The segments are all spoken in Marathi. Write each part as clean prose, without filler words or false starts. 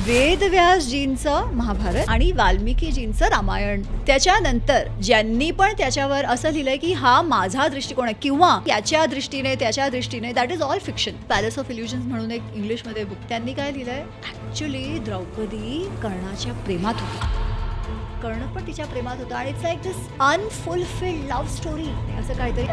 वेदव्यासजींचं महाभारत आणि वाल्मिकीजींचं रामायण. त्याच्यानंतर ज्यांनी पण त्याच्यावर असं लिहिलंय की हा माझा दृष्टिकोन आहे किंवा त्याच्या दृष्टीने, that is all fiction. Palace of illusions म्हणून एक इंग्लिशमध्ये बुक, त्यांनी काय लिहिलंय, ऍक्च्युली द्रौपदी कर्णाच्या प्रेमात होती, कर्ण पण तिच्या प्रेमात होता आणि it's like this unfulfilled love story असं काहीतरी.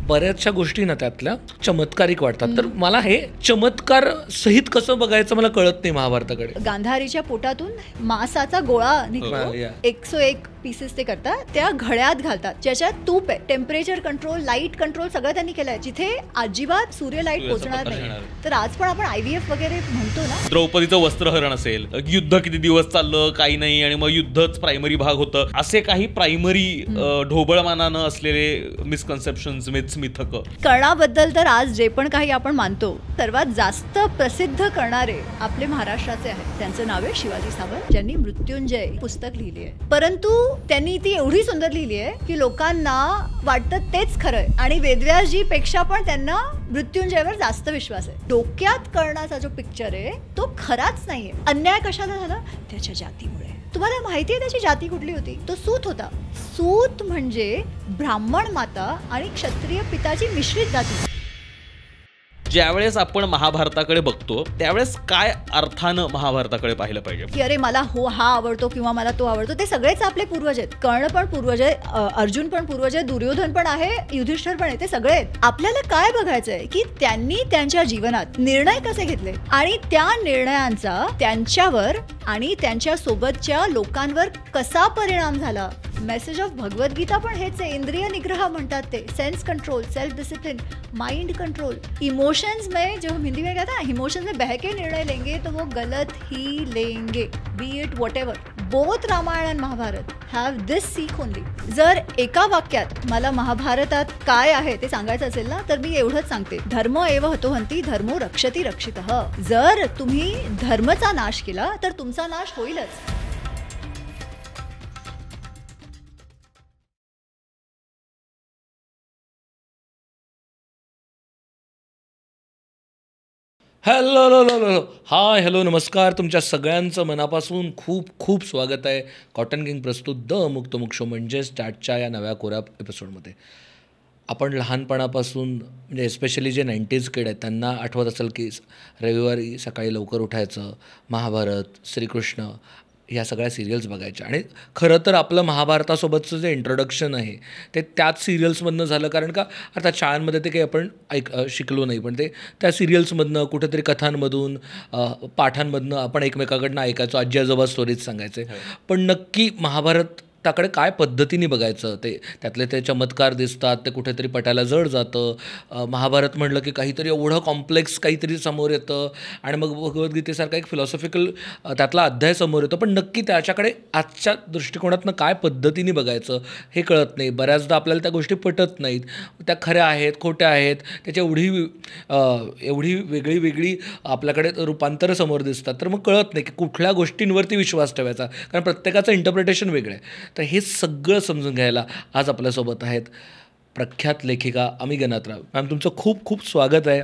बऱ्याचशा गोष्टी ना त्यातल्या चमत्कारिक वाटतात, तर मला हे चमत्कार सहित कसं बघायचं मला कळत नाही महाभारताकडे. गांधारीच्या पोटातून मांसाचा गोळा निघतो, 101 पीसेस ते करतात, त्या घड्यात घालतात ज्याच्यात तूप आहे, टेम्परेचर कंट्रोल, लाईट कंट्रोल सगळं त्यांनी केलंय, जिथे अजिबात सूर्य लाईट पोहोचणार नाही. तर आज पण आपण IVF वगैरे म्हणतो ना. द्रौपदीचं वस्त्रहरण असेल, युद्ध किती दिवस चाललं काही नाही आणि मग युद्धच प्रायमरी भाग होतं, असे काही प्रायमरी ढोबळमानानं असलेले मिसकन्सेप्शन्स, मिथ्स, मिथक. कर्णाबद्दल तर आज जे पण काही आपण मानतो सर्वात जास्त प्रसिद्ध करणारे आपले महाराष्ट्राचे आहेत. त्यांचं नाव आहे शिवाजी सावंत, ज्यांनी मृत्युंजय पुस्तक लिहिली आहे. परंतु त्यांनी ती एवढी सुंदर लिहिली आहे की लोकांना वाटतं तेच खरंय आणि वेदव्यासजी पेक्षा पण त्यांना मृत्युंजयवर जास्त विश्वास आहे. डोक्यात कर्णाचा जो पिक्चर आहे तो खराच नाहीये. अन्याय कशाला झाला? त्याच्या जातीमुळे. तुम्हाला माहिती आहे त्याची जाती कुठली होती? तो सूत होता. सूत म्हणजे ब्राह्मण माता आणि क्षत्रिय पिताची मिश्रित जाती. ज्यावेळेस आपण महाभारताकडे बघतो त्यावेळेस काय अर्थानं महाभारताकडे पाहिलं पाहिजे की अरे मला हा आवडतो किंवा मला तो आवडतो, ते सगळेच आपले पूर्वज आहेत. कर्ण पण पूर्वज आहे, अर्जुन पण पूर्वज आहे, दुर्योधन पण आहे, युधिष्ठिर पण आहे, ते सगळे आहेत. आपल्याला काय बघायचंय की त्यांनी त्यांच्या जीवनात निर्णय कसे घेतले आणि त्या निर्णयांचा त्यांच्यावर आणि त्यांच्या सोबतच्या लोकांवर कसा परिणाम झाला. मेसेज ऑफ भगवद्गीता पण हेच आहे. इंद्रिय निग्रह म्हणतात ते, sense control, self discipline, mind control. Emotions में, जो हम हिंदी में कहते हैं इमोशंस में बह के निर्णय लेंगे तो वो गलत ही लेंगे, be it whatever. Both Ramayana आणि महाभारत हॅव दिस सीख ओनली. जर एका वाक्यात मला महाभारतात काय आहे ते सांगायचं असेल ना तर मी एवढंच सांगते, धर्म एव हतोहंती धर्मो रक्षति रक्षितः. जर तुम्ही धर्मचा नाश केला तर तुमचा नाश होईलच. हाय हॅलो नमस्कार, तुमच्या सगळ्यांचं मनापासून खूप खूप स्वागत आहे कॉटन किंग प्रस्तुत द मुक्त मुक शो म्हणजेच स्टार्टच्या या नव्या कोऱ्या एपिसोडमध्ये. आपण लहानपणापासून म्हणजे एस्पेशली जे 90s किड आहेत त्यांना आठवत असेल की रविवारी सकाळी लवकर उठायचं, महाभारत, श्रीकृष्ण ह्या सगळ्या सिरियल्स बघायच्या. आणि खरं तर आपलं महाभारतासोबतचं जे इंट्रोडक्शन आहे ते त्याच सिरियल्समधनं झालं, कारण का अर्थात शाळांमध्ये ते काही आपण शिकलो नाही, पण ते त्या सिरियल्समधनं कुठेतरी कथांमधून पाठांमधनं आपण एकमेकाकडनं ऐकायचो, आजी आजोबा स्टोरीज सांगायचे. पण नक्की महाभारत त्याकडे काय पद्धतीने बघायचं, ते त्यातले ते चमत्कार दिसतात, ते कुठेतरी पटायला जड जातं. महाभारत म्हटलं की काहीतरी एवढं कॉम्प्लेक्स काहीतरी समोर येतं आणि मग भगवद्गीतेसारखा एक फिलॉसॉफिकल त्यातला अध्याय समोर येतो. पण नक्की त्याच्याकडे आजच्या दृष्टिकोनातनं काय पद्धतीने बघायचं हे कळत नाही. बऱ्याचदा आपल्याला त्या गोष्टी पटत नाहीत, त्या खऱ्या आहेत खोट्या आहेत, त्याच्या एवढी वेगळी आपल्याकडे रूपांतरं समोर दिसतात. तर मग कळत नाही की कुठल्या गोष्टींवरती विश्वास ठेवायचा, कारण प्रत्येकाचं इंटरप्रिटेशन वेगळं आहे. तर हे सगळं समजून घ्यायला आज आपल्यासोबत आहेत प्रख्यात लेखिका अमी गणात्राव मॅम. तुमचं खूप खूप स्वागत आहे.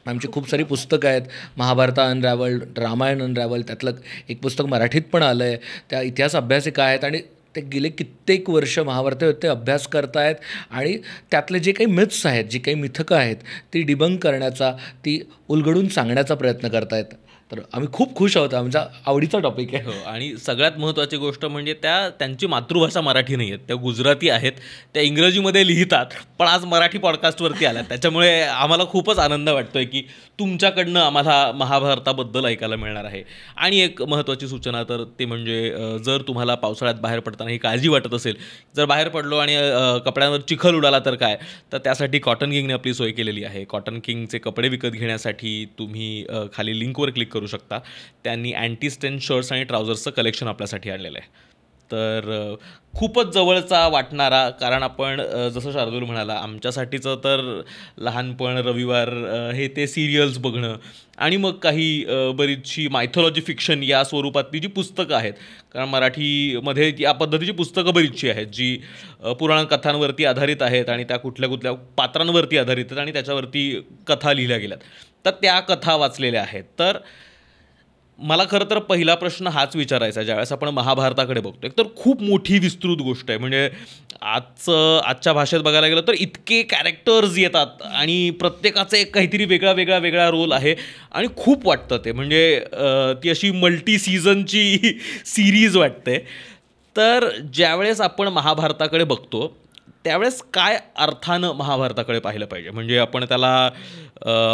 आमची खूप सारी पुस्तकं आहेत, महाभारत अनरॅव्हल्ड, रामायण अनरॅव्हल्ड, त्यातलं एक पुस्तक मराठीत पण आलं आहे. त्या इतिहास अभ्यासिका आहेत आणि ते गेले कित्येक वर्ष महाभारताचे अभ्यास करतायत आणि त्यातले जे काही मिथ्स आहेत, जी काही मिथकं आहेत ती डिबंक करण्याचा, ती उलगडून सांगण्याचा प्रयत्न करतायत. तर आम्ही खूप खुश आहोत, आमचा आवडीचा टॉपिक आहे. आणि सगळ्यात महत्त्वाची गोष्ट म्हणजे त्यांची मातृभाषा मराठी नाही आहेत, त्या गुजराती आहेत, त्या इंग्रजीमध्ये लिहितात, पण आज मराठी पॉडकास्टवरती आल्या. त्याच्यामुळे आम्हाला खूपच आनंद वाटतोय की तुमच्याकडनं आम्हाला महाभारताबद्दल ऐकायला मिळणार आहे. आणि एक महत्त्वाची सूचना तर ते म्हणजे जर तुम्हाला पावसाळ्यात बाहेर पडताना ही काळजी वाटत असेल, जर बाहेर पडलो आणि कपड्यांवर चिखल उडाला तर काय, तर त्यासाठी कॉटन किंगने आपली सोय केलेली आहे. कॉटन किंगचे कपडे विकत घेण्यासाठी तुम्ही खाली लिंकवर क्लिक करू शकता. त्यांनी अँटी स्टेन शर्ट्स आणि ट्राउझर्सचं कलेक्शन आपल्यासाठी आणलेलं आहे. तर खूपच जवळचा वाटणारा, कारण आपण जसं शार्दूल म्हणाला, आमच्यासाठीचं तर लहानपण, रविवार हे ते सिरियल्स बघणं आणि मग काही बरीचशी मायथॉलॉजी फिक्शन या स्वरूपातली जी पुस्तकं आहेत, कारण मराठीमध्ये या पद्धतीची पुस्तकं बरीचशी आहेत जी पुराण कथांवरती आधारित आहेत आणि त्या कुठल्या कुठल्या पात्रांवरती आधारित आहेत आणि त्याच्यावरती कथा लिहिल्या गेल्यात, तर त्या कथा वाचलेल्या आहेत. तर मला खरं तर पहिला प्रश्न हाच विचारायचा ज्यावेळेस आपण महाभारताकडे बघतो. एक तर खूप मोठी विस्तृत गोष्ट आहे, म्हणजे आजच्या भाषेत बघायला गेलं तर इतके कॅरेक्टर्स येतात आणि प्रत्येकाचं एक काहीतरी वेगळा रोल आहे आणि खूप वाटतं ते, म्हणजे ती अशी मल्टी सीझनची सिरीज वाटते. तर ज्यावेळेस आपण महाभारताकडे बघतो त्यावेळेस काय अर्थानं महाभारताकडे पाहिलं पाहिजे? म्हणजे आपण त्याला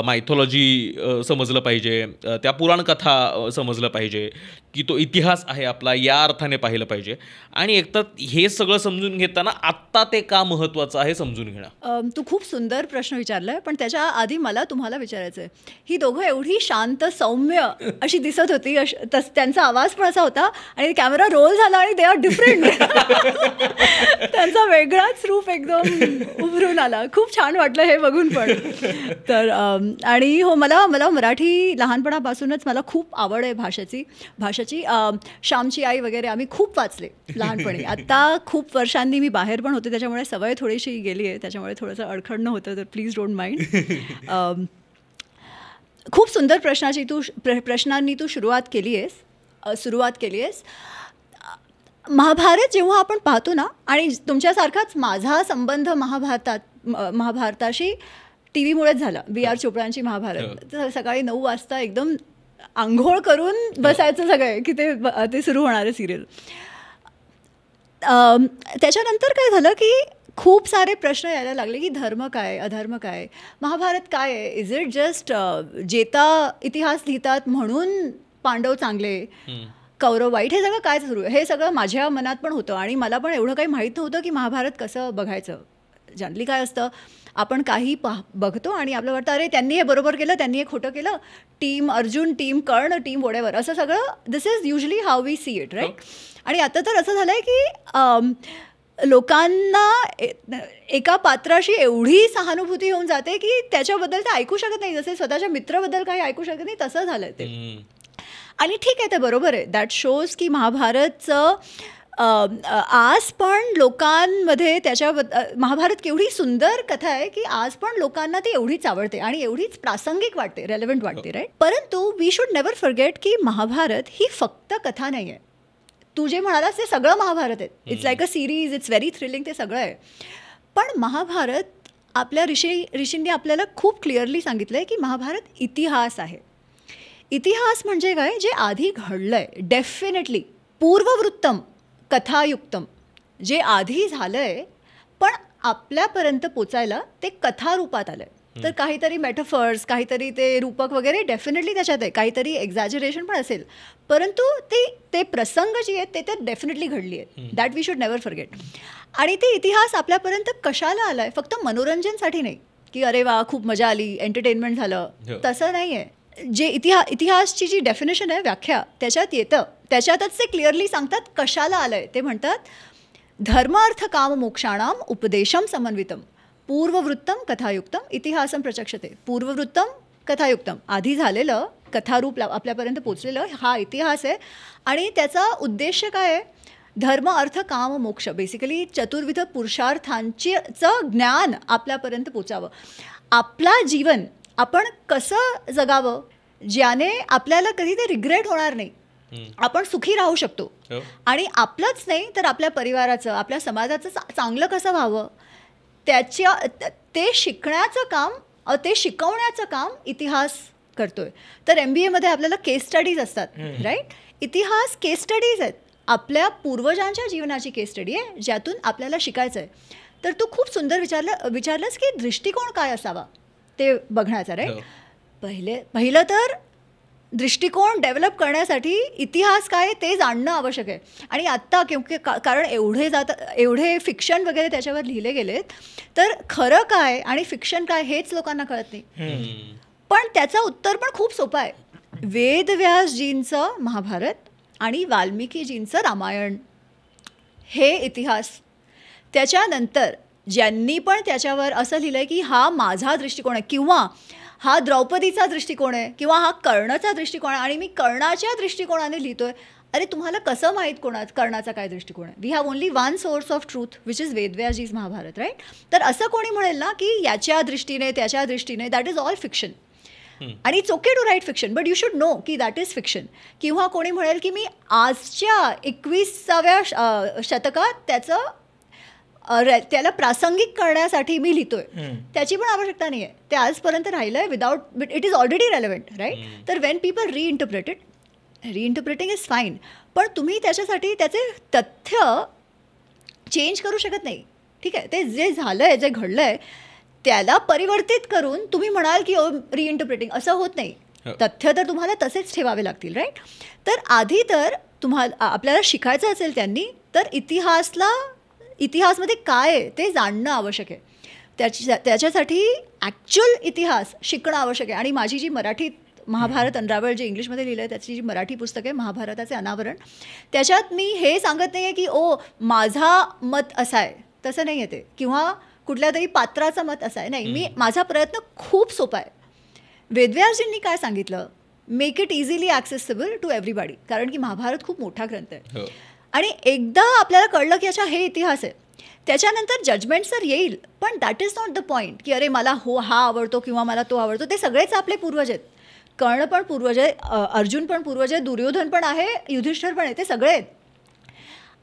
मायथॉलॉजी समजलं पाहिजे, त्या पुराणकथा समजलं पाहिजे, की तो इतिहास आहे आपला या अर्थाने पाहिलं पाहिजे, आणि एकतर हे सगळं समजून घेताना आत्ता ते का महत्त्वाचं आहे समजून घेणं. तू खूप सुंदर प्रश्न विचारलाय, पण त्याच्या आधी मला तुम्हाला विचारायचं आहे, ही दोघं एवढी शांत सौम्य अशी दिसत होती, त्यांचा आवाज पण असा होता आणि कॅमेरा रोल झाला आणि दे आर डिफरंट. त्यांचा वेगळाच रूप एकदम उभरून आला. खूप छान वाटलं हे बघून पण. तर आणि हो, मला मराठी लहानपणापासूनच मला खूप आवड आहे भाषेची. श्यामची आई वगैरे आम्ही खूप वाचले लहानपणी. आता खूप वर्षांनी मी बाहेर पण होते, त्याच्यामुळे सवय थोडीशी गेली आहे, त्याच्यामुळे थोडंसं अडखडणं होतं, तर प्लीज डोंट माइंड. खूप सुंदर प्रश्नांनी तू सुरुवात केली आहेस. महाभारत जेव्हा आपण पाहतो ना, आणि तुमच्यासारखाच माझा संबंध महाभारताशी टी व्हीमुळेच झाला. B.R. चोपडांची महाभारत. सकाळी 9 वाजता एकदम आंघोळ करून बसायचं सगळे की ते सुरू होणारे सिरियल. त्याच्यानंतर काय झालं की खूप सारे प्रश्न यायला लागले की धर्म काय, अधर्म काय, महाभारत काय आहे, इज इट जस्ट जेता इतिहास लिहितात म्हणून पांडव चांगले, कौरव वाईट, हे सगळं काय सुरू आहे? हे सगळं माझ्या मनात पण होतं आणि मला पण एवढं काही माहीत नव्हतं की महाभारत कसं बघायचं. जनरली काय असतं, आपण काही बघतो आणि आपलं वाटतं अरे त्यांनी हे बरोबर केलं, त्यांनी हे खोटं केलं, team Arjun, team Karna, team वोडेवर, असं सगळं this is usually how we see it, right. आणि आता तर असं झालं आहे की लोकांना एका पात्राशी एवढी सहानुभूती होऊन जाते की त्याच्याबद्दल ते ऐकू शकत नाही, जसे स्वतःच्या मित्राबद्दल काही ऐकू शकत नाही, तसं झालं ते. आणि ठीक आहे, ते बरोबर आहे. दॅट शोज की महाभारतचं आज पण लोकांमध्ये महाभारत केवढी सुंदर कथा आहे की आज पण लोकांना ती एवढीच आवडते आणि एवढीच प्रासंगिक वाटते, रेलेव्हंट वाटते, राईट. परंतु वी शुड नेवर फॉरगेट की महाभारत ही फक्त कथा नाही आहे. तू जे म्हणालास ते सगळं महाभारत आहे. It's like a series, it's very thrilling, ते सगळं आहे. पण महाभारत आपल्या ऋषींनी आपल्याला खूप क्लिअरली सांगितलं आहे की महाभारत इतिहास आहे. इतिहास म्हणजे काय, जे आधी घडलं आहे, डेफिनेटली पूर्ववृत्तम कथायुक्तम, जे आधी झालं आहे पण आपल्यापर्यंत पोचायला ते कथारूपात आलं आहे. तर काहीतरी मेटाफर्स, काहीतरी ते रूपक वगैरे डेफिनेटली त्याच्यात आहे, काहीतरी एक्झॅजरेशन पण असेल, परंतु ते प्रसंग जे आहेत ते डेफिनेटली घडली आहेत. That we should never forget. आणि ते इतिहास आपल्यापर्यंत कशाला आला आहे, फक्त मनोरंजनसाठी नाही की अरे वा खूप मजा आली, एंटरटेनमेंट झालं, तसं नाही आहे. जे इतिहासची जी डेफिनेशन आहे, व्याख्या त्याच्यात येतं, त्याच्यातच ते क्लिअरली सांगतात कशाला आलं आहे. ते म्हणतात धर्म अर्थ काम मोक्षाणाम उपदेशम समन्वितम पूर्ववृत्तम कथायुक्तम इतिहासम प्रचक्षते. पूर्ववृत्तम कथायुक्तम, आधी झालेलं कथारूप आपल्यापर्यंत पोचलेलं हा इतिहास आहे. आणि त्याचा उद्देश काय आहे, धर्म अर्थ काम मोक्ष, बेसिकली चतुर्विध पुरुषार्थांचं ज्ञान आपल्यापर्यंत पोचावं. आपला जीवन आपण कसं जगावं ज्याने आपल्याला कधी ते रिग्रेट होणार नाही, आपण सुखी राहू शकतो. आणि आपलंच नाही तर आपल्या परिवाराचं, आपल्या समाजाचं चांगलं कसं व्हावं ते शिकण्याचं काम, ते शिकवण्याचं काम इतिहास करतोय. तर MBA आपल्याला केस स्टडीज असतात, राईट. इतिहास केस स्टडीज आहेत, आपल्या पूर्वजांच्या जीवनाची केस स्टडी आहे ज्यातून आपल्याला शिकायचं आहे. तर तू खूप सुंदर विचारलंस की दृष्टिकोन काय असावा ते बघण्याचा, राईट. पहिलं तर दृष्टिकोन डेव्हलप करण्यासाठी इतिहास काय ते जाणणं आवश्यक आहे. आणि आत्ता कारण एवढे फिक्शन वगैरे त्याच्यावर लिहिले गेलेत, तर खरं काय आणि फिक्शन काय हेच लोकांना कळत नाही. पण त्याचं उत्तर पण खूप सोपं आहे. वेदव्यासजींचं महाभारत आणि वाल्मिकीजींचं रामायण हे इतिहास. त्याच्यानंतर ज्यांनी पण त्याच्यावर असं लिहिलं आहे की हा माझा दृष्टिकोन आहे, किंवा हा द्रौपदीचा दृष्टिकोन आहे, किंवा हा कर्णाचा दृष्टिकोन आहे आणि मी कर्णाच्या दृष्टिकोनाने लिहितोय. अरे तुम्हाला कसं माहीत कर्णाचा काय दृष्टिकोन आहे? We have only one source of truth which is Vedvyasji's Mahabharata, right. तर असं कोणी म्हणेल ना की याच्या दृष्टीने त्याच्या दृष्टीने, दॅट इज ऑल फिक्शन. आणि it's okay to write fiction, but you should know की दॅट इज फिक्शन. किंवा कोणी म्हणेल की मी आजच्या 21व्या शतकात त्याला प्रासंगिक करण्यासाठी मी लिहितोय, त्याची पण आवश्यकता नाही आहे. ते आजपर्यंत राहिलं आहे without, it is already relevant, right. तर when people reinterpreting is fine, पण तुम्ही त्याच्यासाठी त्याचे तथ्य चेंज करू शकत नाही. ठीक आहे, ते जे झालं आहे, जे घडलं आहे त्याला परिवर्तित करून तुम्ही म्हणाल की रिइंटरप्रिटिंग, असं होत नाही. तथ्य तर तुम्हाला तसेच ठेवावे लागतील, राईट. तर आधी तर आपल्याला शिकायचं असेल त्यांनी, तर इतिहासमध्ये काय आहे ते जाणणं आवश्यक आहे. त्याच्यासाठी ॲक्च्युअल इतिहास शिकणं आवश्यक आहे. आणि माझी जी मराठी महाभारत अनरावळ जे इंग्लिशमध्ये लिहिलं आहे, त्याची जी मराठी पुस्तक आहे महाभारताचे अनावरण, त्याच्यात मी हे सांगत नाही आहे की माझा मत असा आहे, तसं नाही आहे ते, किंवा कुठल्या तरी पात्राचं मत असं आहे, नाही. माझा प्रयत्न खूप सोपा आहे. वेदव्यासजींनी काय सांगितलं, make it easily accessible to everybody, कारण की महाभारत खूप मोठा ग्रंथ आहे. आणि एकदा आपल्याला कळलं की अच्छा हे इतिहास आहे, त्याच्यानंतर जजमेंट तर येईल, पण that is not the point की अरे मला हा आवडतो किंवा मला तो आवडतो. ते सगळेच आपले पूर्वज आहेत. कर्ण पण पूर्वज आहे, अर्जुन पण पूर्वज आहे, दुर्योधन पण आहे, युधिष्ठिर पण आहे, ते सगळे आहेत.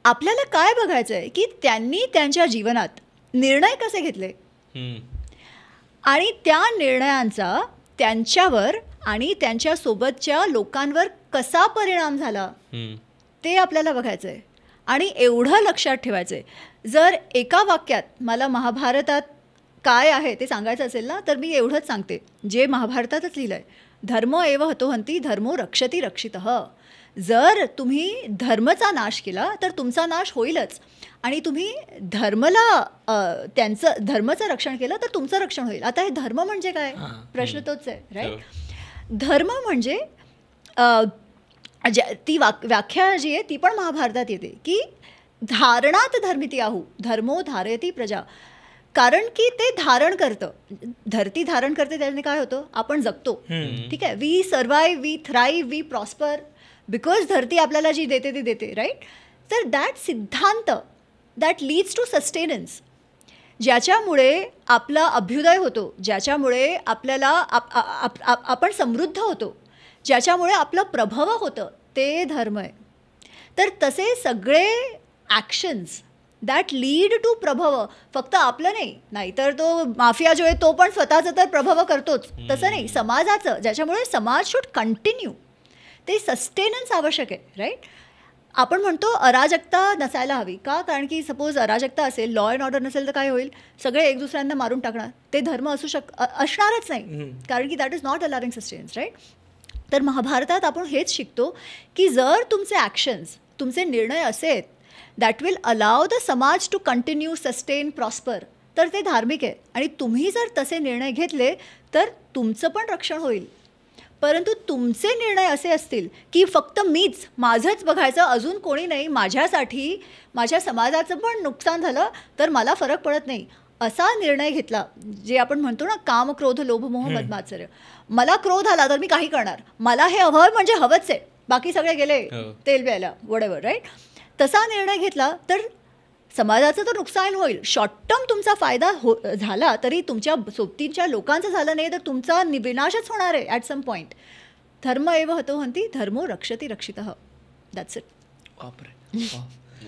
आपल्याला काय बघायचं आहे की त्यांनी त्यांच्या जीवनात निर्णय कसे घेतले आणि त्या निर्णयांचा त्यांच्यावर आणि त्यांच्यासोबतच्या लोकांवर कसा परिणाम झाला ते आपल्याला बघायचं आहे. आणि एवढं लक्षात ठेवायचं आहे, जर एका वाक्यात मला महाभारतात काय आहे ते सांगायचं असेल ना, तर मी एवढंच सांगते जे महाभारतातच लिहिलं आहे, धर्म एव हतोहंती धर्मो रक्षती रक्षितः. जर तुम्ही धर्मचा नाश केला तर तुमचा नाश होईलच, आणि तुम्ही धर्माचं रक्षण केलं तर तुमचं रक्षण होईल. आता हे धर्म म्हणजे काय, प्रश्न तोच आहे, राईट. धर्म म्हणजे ती व्याख्या जी आहे ती पण महाभारतात येते की धारणात धर्मिती आहू धर्मो धारयती प्रजा. कारण की ते धारण करतं, धरती धारण करते, त्याने काय होतं, आपण जगतो. ठीक आहे, we survive, we thrive, we prosper, because धरती आपल्याला जी देते ती देते, राईट. तर दॅट सिद्धांत दॅट लीड्स टू सस्टेनन्स, ज्याच्यामुळे आपला अभ्युदय होतो, ज्याच्यामुळे आपल्याला आपण समृद्ध होतो, ज्याच्यामुळे आपलं प्रभव होतं, ते धर्म आहे. तर तसे सगळे ॲक्शन्स दॅट लीड टू प्रभव, फक्त आपलं नाही, नाहीतर तो माफिया जो आहे तो पण स्वतःचं तर प्रभव करतोच, तसं नाही, समाजाचं, ज्याच्यामुळे समाज शुड कंटिन्यू, ते सस्टेनन्स आवश्यक आहे, राईट. आपण म्हणतो अराजकता नसायला हवी, का, कारण की सपोज अराजकता असेल, लॉ अँड ऑर्डर नसेल तर काय होईल, सगळे एक दुसऱ्यांना मारून टाकणार, ते धर्म असणारच नाही, कारण की that is not allowing sustenance, right. तर महाभारतात आपण हेच शिकतो की जर तुमचे ॲक्शन्स, तुमचे निर्णय असेल दॅट विल अलाव द समाज टू कंटिन्यू, सस्टेन, प्रॉस्पर, तर ते धार्मिक आहे. आणि तुम्ही जर तसे निर्णय घेतले तर तुमचं पण रक्षण होईल. परंतु तुमचे निर्णय असे असतील की फक्त मीच, माझंच बघायचं, अजून कोणी नाही, माझ्यासाठी माझ्या समाजाचं पण नुकसान झालं तर मला फरक पडत नाही, असा निर्णय घेतला, जे आपण म्हणतो ना काम, क्रोध, लोभ, मोह, मदमात्सर्य. मला क्रोध आला तर मी काही करणार, मला हे हवं म्हणजे हवंच आहे, बाकी सगळे गेले तेल प्यायला, वडेवर, राईट. तसा निर्णय घेतला तर समाजाचं तर नुकसान होईल, शॉर्ट टर्म तुमचा फायदा झाला तरी तुमच्या सोबतीच्या लोकांचं झालं नाही तर तुमचा विनाशच होणार आहे ॲट सम पॉईंट. धर्म एव हतोहंती धर्मो रक्षती रक्षितः, दॅट्स इट.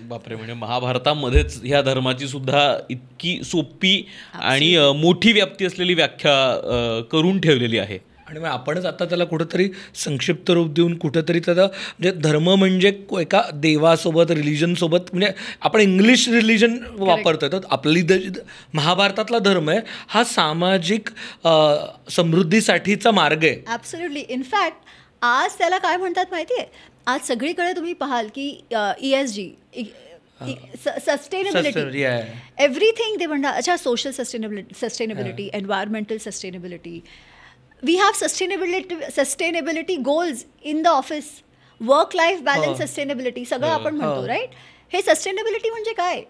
बापरे, म्हणजे महाभारतामध्येच ह्या धर्माची सुद्धा इतकी सोपी आणि मोठी व्याप्ती असलेली व्याख्या करून ठेवलेली आहे. आणि मग आपणच आता त्याला कुठंतरी संक्षिप्त रूप देऊन कुठंतरी त्याचा म्हणजे धर्म म्हणजे एका देवासोबत, रिलिजनसोबत, म्हणजे आपण इंग्लिश रिलिजन वापरतोय, तर आपली महाभारतातला धर्म आहे हा सामाजिक समृद्धीसाठीचा मार्ग आहे. ॲब्सोल्युटली. इनफॅक्ट आज त्याला काय म्हणतात माहिती आहे, आज सगळीकडे तुम्ही पाहाल की ESG, सस्टेनेबिलिटी, एव्हरीथिंग ते म्हणतात. अच्छा, social sustainability, environmental sustainability, we have sustainability goals in the office, work life balance, sustainability, सगळं आपण म्हणतो, राईट. हे सस्टेनेबिलिटी म्हणजे काय,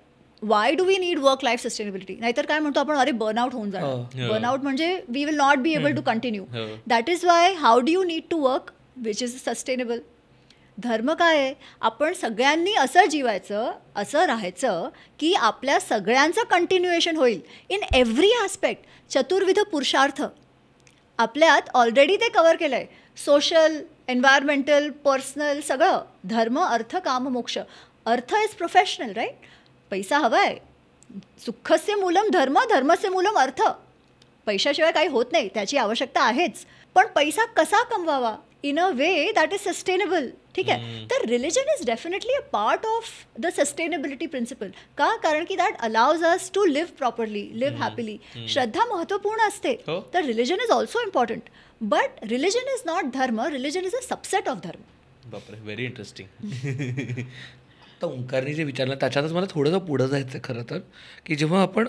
why do we need work life sustainability, नाहीतर काय म्हणतो आपण, अरे बर्नआउट होऊन जाणार, बर्नआउट म्हणजे we will not be able to continue. That is why how do you need to work which is sustainable. धर्म काय आहे, आपण सगळ्यांनी असं जीवायचं, असं राहायचं की आपल्या सगळ्यांचं कंटिन्युएशन होईल इन एव्हरी ॲस्पेक्ट. चतुर्विध पुरुषार्थ, आपल्यात ऑलरेडी ते कव्हर केलं आहे. सोशल, एन्व्हायरमेंटल, पर्सनल सगळं. धर्म, अर्थ, काम, मोक्ष. Earth is professional, right. पैसा हवा आहे. सुखस्य मूलम धर्म, धर्मस्य मूलम अर्थ. पैशाशिवाय काही होत नाही, त्याची आवश्यकता आहेच. पण पैसा कसा कमवावा in a way that is sustainable. ठीक आहे. तर religion is definitely a part of the sustainability principle. का? कारण की that allows us to live properly, live happily. श्रद्धा महत्त्वपूर्ण असते, तर religion is also important. But religion is not dharma, religion is a subset of dharma. बापरे, व्हेरी इंटरेस्टिंग. आता ओंकारने जे विचारलं त्याच्यातच मला थोडंसं पुढं जायचं आहे खरं तर, की जेव्हा आपण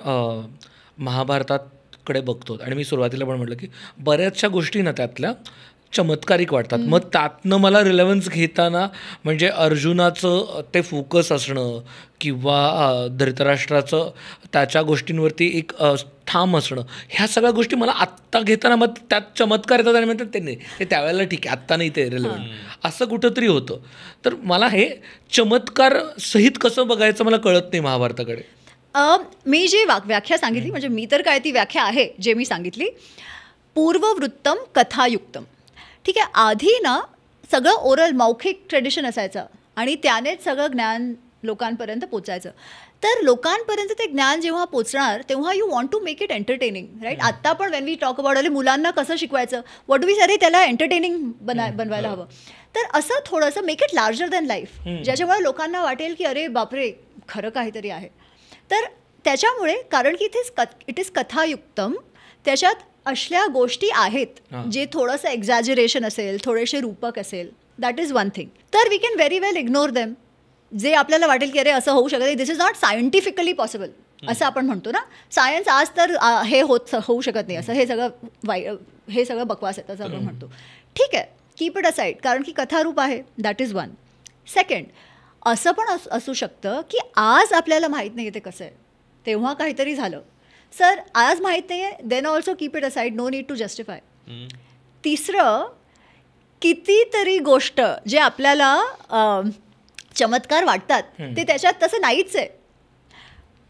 महाभारताकडे बघतो आणि मी सुरुवातीला पण म्हटलं की बऱ्याचशा गोष्टी ना त्यातल्या चमत्कारिक वाटतात. मग त्यातनं मला रिलेव्हन्स घेताना म्हणजे अर्जुनाचं ते फोकस असणं किंवा धृतराष्ट्राचं त्याच्या गोष्टींवरती एक ठाम असणं, ह्या सगळ्या गोष्टी मला आत्ता घेताना मग त्यात चमत्कार येतात आणि म्हणतात ते नाही, ते त्यावेळेला ठीक आहे, आत्ता नाही ते रिलेव्हंट, असं कुठंतरी होतं. तर मला हे चमत्कार सहित कसं बघायचं मला कळत नाही महाभारताकडे. मी जी व्याख्या सांगितली, म्हणजे मी तर काय ती व्याख्या आहे जे मी सांगितली, पूर्ववृत्तम कथायुक्तम. ठीक आहे. आधी ना सगळं ओरल, मौखिक ट्रेडिशन असायचं आणि त्यानेच सगळं ज्ञान लोकांपर्यंत पोचायचं. तर लोकांपर्यंत ते ज्ञान जेव्हा पोचणार तेव्हा you want to make it entertaining, right. आत्ता पण वेन वी टॉक अबाउट मुलांना कसं शिकवायचं, वॉट डू वी से, त्याला एंटरटेनिंग बनवायला हवं. तर असं थोडंसं make it larger than life, ज्याच्यामुळे लोकांना वाटेल की अरे बापरे खरं काहीतरी आहे. तर त्याच्यामुळे, कारण की इट इज कथायुक्तम, त्याच्यात अशा गोष्टी आहेत जे थोडंसं एक्झॅजरेशन असेल, थोडेसे रूपक असेल, दॅट इज वन थिंग. तर we can very well ignore them. जे आपल्याला वाटेल की अरे असं होऊ शकत नाही, this is not scientifically possible, असं आपण म्हणतो ना. सायन्स आज तर हे होऊ शकत नाही, असं हे सगळं बकवास आहे, असं आपण म्हणतो. ठीक आहे, कीप इट असाइड, कारण की कथारूप आहे, दॅट इज वन. सेकंड, असं पण असू शकतं की आज आपल्याला माहीत नाही ते कसं आहे, तेव्हा काहीतरी झालं. सर आज माहीत नाही आहे, then also keep it aside, no need to justify. तिसरं, कितीतरी गोष्ट जे आपल्याला चमत्कार वाटतात ते त्याच्यात तसं नाहीच आहे.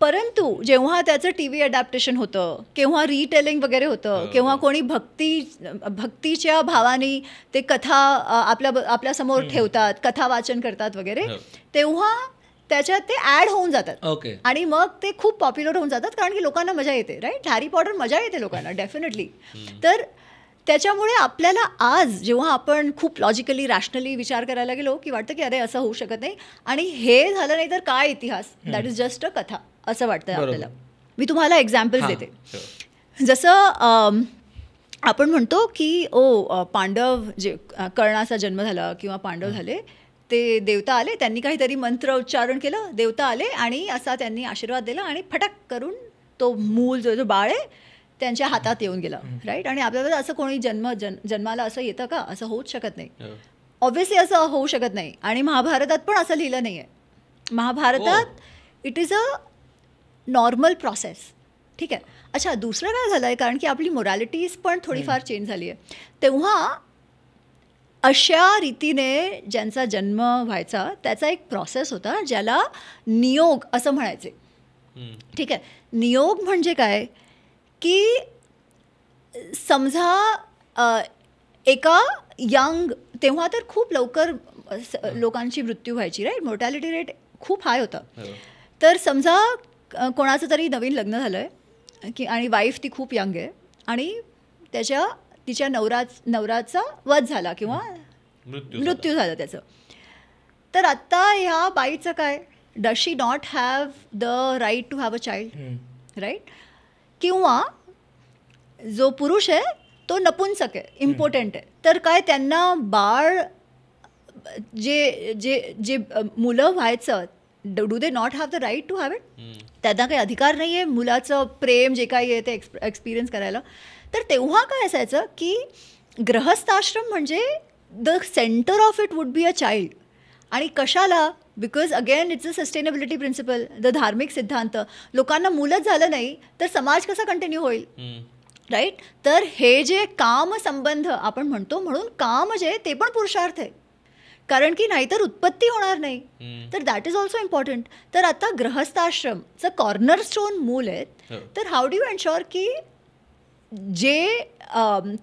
परंतु जेव्हा त्याचं टी व्ही अडॅप्टेशन होतं, केव्हा रिटेलिंग वगैरे होतं, केव्हा कोणी भक्तीच्या भावाने ते कथा आपल्यासमोर ठेवतात, कथा वाचन करतात वगैरे, तेव्हा त्याच्यात ते ॲड होऊन जातात आणि मग ते खूप पॉप्युलर होऊन जातात, कारण की लोकांना मजा येते, राईट. हॅरी पॉटर मजा येते लोकांना डेफिनेटली. तर त्याच्यामुळे आपल्याला आज जेव्हा आपण खूप लॉजिकली, रॅशनली विचार करायला गेलो की वाटतं की अरे असं होऊ शकत नाही आणि हे झालं नाही तर काय इतिहास, दॅट इज जस्ट अ कथा, असं वाटतं आपल्याला. मी तुम्हाला एक्झाम्पल्स देते. जसं आपण म्हणतो की पांडव, जे कर्णाचा जन्म झाला किंवा पांडव झाले, ते देवता आले, त्यांनी काहीतरी मंत्र उच्चारण केलं, देवता आले आणि असा त्यांनी आशीर्वाद दिला आणि फटक करून तो मूल जो बाळ आहे त्यांच्या हातात येऊन गेला, राईट. आणि आपल्याला असं कोणी जन्माला असं येतं का? असं होऊच शकत नाही, ऑब्व्हियसली असं होऊ शकत नाही. आणि महाभारतात पण असं लिहिलं नाही आहे. महाभारतात it is a normal process. ठीक आहे. अच्छा, दुसरं काय झालं आहे, कारण की आपली मोरॅलिटीज पण थोडीफार चेंज झाली आहे, तेव्हा अशा रीतीने ज्यांचा जन्म व्हायचा त्याचा एक प्रोसेस होता ज्याला नियोग असं म्हणायचे. ठीक आहे. नियोग म्हणजे काय की समजा एका यंग, तेव्हा तर खूप लवकर लोकांची मृत्यू व्हायची, राईट. मोर्टॅलिटी रेट खूप हाय होता. तर समजा कोणाचं तरी नवीन लग्न झालं आहे की आणि वाईफ ती खूप यंग आहे आणि तिच्या नवराचा वध झाला किंवा मृत्यू झाला त्याचं. तर आत्ता ह्या बाईचं काय, does she not have the right to have a child, right. किंवा जो पुरुष आहे तो नपुंसक आहे, इम्पॉर्टंट आहे, तर काय त्यांना बाळ जे जे जे मुलं व्हायचं, do they not have the right to have it? त्यांना काही अधिकार नाही आहे मुलाचं प्रेम जे काही आहे ते एक्सपिरियन्स करायला. तर तेव्हा काय असायचं की गृहस्थाश्रम म्हणजे the centre of it would be a child. आणि कशाला? Because again it's a sustainability principle, the धार्मिक सिद्धांत. लोकांना मुलंच झालं नाही तर समाज कसा कंटिन्यू होईल, राईट. तर हे जे काम संबंध आपण म्हणतो, म्हणून काम जे ते पण पुरुषार्थ आहे, कारण की नाहीतर उत्पत्ती होणार नाही. तर दॅट इज ऑल्सो इम्पॉर्टंट. तर आता गृहस्थाश्रमचं कॉर्नर स्टोन मूल आहेत. तर हाऊ डू यू एन्श्योर की जे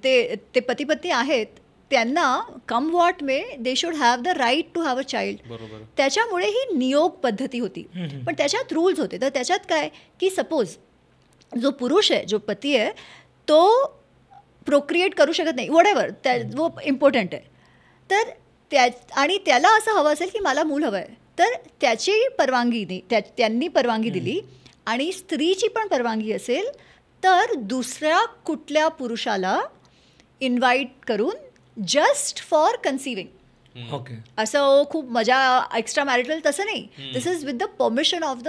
ते पती पत्नी आहेत त्यांना come what may they should have the right to have a child. बरोबर. त्याच्यामुळे ही नियोग पद्धती होती. पण त्याच्यात रूल्स होते. तर त्याच्यात काय की सपोज जो पुरुष आहे, जो पती आहे, तो प्रोक्रिएट करू शकत नाही, वॉटेवर वो इम्पॉर्टंट आहे, तर आणि त्याला असं हवं असेल की मला मूल हवं आहे, तर त्याची परवानगी नाही, त्यांनी परवानगी दिली आणि स्त्रीची पण परवानगी असेल तर दुसऱ्या कुठल्या पुरुषाला इन्व्हाइट करून जस्ट फॉर कन्सिविंग. ओके. असं खूप मजा एक्स्ट्रा मॅरिटल तसं नाही. This is with the permission of the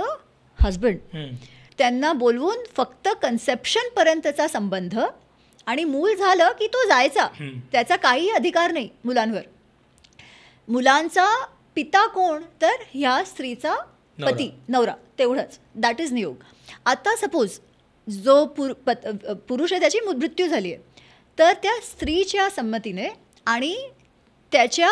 husband. त्यांना बोलवून फक्त कन्सेप्शनपर्यंतचा संबंध आणि मूल झालं की तो जायचा, त्याचा काही अधिकार नाही मुलांवर. मुलांचा पिता कोण, तर ह्या स्त्रीचा पती, नवरा, तेवढंच. दॅट इज नियोग. आता सपोज जो पुरुष आहे त्याची मृत्यू झाली आहे, तर त्या स्त्रीच्या संमतीने आणि त्याच्या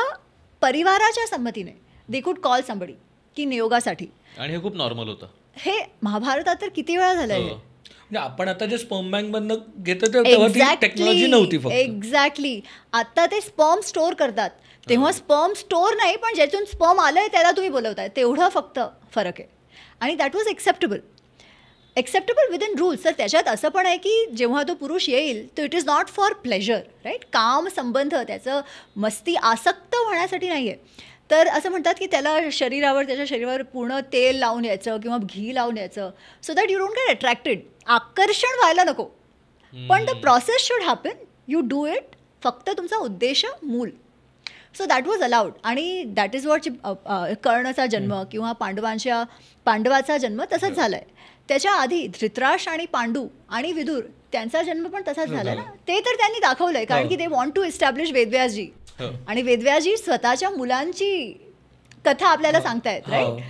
परिवाराच्या संमतीने दे कुड कॉल समबडी की नियोगासाठी. आणि हे खूप नॉर्मल होतं. हे महाभारतात तर किती वेळा झालंय. म्हणजे आपण आता जे स्पर्म बँक मधनं घेतो तेव्हा ती टेक्नॉलॉजी नव्हती फक्त. एक्झॅक्टली. आता ते स्पर्म स्टोअर करतात, तेव्हा स्पर्म स्टोअर नाही, पण ज्यातून स्पर्म आलंय त्याला तुम्ही बोलवताय, तेवढा फक्त फरक आहे. आणि that was acceptable with in rules. तर त्याच्यात असं पण आहे की जेव्हा तो पुरुष येईल तर it is not for pleasure, right. काम संबंध, त्याचं मस्ती आसक्त होण्यासाठी नाही आहे. तर असं म्हणतात की त्याला त्याच्या शरीरावर पूर्ण तेल लावून यायचं किंवा घी लावून यायचं, so that you don't get attracted. आकर्षण व्हायला नको, पण the process should happen. You do it, फक्त तुमचा उद्देश मूल. So that was allowed. आणि दॅट इज वॉट कर्णचा जन्म किंवा पांडवाचा जन्म तसाच झाला आहे. त्याच्या आधी धृतराष्ट्र आणि पांडू आणि विदुर त्यांचा जन्म पण तसाच झाला ना. ते तर त्यांनी दाखवलंय, कारण की दे वॉन्ट टू एस्टॅब्लिश वेदव्यासजी. आणि वेदव्यासजी स्वतःच्या मुलांची कथा आपल्याला सांगतायत, राईट.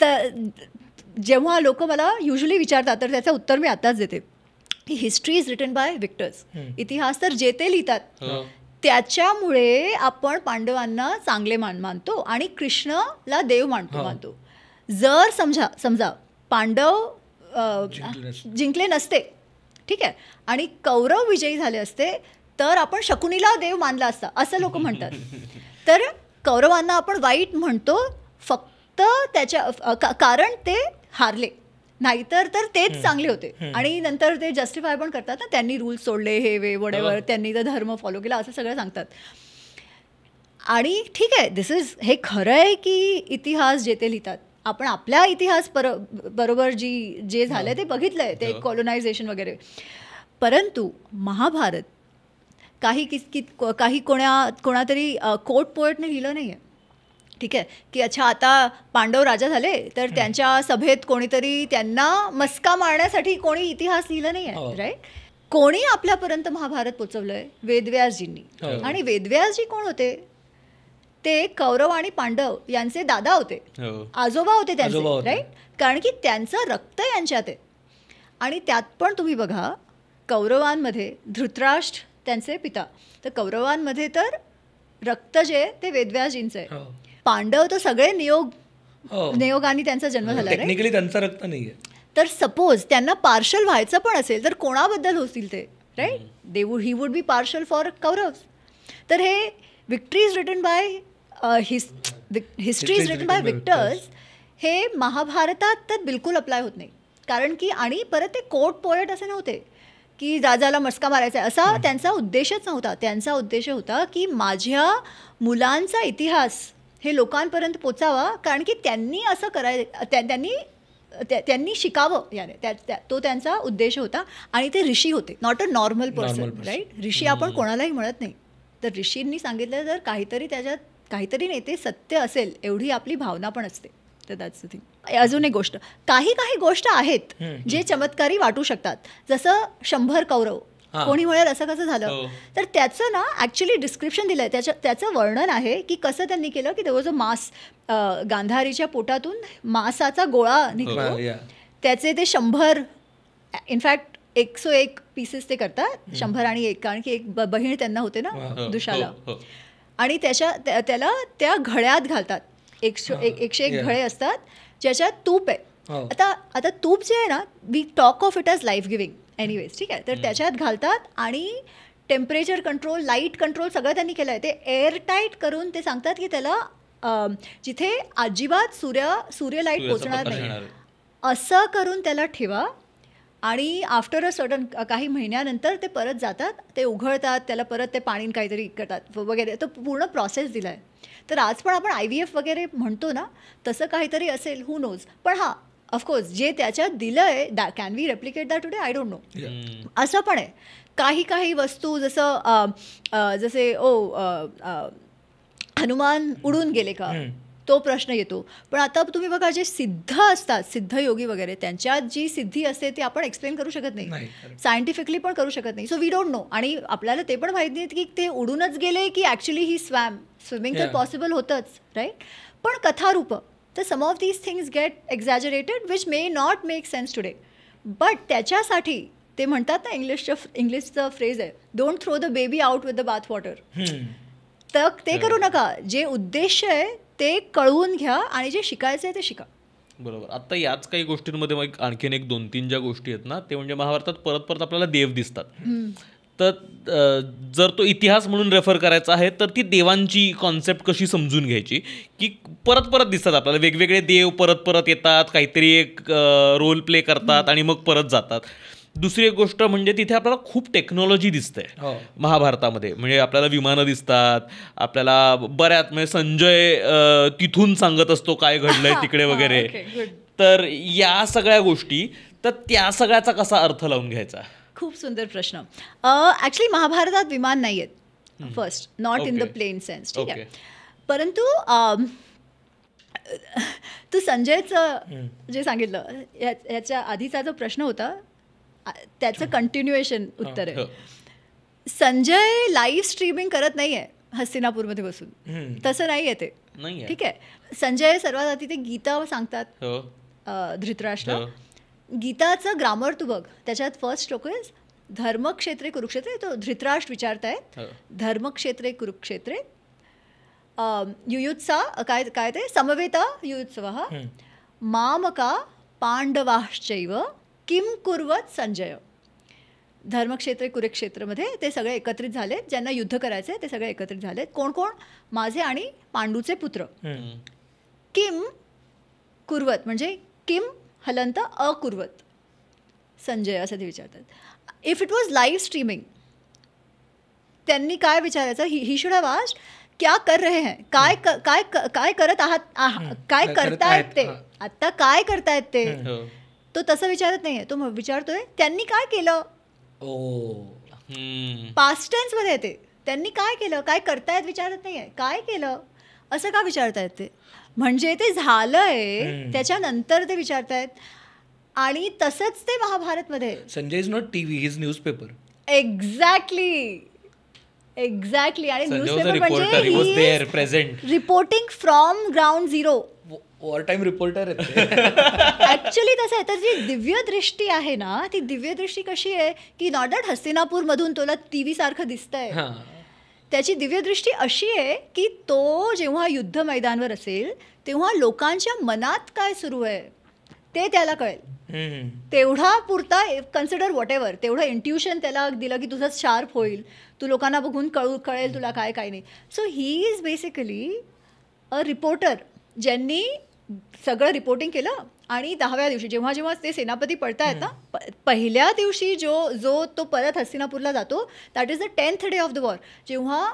तर जेव्हा लोक मला युजली विचारतात तर त्याचं उत्तर मी आताच देते. History is written by Victus. इतिहास तर जे ते लिहितात, त्याच्यामुळे आपण पांडवांना चांगले मानतो आणि कृष्णला देव मानतो. जर समजा पांडव जिंकले नसते, ठीक आहे, आणि कौरव विजयी झाले असते, तर आपण शकुनीला देव मानला असता असं लोक म्हणतात. तर कौरवांना आपण वाईट म्हणतो फक्त कारण ते हारले, नाहीतर तर तेच चांगले होते. आणि नंतर ते जस्टिफाय पण करतात ना, त्यांनी रूल्स सोडले, हे वॉटेवर, त्यांनी तर धर्म फॉलो केला, असं सगळं सांगतात. आणि ठीक आहे, हे खरं आहे की इतिहास जे ते लिहितात, आपण आपल्या इतिहास बरोबर जे झालं ते बघितलंय, ते कॉलोनायझेशन वगैरे. परंतु महाभारत काही कोणातरी कोर्ट पोएटने लिहिलं नाही आहे, ठीक आहे, की अच्छा आता पांडव राजा झाले तर त्यांच्या सभेत कोणीतरी त्यांना मस्का मारण्यासाठी कोणी इतिहास लिहिलं नाही आहे, राईट. कोणी आपल्यापर्यंत महाभारत पोचवलंय? वेदव्यासजींनी. आणि वेदव्यासजी कोण होते? ते कौरव आणि पांडव यांचे दादा होते, आजोबा होते त्यांचे, राईट. कारण की त्यांचं रक्त यांच्यात आहे. आणि त्यात पण तुम्ही बघा, कौरवांमध्ये धृतराष्ट्र त्यांचे पिता, तर कौरवांमध्ये तर रक्त जे ते वेदव्यासजींचं आहे. पांडव तर सगळे नियोगाने त्यांचा जन्म झाला, टेक्निकली त्यांचं रक्त नाहीये. तर सपोज त्यांना पार्शल व्हायचं पण असेल तर कोणाबद्दल होतील ते, right. He would be partial for Kaurava. तर हे victory is written by history is written by victors, हे महाभारतात तर बिलकुल अप्लाय होत नाही. कारण की आणि परत ते कोर्ट पोएट असे नव्हते की राजाला मस्का मारायचा आहे, असा त्यांचा उद्देशच नव्हता. त्यांचा उद्देश होता की माझ्या मुलांचा इतिहास हे लोकांपर्यंत पोचावा, कारण की त्यांनी असं त्यांनी शिकावं, याने तो त्यांचा उद्देश होता. आणि ते ऋषी होते, not a normal person, right. ऋषी आपण कोणालाही म्हणत नाही. तर ऋषींनी सांगितलं तर काहीतरी नाही, ते सत्य असेल एवढी आपली भावना पण असते. तर दॅट्स द थिंग. अजून एक गोष्ट, काही गोष्ट आहेत जे चमत्कारी वाटू शकतात. जसं 100 कौरव, कोणी म्हणेल असं कसं झालं, तर त्याचं ना ॲक्च्युली डिस्क्रिप्शन दिलंय, त्याचं वर्णन आहे की कसं त्यांनी केलं की तेव्हा जो मांस गांधारीच्या पोटातून मांसाचा गोळा निघतो, त्याचे ते 100 इनफॅक्ट 101 पीसेस ते करतात, 100 आणि 1, कारण की एक बहीण त्यांना होते ना दुशाला. आणि त्याला त्या घड्यात घालतात, 101 घडे असतात ज्याच्यात तूप आहे. आता तूप जे आहे ना, we talk of it as life giving anyways ठीक आहे. तर त्याच्यात घालतात आणि टेम्परेचर कंट्रोल, लाईट कंट्रोल सगळं त्यांनी केलं आहे. ते एअरटाईट करून ते सांगतात की त्याला जिथे अजिबात सूर्य लाईट पोचणार नाही असं करून त्याला ठेवा आणि आफ्टर अ सर्टन काही महिन्यानंतर ते परत जातात, ते उघडतात, त्याला परत ते पाणी काहीतरी करतात वगैरे. तो पूर्ण प्रोसेस दिला आहे. तर आज पण आपण IVF वगैरे म्हणतो ना, तसं काहीतरी असेल, हू नोज. पण हां, ऑफकोर्स जे त्याच्यात दिलं आहे can we replicate that today, I don't know. असं पण आहे काही वस्तू जसे हनुमान उडून गेले का, तो प्रश्न येतो. पण आता तुम्ही बघा, जे सिद्ध असतात, सिद्ध योगी वगैरे, त्यांच्यात जी सिद्धी असते ती आपण एक्सप्लेन करू शकत नाही, सायंटिफिकली पण करू शकत नाही. So we don't know. आणि आपल्याला ते पण माहिती नाही की ते उडूनच गेले की ॲक्च्युली ही स्विमिंग तर पॉसिबल होतंच, राईट. पण कथारूप, तर some of these things get exaggerated which may not make sense today. But त्याच्यासाठी ते म्हणतात ना, इंग्लिशचं फ्रेज आहे, don't throw the baby out with the bathwater. तर ते करू नका. जे उद्देश आहे ते कळवून घ्या आणि जे शिकायचं आहे ते शिका. बरोबर. आता याच काही गोष्टींमध्ये मग आणखीन 1-2-3 ज्या गोष्टी आहेत ना, ते म्हणजे महाभारतात परत आपल्याला देव दिसतात. तर जर तो इतिहास म्हणून रेफर करायचा आहे तर ती देवांची कॉन्सेप्ट कशी समजून घ्यायची, की परत दिसतात आपल्याला वेगवेगळे देव परत येतात, काहीतरी एक रोल प्ले करतात आणि मग परत जातात. दुसरी एक गोष्ट म्हणजे तिथे आपल्याला खूप टेक्नॉलॉजी दिसते महाभारतामध्ये. म्हणजे आपल्याला विमानं दिसतात, आपल्याला बऱ्याच म्हणजे संजय तिथून सांगत असतो काय घडलंय तिकडे वगैरे. तर या सगळ्या गोष्टी, तर त्या सगळ्याचा कसा अर्थ लावून घ्यायचा? खूप सुंदर प्रश्न. ॲक्च्युली महाभारतात विमान नाही आहेत, first, not in the plane sense, ठीक आहे. परंतु तू संजयचं जे सांगितलं ह्याच्या आधीचा जो प्रश्न होता त्याचं कंटिन्युएशन उत्तर आहे. संजय लाईव्ह स्ट्रीमिंग करत नाही आहे हस्तिनापूरमध्ये बसून, तसं नाही आहे ते, ठीक आहे. संजय सर्वात आधी ते गीता सांगतात धृतराष्ट्र. गीताचं ग्रामर तू बघ, त्याच्यात फर्स्ट श्लोक इज धर्मक्षेत्रे कुरुक्षेत्रे. तो धृतराष्ट्र विचारतायत धर्मक्षेत्रे कुरुक्षेत्रे युयुत्सा काय ते समवेता युयुत्सवः मामका पांडवाश्चैव किम कुर्वत संजय. धर्मक्षेत्र कुरुक्षेत्रमध्ये ते सगळे एकत्रित झालेत, ज्यांना युद्ध करायचे ते सगळे एकत्रित झालेत. कोण कोण? माझे आणि पांडूचे पुत्र. किम कुर्वत म्हणजे किम हलंत अकुर्वत संजय असं ते विचारतात. If it was live streaming त्यांनी काय विचारायचं? ही शुड हॅव आस्क्ड क्या कर रहे हैं, काय करत आहात, काय करतायत ते, आता काय करतायत ते. तो तसं विचारत नाहीये, तो विचारतोय त्यांनी काय केलं. पास्ट टेन्स मध्ये येते. त्यांनी काय केलं, काय करतायत विचारत नाहीये, काय केलं असं का विचारतायत ते. म्हणजे ते झालंय त्याच्यानंतर ते विचारतायत. आणि तसंच ते महाभारतमध्ये Sanjay is not TV, he is newspaper. Exactly. आणि न्यूजपेपर म्हणजे reporting from ground zero, war time reporter. Actually तसं आहे. तर जी दिव्य दृष्टी आहे ना, ती दिव्य दृष्टी कशी आहे की नॉट दॅट हस्तिनापूरमधून तुला टीव्ही सारखं दिसतंय. त्याची दिव्य दृष्टी अशी आहे की तो जेव्हा युद्ध मैदानावर असेल तेव्हा लोकांच्या मनात काय सुरू आहे ते त्याला कळेल. तेवढा पुरता कन्सिडर वॉट एव्हर, तेवढं इंट्युशन त्याला दिलं की तुझं शार्प होईल, तू लोकांना बघून कळेल तुला काय नाही. So he is basically a reporter ज्यांनी सगळं रिपोर्टिंग केलं. आणि 10व्या दिवशी जेव्हा ते सेनापती पळतायत ना, पहिल्या दिवशी जो तो परत हस्तिनापूरला जातो, that is the 10th day of the war. जेव्हा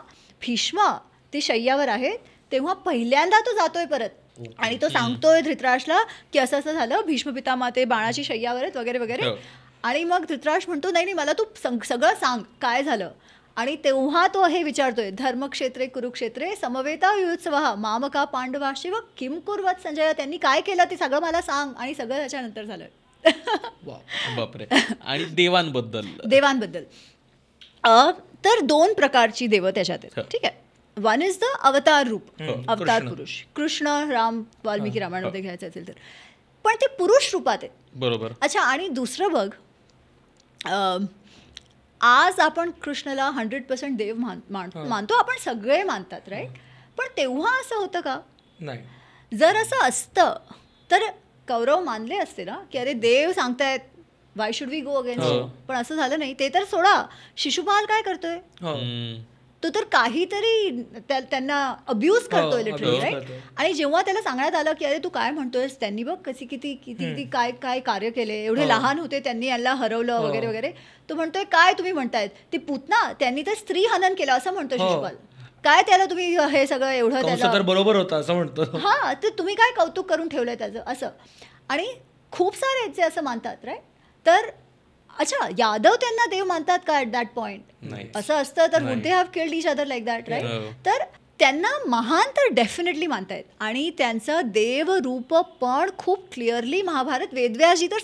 भीष्म ते शय्यावर आहेत तेव्हा पहिल्यांदा तो जातोय परत आणि तो सांगतोय धृतराष्ट्रला की असं झालं, भीष्म पितामह ते बाणाची शय्यावर आहेत वगैरे वगैरे. आणि मग धृतराष्ट्र म्हणतो नाही मला तू सगळं सांग काय झालं. आणि तेव्हा तो हे विचारतोय धर्मक्षेत्रे कुरुक्षेत्रे समवेता युयुत्सवः मामका पांडवाश्चैव किम कुर्वत संजय. त्यांनी काय केलं ते सगळं मला सांग. आणि सगळं त्याच्यानंतर झालं. बापरे. आणि देवांबद्दल तर 2 प्रकारची देव त्याच्यात आहेत, ठीक आहे. वन इज द अवतार रूप, अवतार पुरुष. कृष्ण, राम, वाल्मिकी रामायणामध्ये घ्यायचं असेल तर, पण ते पुरुष रूपात आहेत. बरोबर. अच्छा. आणि दुसरं बघ, आज आपण कृष्णाला 100% देव मानतो, आपण सगळे मानतात, राईट. पण तेव्हा असं होतं का? नाही. जर असं असतं तर कौरव मानले असते ना की अरे देव सांगतायत why should we go against. पण असं झालं नाही. ते तर सोडा, शिशुपाल काय करतोय, तो तर काहीतरी त्यांना अब्यूज करतोय लिटरली, राईट. आणि जेव्हा त्याला सांगण्यात आलं की अरे तू काय म्हणतोयस, त्यांनी बघ कशी किती किती काय काय कार्य केले, एवढे लहान होते, त्यांनी यांना हरवलं वगैरे वगैरे, तो म्हणतोय काय तुम्ही म्हणतायत, ती पूतना त्यांनी तर स्त्री हनन केलं असं म्हणतोय शिशुपाल. काय त्याला तुम्ही हे सगळं एवढं त्याला बरोबर होतं असं म्हणतो. हा, तर तुम्ही काय कौतुक करून ठेवलंय त्याचं असं. आणि खूप सारे आहेत जे असं मानतात, राईट. तर अच्छा, यादव त्यांना देव मानतात का ॲट दॅट पॉइंट? असं असतं तर would they have killed each other like that, right. तर त्यांना महान तर डेफिनेटली मानतायत आणि त्यांचं देवरूप पण खूप क्लिअरली महाभारत वेदव्यासजी तर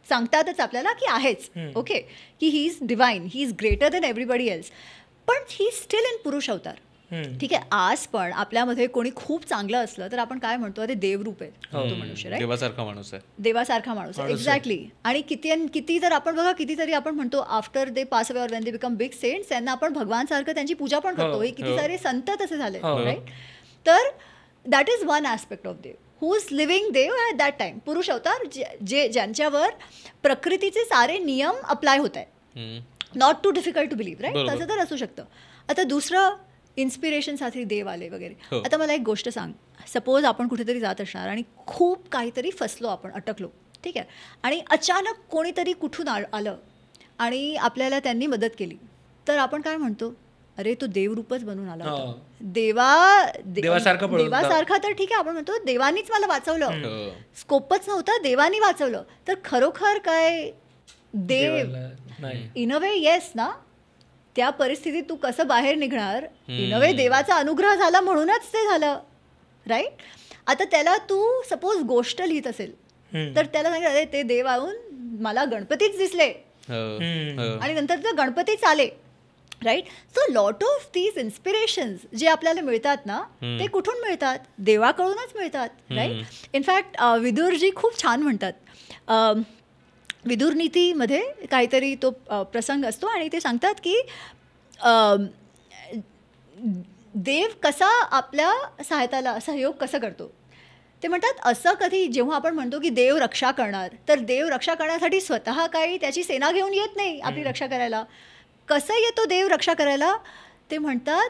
सांगतातच आपल्याला की आहेच, ओके, की he is divine, he is greater than everybody else. पण ही स्टील इन पुरुष अवतार. ठीक आहे, आज पण आपल्यामध्ये कोणी खूप चांगलं असलं तर आपण काय म्हणतो, अरे देवरूप आहे तो मनुष्य, राईट, देवासारखा माणूस आहे, देवासारखा माणूस आहे, एक्झॅक्टली. आणि किती तर आपण बघा, कितीतरी आपण म्हणतो after they pass away or when they become big saints, त्यांना आपण भगवानसारखं त्यांची पूजा पण करतो. हे किती सारे संत तसे झाले, राईट. तर that is one aspect of Dev, who is living Dev at that time. पुरुष अवतार ज्यांच्यावर प्रकृतीचे सारे नियम अप्लाय होत आहेत. Not too difficult to believe, right. तसं तर असू शकतं. आता दुसरं इन्स्पिरेशनसाठी देव आले वगैरे. आता मला एक गोष्ट सांग, सपोज आपण कुठेतरी जात असणार आणि खूप काहीतरी फसलो, आपण अटकलो, ठीक आहे, आणि अचानक कोणीतरी कुठून आलं आणि आपल्याला त्यांनी मदत केली, तर आपण काय म्हणतो, अरे तो देवरूपच बनून आला होता, देवासारखा. तर ठीक आहे, आपण म्हणतो देवानीच मला वाचवलं, स्कोपच नव्हता, देवानी वाचवलं. तर खरोखर काय देव इन अ वे येस ना, त्या परिस्थितीत तू कसं बाहेर निघणार, इन अ वे देवाचा अनुग्रह झाला म्हणूनच ते झालं, राईट. आता त्याला तू सपोज गोष्ट लिहित असेल तर त्याला सांगितलं, अरे ते देव येऊन मला गणपतीच दिसले आणि नंतर तर गणपतीच आले, right. So lot of these inspirations जे आपल्याला मिळतात ना, ते कुठून मिळतात, देवाकडूनच मिळतात, राईट. इनफॅक्ट विदुरजी खूप छान म्हणतात, विदुर नीतीमध्ये काहीतरी तो प्रसंग असतो आणि ते सांगतात की देव कसा आपल्या सहयोग कसं करतो. ते म्हणतात असं कधी जेव्हा आपण म्हणतो की देव रक्षा करणार, तर देव रक्षा करण्यासाठी स्वतः काही त्याची सेना घेऊन येत नाही आपली रक्षा करायला. कसं येतो देव रक्षा करायला, ते म्हणतात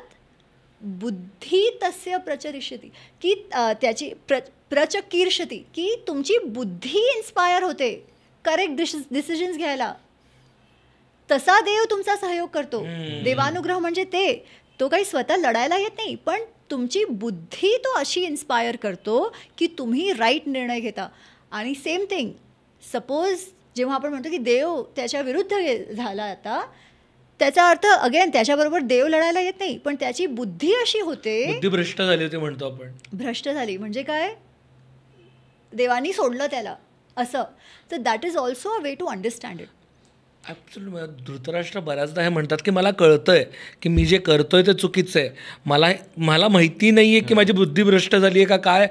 बुद्धी तस्य प्रचरिष्यती, की त्याची प्रचकीर्षती, की तुमची बुद्धी इन्स्पायर होते करेक्ट डिसिजन्स घ्यायला. तसा देव तुमचा सहयोग करतो. देवानुग्रह म्हणजे तो काही स्वतः लढायला येत नाही, पण तुमची बुद्धी तो अशी इन्स्पायर करतो की तुम्ही राईट निर्णय घेता. आणि सेम थिंग, सपोज जेव्हा आपण म्हणतो की देव त्याच्या विरुद्ध झाला, आता त्याचा अर्थ अगेन त्याच्याबरोबर देव लढायला येत नाही, पण त्याची बुद्धी अशी होते, बुद्धी भ्रष्ट झाली होती म्हणतो आपण. भ्रष्ट झाली म्हणजे काय, देवानी सोडलं त्याला असं. तर that is also a way to understand it. Absolutely. Dhritarashtra बऱ्याचदा हे म्हणतात की मला कळतंय की मी जे करतोय ते चुकीचं आहे, मला माहिती नाही आहे की माझी बुद्धी भ्रष्ट झाली आहे का काय,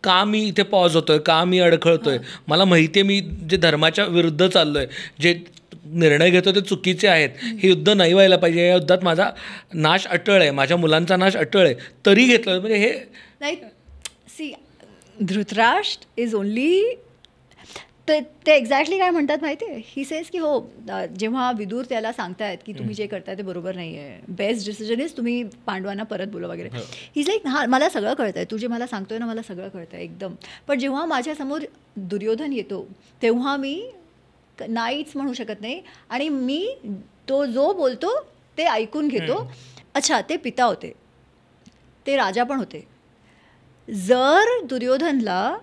का मी इथे पॉज होतोय, का मी अडखळतोय, मला माहिती आहे मी जे धर्माच्या विरुद्ध चाललो आहे, जे निर्णय घेतो ते चुकीचे आहेत, हे युद्ध नाही व्हायला पाहिजे, या युद्धात माझा नाश अटळ आहे, माझ्या मुलांचा नाश अटळ आहे, तरी घेतलं. म्हणजे हे नाही, सी धृतराष्ट्र इज ओनली, ते एक्झॅक्टली काय म्हणतात माहिती आहे, ही सेज की हो, जेव्हा विदूर त्याला सांगतायत की तुम्ही जे करताय ते बरोबर नाही आहे, बेस्ट डिसिजन इज तुम्ही पांडवांना परत बोला वगैरे. ही लाईक हां मला सगळं कळतंय, तू जे मला सांगतोय ना मला सगळं कळतंय एकदम, पण जेव्हा माझ्यासमोर दुर्योधन येतो तेव्हा मी नाहीच म्हणू शकत नाही आणि मी तो जो बोलतो ते ऐकून घेतो. अच्छा, ते पिता होते, ते राजा पण होते. जर दुर्योधनला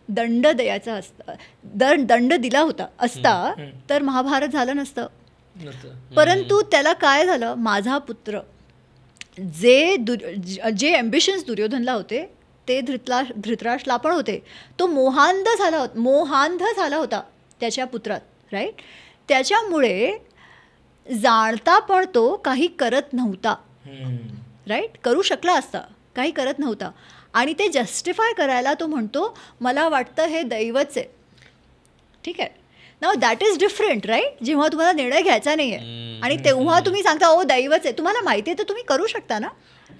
दंड द्यायचा असता, दंड दिला होता असता तर महाभारत झालं नसतं. परंतु त्याला काय झालं, माझा पुत्र, जे ॲम्बिशन्स दुर्योधनला होते ते धृतराष्ट्रला पण होते. तो मोहांध झाला होता त्याच्या पुत्रात, राईट. त्याच्यामुळे जाणता पण तो काही करत नव्हता, राईट. करू शकला असता, काही करत नव्हता. आणि ते जस्टिफाय करायला तो म्हणतो मला वाटतं हे दैवच आहे. ठीक आहे, now that is different, right. जेव्हा तुम्हाला निर्णय घ्यायचा नाही आहे आणि तेव्हा तुम्ही सांगता ओ दैवच आहे, तुम्हाला माहिती आहे तर तुम्ही करू शकता ना,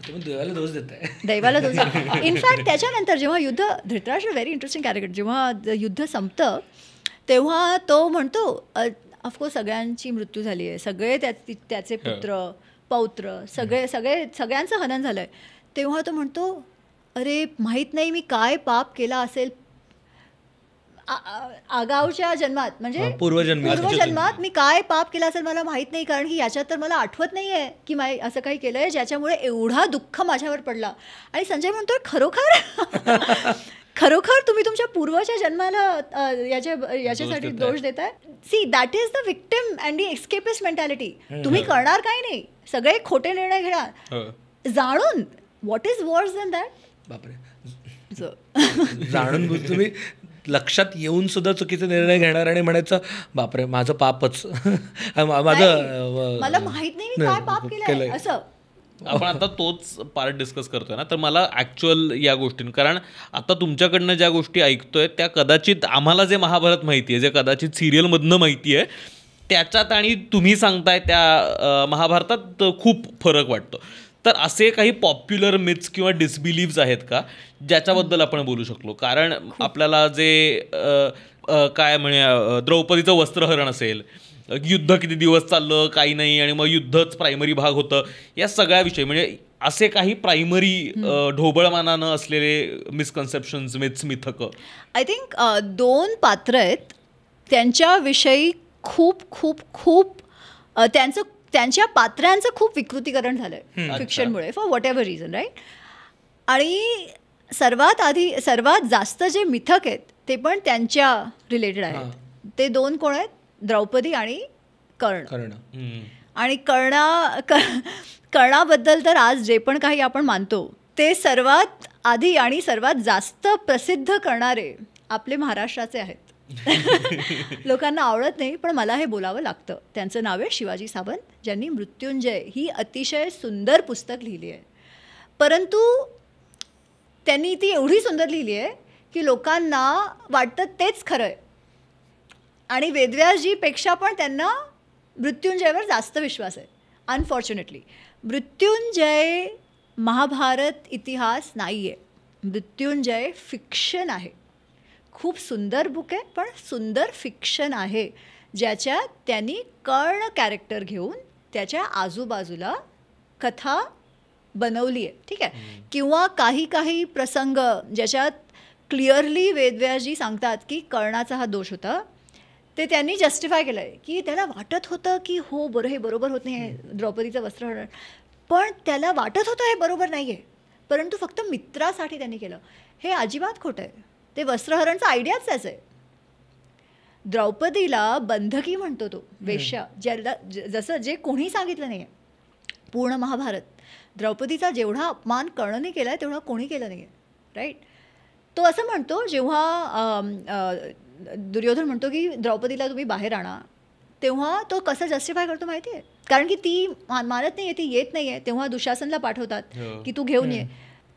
तुम्ही देवाला दोष देताय. दैवाला दोष. इनफॅक्ट त्याच्यानंतर जेव्हा युद्ध, धृतराष्ट्र व्हेरी इंटरेस्टिंग कॅरेक्टर, जेव्हा युद्ध संपतं तेव्हा तो म्हणतो ऑफकोर्स सगळ्यांची मृत्यू झाली आहे, सगळे त्याचे पुत्र पौत्र सगळ्यांचं हनन झालं आहे. तेव्हा तो म्हणतो अरे माहीत नाही मी काय पाप केला असेल आगाऊच्या जन्मात, म्हणजे पूर्वजन्मात मी काय पाप केला असेल मला माहीत नाही, कारण की याच्यात तर मला आठवत नाही आहे की असं काही केलं आहे ज्याच्यामुळे एवढा दुःख माझ्यावर पडला. आणि संजय म्हणतोय खरोखर तुम्ही तुमच्या पूर्वच्या जन्माला याच्यासाठी दोष देताय. See that is the victim and the escapist mentality. तुम्ही करणार काही नाही, सगळे खोटे निर्णय घेणार जाणून. व्हॉट इज वर्स दॅन दॅट? बापरे, जाणून तुम्ही लक्षात येऊन सुद्धा चुकीचे निर्णय घेणार आणि म्हणायचं बापरे माझं पापच, मला माहित नाही मी काय पाप केलंय असं. आपण आता तोच पार्ट डिस्कस करतोय ना, तर मला ॲक्च्युअल या गोष्टी, कारण आता तुमच्याकडनं ज्या गोष्टी ऐकतोय त्या कदाचित आम्हाला जे महाभारत माहिती आहे, जे कदाचित सिरियलमधनं माहिती आहे, त्याच्यात आणि तुम्ही सांगताय त्या महाभारतात खूप फरक वाटतो. तर असे काही पॉप्युलर मिथ्स किंवा डिसबिलीव्स आहेत का ज्याच्याबद्दल आपण बोलू शकलो? कारण आपल्याला जे काय म्हणूया द्रौपदीचं वस्त्रहरण असेल, युद्ध किती दिवस चाललं काही नाही आणि मग युद्धच प्रायमरी भाग होतं, या सगळ्याविषयी म्हणजे असे काही प्रायमरी ढोबळमानानं असलेले मिसकन्सेप्शन्स, मिथ्स, मिथकं. आय थिंक 2 पात्र आहेत, त्यांच्याविषयी खूप खूप खूप त्यांच्या पात्रांचं खूप विकृतीकरण झालंय फिक्शनमुळे for whatever reason, right. आणि सर्वात जास्त जे मिथक आहेत ते पण त्यांच्या रिलेटेड आहेत. ते 2 कोण आहेत? द्रौपदी आणि कर्ण. आणि कर्णाबद्दल तर आज जे पण काही आपण मानतो ते सर्वात आधी आणि सर्वात जास्त प्रसिद्ध करणारे आपले महाराष्ट्राचे आहेत. लोकांना आवडत नाही पण मला हे बोलावं लागतं. त्यांचं नाव आहे शिवाजी सावंत, ज्यांनी मृत्युंजय ही अतिशय सुंदर पुस्तक लिहिली आहे. परंतु त्यांनी ती एवढी सुंदर लिहिली आहे की लोकांना वाटतं तेच खरं आहे. आणि वेदव्यासजीपेक्षा पण त्यांना मृत्युंजयवर जास्त विश्वास आहे. अनफॉर्च्युनेटली मृत्युंजय महाभारत इतिहास नाही आहे. मृत्युंजय फिक्शन आहे. खूप सुंदर बुक आहे पण सुंदर फिक्शन आहे, ज्याच्यात त्यांनी कर्ण कॅरेक्टर घेऊन त्याच्या आजूबाजूला कथा बनवली आहे. ठीक आहे. किंवा काही प्रसंग ज्याच्यात क्लिअरली वेदव्यासजी सांगतात की कर्णाचा हा दोष होता, ते त्यांनी जस्टिफाय केलं आहे की त्याला वाटत होतं की हो हे बरोबर होत नाही आहे द्रौपदीचं वस्त्रहरण, पण त्याला वाटत होतं हे बरोबर नाही आहे, परंतु फक्त मित्रासाठी त्यांनी केलं. हे अजिबात खोटं आहे. ते वस्त्रहरणचा आयडियाच त्याचं आहे. द्रौपदीला बंधकी म्हणतो तो, वेश्या, ज्याला जसं जे कोणी सांगितलं नाही आहे पूर्ण महाभारत. द्रौपदीचा जेवढा अपमान कर्णने केला आहे तेवढा कोणी केलं नाही आहे, राईट. तो असं म्हणतो जेव्हा दुर्योधन म्हणतो की द्रौपदीला तुम्ही बाहेर आणा, तेव्हा तो कसं जस्टिफाय करतो माहिती आहे? कारण की ती मानत नाही आहे, ती येत नाही आहे. तेव्हा दुशासनला पाठवतात की तू घेऊन ये.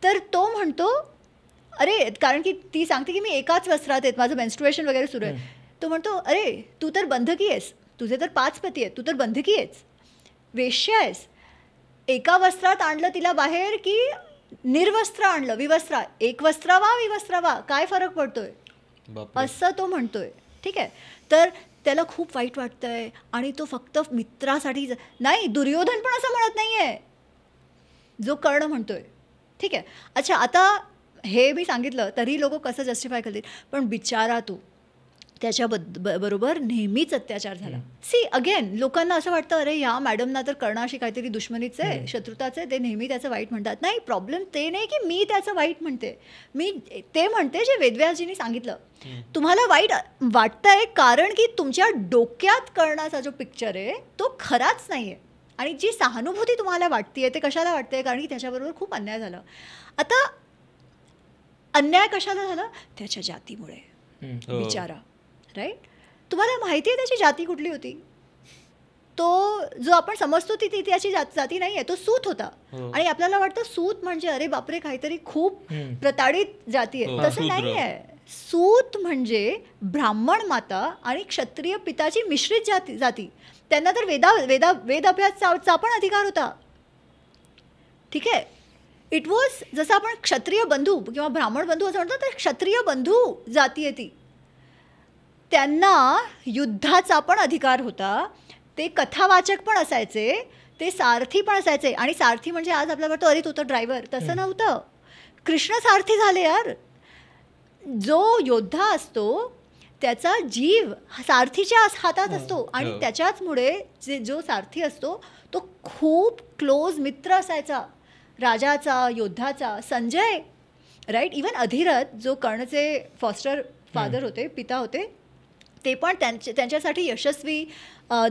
तर तो म्हणतो अरे, कारण की ती सांगते की मी एकाच वस्त्रात आहेत, माझं मेन्स्ट्रुएशन वगैरे सुरू आहे. तो म्हणतो अरे तू तर बंधकी आहेस, तुझे तर 5 पती आहेत, तू तर बंधकी आहेस, वेश्या आहेस. एका वस्त्रात आणलं तिला बाहेर की निर्वस्त्र आणलं, विवस्त्रा, एक वस्त्रावा विवस्त्रावा, काय फरक पडतोय असं तो म्हणतोय. ठीक आहे. तर त्याला खूप वाईट वाटतंय आणि तो फक्त मित्रासाठी नाही. दुर्योधन पण असं म्हणत नाही आहे जो कर्ण म्हणतोय. ठीक आहे. अच्छा, आता हे मी सांगितलं तरी लोक कसं जस्टिफाय करतील, पण बिचारा तू त्याच्या बरोबर नेहमीच अत्याचार झाला. सी अगेन लोकांना असं वाटतं अरे या मॅडमना तर कर्णाशी काहीतरी दुश्मनीच आहे, शत्रुताचं आहे, ते नेहमी त्याचं वाईट म्हणतात. नाही, प्रॉब्लेम ते नाही की मी त्याचं वाईट म्हणते, मी ते म्हणते जे वेदव्यासजींनी सांगितलं. तुम्हाला वाईट वाटतंय कारण की तुमच्या डोक्यात कर्णाचा जो पिक्चर आहे तो खराच नाही आहे. आणि जी सहानुभूती तुम्हाला वाटते ते कशाला वाटते? कारण की त्याच्याबरोबर खूप अन्याय झाला. आता अन्याय कशाला झाला? त्याच्या जातीमुळे. बिचारा, राईट. तुम्हाला माहिती आहे त्याची जाती कुठली होती? तो जो आपण समजतो ती त्याची जाती नाही आहे, तो सूत होता. आणि आपल्याला वाटतं सूत म्हणजे अरे बापरे काहीतरी खूप प्रताडित जाती आहे. तसं नाही आहे. सूत म्हणजे ब्राह्मण माता आणि क्षत्रिय पिताची मिश्रित जाती. त्यांना तर वेद अभ्यासाचा पण अधिकार होता. ठीक आहे. इट वॉज जसं आपण क्षत्रिय बंधू किंवा ब्राह्मण बंधू असं म्हणतो, तर क्षत्रिय बंधू जाती आहे ती. त्यांना युद्धाचा पण अधिकार होता, ते कथावाचक पण असायचे, ते सारथी पण असायचे. आणि सारथी म्हणजे आज आपल्याला वाटतं अरे तो तर ड्रायव्हर, तसं नव्हतं. कृष्ण सारथी झाले यार. जो योद्धा असतो त्याचा जीव सारथीच्या हातात असतो आणि त्याच्याचमुळे जो सारथी असतो तो खूप क्लोज मित्र असायचा राजाचा, योद्धाचा. संजय राईट, इवन अधिरथ जो कर्णचे फॉस्टर फादर होते, पिता होते, ते पण त्यांच्यासाठी यशस्वी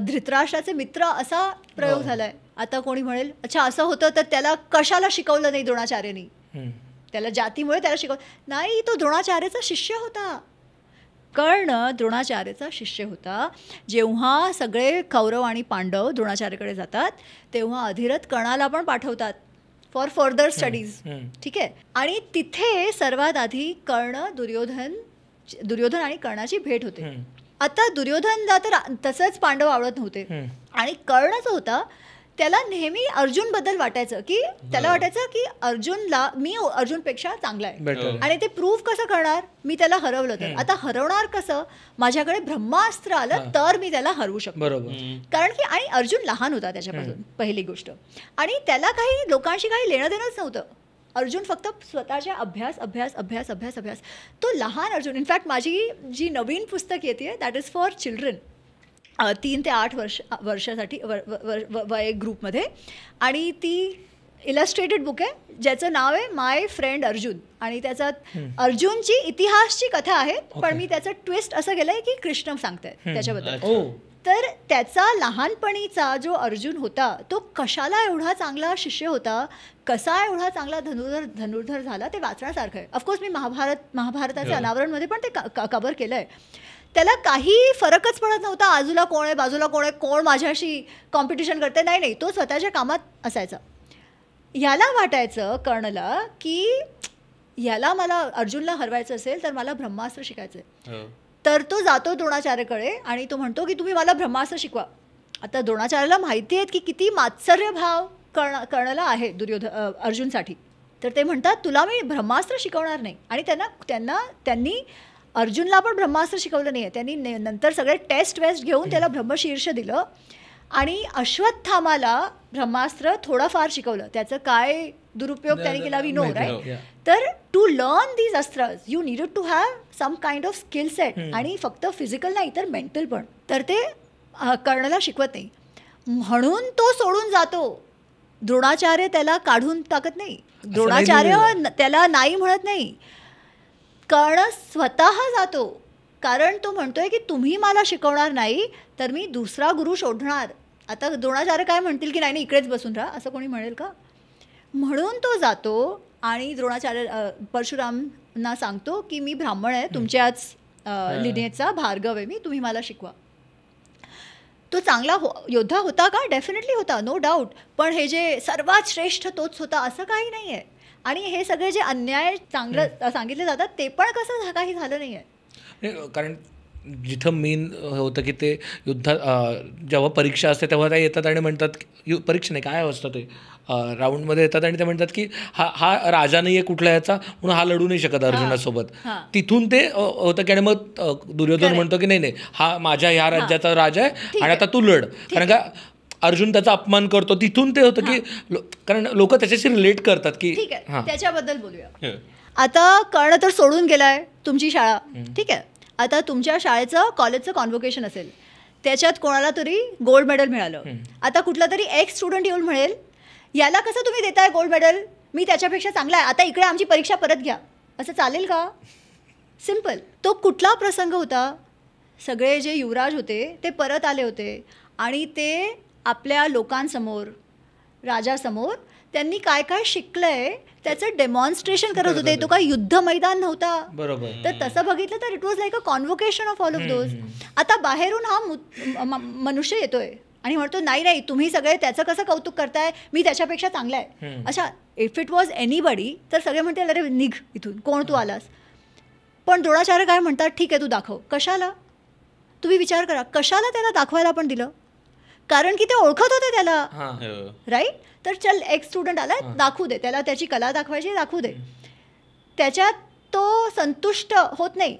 धृतराष्ट्राचे मित्र असा प्रयोग झालाय. आता कोणी म्हणेल अच्छा असं होतं तर त्याला कशाला शिकवलं नाही द्रोणाचार्यांनी, त्याला जातीमुळे त्याला शिकवलं नाही. तो द्रोणाचार्याचा शिष्य होता. कर्ण द्रोणाचार्याचा शिष्य होता. जेव्हा सगळे कौरव आणि पांडव द्रोणाचार्याकडे जातात तेव्हा अधिरथ कर्णाला पण पाठवतात फॉर फर्दर स्टडीज. ठीक आहे. आणि तिथे सर्वात आधी दुर्योधन आणि कर्णाची भेट होते. आता दुर्योधनला तर तसंच पांडव आवडत नव्हते आणि कर्ण जो होता त्याला नेहमी अर्जुनबद्दल वाटायचं की त्याला वाटायचं की मी अर्जुनपेक्षा चांगला आहे. आणि ते प्रूव्ह कसं करणार, मी त्याला हरवलं तर. आता हरवणार कसं, माझ्याकडे ब्रह्मास्त्र आलं तर मी त्याला हरवू शकतो. कारण की आणि अर्जुन लहान होता त्याच्यापासून, पहिली गोष्ट. आणि त्याला काही लोकांशी काही लेणं देणंच नव्हतं. अर्जुन फक्त स्वतःच्या अभ्यास. तो लहान अर्जुन. इनफॅक्ट माझी जी नवीन पुस्तक येते दॅट इज फॉर चिल्ड्रन, 3 ते 8 वर्षासाठी वय ग्रुपमध्ये. आणि ती इलस्ट्रेटेड बुक आहे ज्याचं नाव आहे माय फ्रेंड अर्जुन. आणि त्याच्यात अर्जुनची इतिहासची कथा आहे, पण मी त्याचं ट्विस्ट असं केलं आहे की कृष्ण सांगतायत त्याच्याबद्दल. तर त्याचा लहानपणीचा जो अर्जुन होता तो कशाला एवढा चांगला शिष्य होता, कसा एवढा चांगला धनुर्धर झाला ते वाचण्यासारखं आहे. ऑफकोर्स मी महाभारताच्या अनावरणमध्ये पण ते कव्हर केलं आहे. त्याला काही फरकच पडत नव्हता बाजूला कोण आहे, कोण माझ्याशी कॉम्पिटिशन करते, नाही, तो स्वतःच्या कामात असायचा. ह्याला वाटायचं कर्णला की ह्याला मला अर्जुनला हरवायचं असेल तर मला ब्रह्मास्त्र शिकायचं आहे. तर तो जातो द्रोणाचार्याकडे आणि तो म्हणतो की तुम्ही मला ब्रह्मास्त्र शिकवा. आता द्रोणाचार्याला माहिती आहेत की किती मात्सर्य भाव कर्णला आहे अर्जुनसाठी. तर ते म्हणतात तुला मी ब्रह्मास्त्र शिकवणार नाही. आणि त्यांनी अर्जुनला पण ब्रह्मास्त्र शिकवलं नाही आहे. त्यांनी नंतर सगळे टेस्ट घेऊन त्याला ब्रह्मशीर्ष दिलं आणि अश्वत्थामाला ब्रह्मास्त्र थोडंफार शिकवलं. त्याचं काय दुरुपयोग त्याने केला वी नो राईट. तर टू लर्न दीज अस्त्रज you needed to have some kind of skill set. आणि फक्त फिजिकल नाही तर मेंटल पण. तर ते कर्णाला शिकवत नाही म्हणून तो सोडून जातो. द्रोणाचार्य त्याला काढून टाकत नाही, द्रोणाचार्य त्याला नाही म्हणत नाही. कर्ण स्वतः जातो कारण तो म्हणतोय की तुम्ही मला शिकवणार नाही तर मी दुसरा गुरु शोधणार. आता द्रोणाचार्य काय म्हणतील की नाही इकडेच बसून राहा, असं कोणी म्हणेल का. म्हणून तो जातो आणि द्रोणाचार्य परशुरामना सांगतो की मी ब्राह्मण आहे, तुमच्याच लिनेचा भार्गव आहे मी, तुम्ही मला शिकवा. तो चांगला योद्धा होता का, डेफिनेटली होता, नो डाऊट. पण हे जे सर्वात श्रेष्ठ तोच होता असं काही नाही आहे. आणि हे सगळे जे अन्याय चांगलं सांगितले जातात ते पण कसं काही झालं नाही आहे. कारण जिथं मेन होतं की ते जेव्हा परीक्षा असते तेव्हा ते येतात आणि म्हणतात परीक्षा नाही काय असतं ते राऊंडमध्ये येतात आणि ते म्हणतात की हा राजा नाही आहे कुठला ह्याचा म्हणून हा लढू नाही शकत अर्जुनासोबत. तिथून ते होतं की आणि मग दुर्योधन म्हणतो की नाही हा माझ्या ह्या राज्याचा राजा आहे आणि आता तू लढ. कारण का अर्जुन त्याचा अपमान करतो. तिथून ते होतं की कारण लोक त्याच्याशी रिलेट करतात की ठीक आहे त्याच्याबद्दल बोलूया. आता कर्ण तर सोडून गेलाय तुमची शाळा, ठीक आहे. आता तुमच्या शाळेचं कॉलेजचं कॉन्व्होकेशन असेल, त्याच्यात कोणाला तरी गोल्ड मेडल मिळालं. आता कुठला तरी एक स्टुडंट येऊन म्हणेल याला कसं तुम्ही देताय गोल्ड मेडल, मी त्याच्यापेक्षा चांगला आहे, आता इकडे आमची परीक्षा परत घ्या. असं चालेल का. सिम्पल. तो कुठला प्रसंग होता, सगळे जे युवराज होते ते परत आले होते आणि ते आपल्या लोकांसमोर राजासमोर त्यांनी काय काय शिकलंय त्याचं डेमॉन्स्ट्रेशन करत होते. तो काय युद्ध मैदान नव्हता. बरोबर. तर तसं बघितलं तर it was like a convocation of all of those. आता बाहेरून हा मनुष्य येतोय आणि म्हणतो नाही तुम्ही सगळे त्याचं कसं कौतुक करताय, मी त्याच्यापेक्षा चांगला आहे. अच्छा इफ इट वॉज एनीबडी तर सगळे म्हणते अरे निघ इथून, कोण तू आलास. पण द्रोणाचार्य काय म्हणतात ठीक आहे तू दाखव. कशाला, तुम्ही विचार करा कशाला त्याला दाखवायला पण दिलं. कारण की ते ओळखत होते त्याला राईट. तर चल एक स्टुडंट आला दाखवू दे त्याला, त्याची कला दाखवायची दाखवू दे. त्याच्यात तो संतुष्ट होत नाही.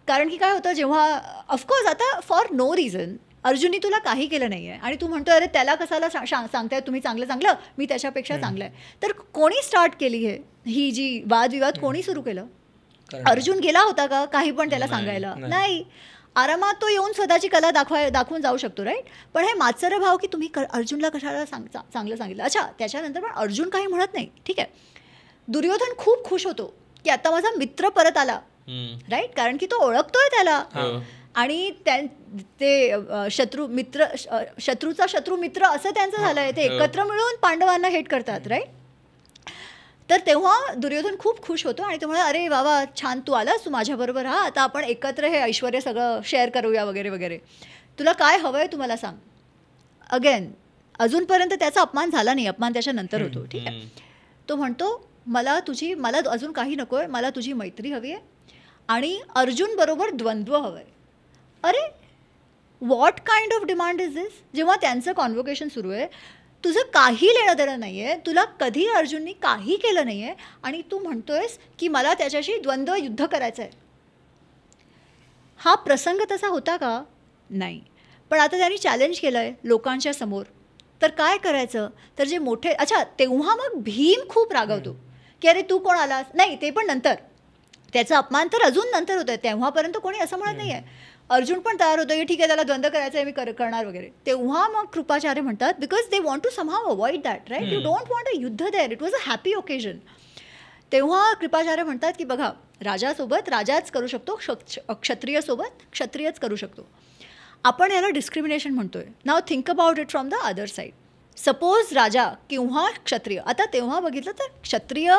कारण की काय होतं, जेव्हा ऑफकोर्स आता फॉर नो रिझन अर्जुननी तुला काही केलं नाही आहे आणि तू म्हणतो अरे त्याला कसाला सांगताय तुम्ही चांगलं, मी त्याच्यापेक्षा चांगलं आहे. तर कोणी स्टार्ट केली ही जी वादविवाद कोणी सुरू केलं? अर्जुन गेला होता का काही पण त्याला सांगायला? नाही. आरामात तो येऊन स्वतःची कला दाखवून जाऊ शकतो, राईट. पण हे मात्सर्य भाव की तुम्ही अर्जुनला कशाला चांगलं सांगितलं. अच्छा, त्याच्यानंतर पण अर्जुन काही म्हणत नाही, ठीक आहे. दुर्योधन खूप खुश होतो की आता माझा मित्र परत आला, राईट, कारण की तो ओळखतोय त्याला. आणि ते शत्रूचा शत्रू मित्र असं त्यांचं झालंय. ते एकत्र मिळून पांडवांना हेट करतात, राईट. तर तेव्हा दुर्योधन खूप खुश होतो आणि तो म्हणा अरे बाबा छान तू आलास, तू माझ्याबरोबर हा, आता आपण एकत्र हे ऐश्वर सगळं शेअर करूया वगैरे वगैरे. तुला काय हवंय तू मला सांग. अगेन अजूनपर्यंत त्याचा अपमान झाला नाही, अपमान त्याच्या नंतर होतो, ठीक आहे. तो म्हणतो मला अजून काही नकोय, मला तुझी मैत्री हवी आहे आणि अर्जुन बरोबर द्वंद्व हवंय. अरे what kind of demand is this? जेव्हा त्यांचं कॉन्व्होकेशन सुरू आहे, तुझं काही लेणं देणं नाही आहे, तुला कधी अर्जुननी काही केलं नाही आहे आणि तू म्हणतोयस की मला त्याच्याशी द्वंद्व युद्ध करायचं आहे. हा प्रसंग तसा होता का? नाही. पण आता त्यांनी चॅलेंज केलं आहे लोकांच्या समोर, तर काय करायचं? तर जे मोठे, अच्छा तेव्हा मग भीम खूप रागवतो की अरे तू कोण आलास? नाही, ते पण नंतर, त्याचा अपमान तर अजून नंतर होतं, तेव्हापर्यंत कोणी असं म्हणत नाही आहे. अर्जुन पण तयार होतो की ठीक आहे त्याला द्वंद्व करायचं आहे, मी करणार वगैरे. तेव्हा मग कृपाचार्य म्हणतात because they want to somehow avoid that, right. You don't want a युद्ध there, it was a happy occasion. तेव्हा कृपाचार्य म्हणतात की बघा, राजासोबत राजाच करू शकतो, क्षत्रियसोबत क्षत्रियच करू शकतो. आपण याला डिस्क्रिमिनेशन म्हणतोय. Now think about it from the other side. Suppose राजा किंवा क्षत्रिय, आता तेव्हा बघितलं तर क्षत्रिय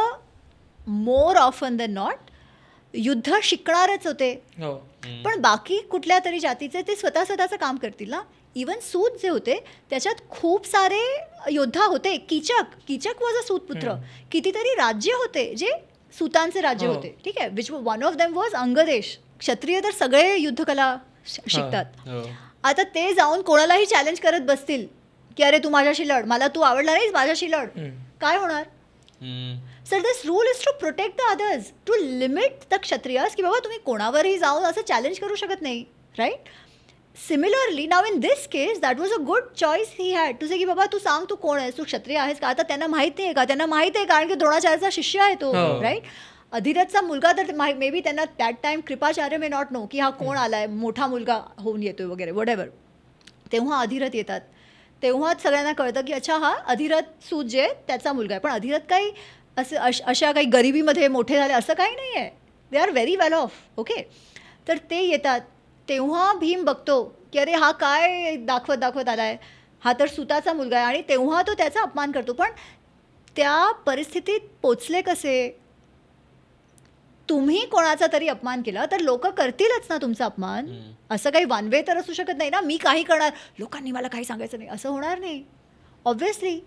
मोर ऑफन दॅन नॉट युद्ध शिकणारच होते, पण बाकी कुठल्या तरी जातीचे ते स्वतःचं काम करतील ना. इवन सूत जे होते त्याच्यात खूप सारे योद्धा होते. कीचक वॉज अ सूतपुत्र. कितीतरी राज्य होते जे सूतांचे राज्य होते, ठीक आहे. Which one of them was Angadesh. क्षत्रिय तर सगळे युद्धकला शिकतात. आता ते जाऊन कोणालाही चॅलेंज करत बसतील की अरे तू माझ्याशी लढ, मला तू आवडला नाहीस, माझ्याशी लढ, काय होणार? Sir this rule is to protect the others, to limit the Kshatriyas, की बाबा तुम्ही कोणावरही जाऊन असं चॅलेंज करू शकत नाही, right. Similarly now in this case that was a good choice he had to say की बाबा तू सांग तू कोण आहेस, तू क्षत्रिय आहेस का? आता त्यांना माहीत नाही आहे का? त्यांना माहीत आहे, कारण की द्रोणाचार्याचा शिष्य आहे तो, राईट. अधिरथचा मुलगा, तर मे बी त्यांना that time Kripacharya may not know की हा कोण आलाय, मोठा मुलगा होऊन येतोय वगैरे वॉटेवर. तेव्हा अधिरथ येतात, तेव्हाच सगळ्यांना कळतं की अच्छा हा अधिरथ सूत जे त्याचा मुलगा आहे. पण अधिरथ काही असं अशा काही गरिबीमध्ये मोठे झाले असं काही नाही आहे. They are very well of, okay. तर ते येतात, तेव्हा भीम बघतो की अरे हा काय दाखवत आला आहे, हा तर सुताचा मुलगा आहे, आणि तेव्हा तो त्याचा अपमान करतो. पण त्या परिस्थितीत पोचले कसे? तुम्ही कोणाचा तरी अपमान केला तर लोक करतीलच ना तुमचा अपमान. असं काही वन वे तर असू शकत नाही ना, मी काही करणार, लोकांनी मला काही सांगायचं नाही, असं होणार नाही. ऑब्व्हियसली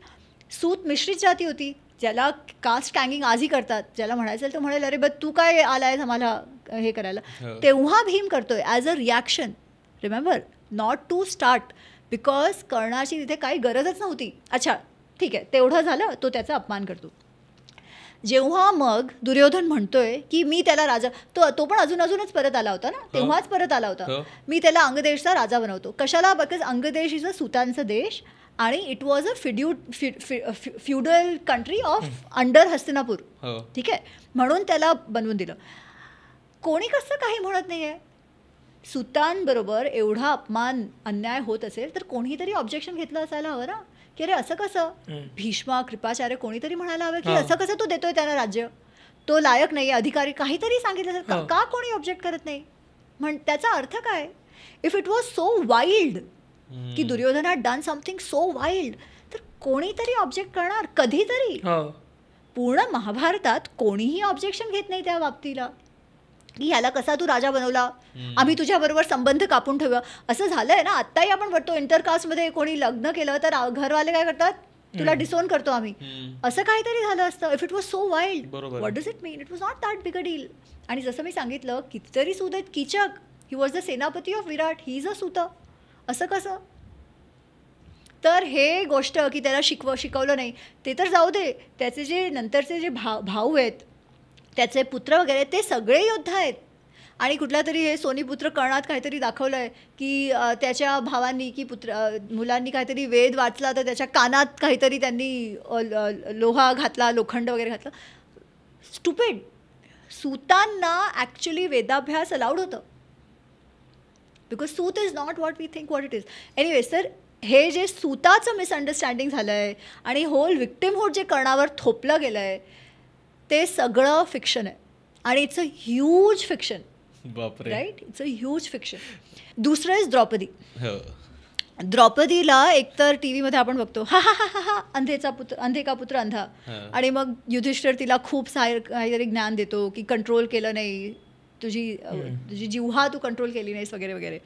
सूत मिश्रित जाती होती, ज्याला कास्ट टँगिंग आजही करतात. ज्याला म्हणायचं तो म्हणेल अरे बट तू काय आलायस आम्हाला हे करायला. तेव्हा भीम करतोय as a reaction, remember, not to start, because कर्णाची तिथे काही गरजच नव्हती. अच्छा ठीक आहे, तेवढं झालं, तो त्याचा अपमान करतो. जेव्हा मग दुर्योधन म्हणतोय की मी त्याला राजा, तो पण अजूनच परत आला होता ना, तेव्हाच परत आला होता, मी त्याला अंगदेशचा राजा बनवतो. कशाला? बिकॉज अंगदेश इज अ सुतांचा देश आणि it was a feudal country of under Hastinapur, ठीक आहे, म्हणून त्याला बनवून दिलं. कोणी कसं काही म्हणत नाही आहे. सुतांबरोबर एवढा अपमान अन्याय होत असेल तर कोणीतरी ऑब्जेक्शन घेतलं असायला हवं ना, की अरे असं कसं. भीष्मा, कृपाचार्य कोणीतरी म्हणायला हवं की असं कसं तो देतोय त्यांना राज्य, तो लायक नाही, अधिकारी काहीतरी सांगितलं असेल, का कोणी ऑब्जेक्ट करत नाही? त्याचा अर्थ काय? If it was so wild की Duryodhan had done something so wild, तर कोणीतरी ऑब्जेक्ट करणार कधीतरी. पूर्ण महाभारतात कोणीही ऑब्जेक्शन घेत नाही त्या बाबतीला की ह्याला कसा तू राजा बनवला, आम्ही तुझ्याबरोबर संबंध कापून ठेवूया. असं झालंय ना, आत्ताही आपण बघतो इंटरकास्टमध्ये कोणी लग्न केलं तर घरवाले काय करतात, तुला डिसोन करतो आम्ही, असं काहीतरी झालं असतं. If it was so wild, what does it mean? It was not that big a deal. आणि जसं मी सांगितलं, कितीतरी सूत आहेत. कीचक, ही वॉज द सेनापती of Virat, he is a सूत. असं कसं? तर हे गोष्ट की त्याला शिकवलं नाही ते तर जाऊ दे, त्याचे जे नंतरचे जे भाऊ आहेत, त्याचे पुत्र वगैरे, ते सगळे योद्धा आहेत. आणि कुठल्या तरी हे सोनीपुत्र कर्णात काहीतरी दाखवलं आहे की त्याच्या भावांनी की मुलांनी काहीतरी वेद वाचला तर त्याच्या कानात काहीतरी त्यांनी लोहा घातला, लोखंड वगैरे घातलं. स्टुपिड. सूतांना ॲक्च्युली वेदाभ्यास अलाउड होतं because Suta is not what we think what it is. Anyways, तर हे जे सूताचं मिसअंडरस्टँडिंग झालं आहे आणि होल विक्टिमहूड जे कर्णावर थोपलं गेलं आहे ते सगळं फिक्शन आहे आणि इट्स अ ह्यूज फिक्शन. बापरे. Right, it's a huge fiction. दुसरं इज द्रौपदी. द्रौपदीला एकतर टी व्हीमध्ये आपण बघतो हा हा हा हा हा अंधे का पुत्र अंधा, आणि मग युधिष्ठिर तिला खूप काहीतरी ज्ञान देतो की कंट्रोल केलं नाही, तुझी जिव्हा तू कंट्रोल केली नाहीस वगैरे वगैरे.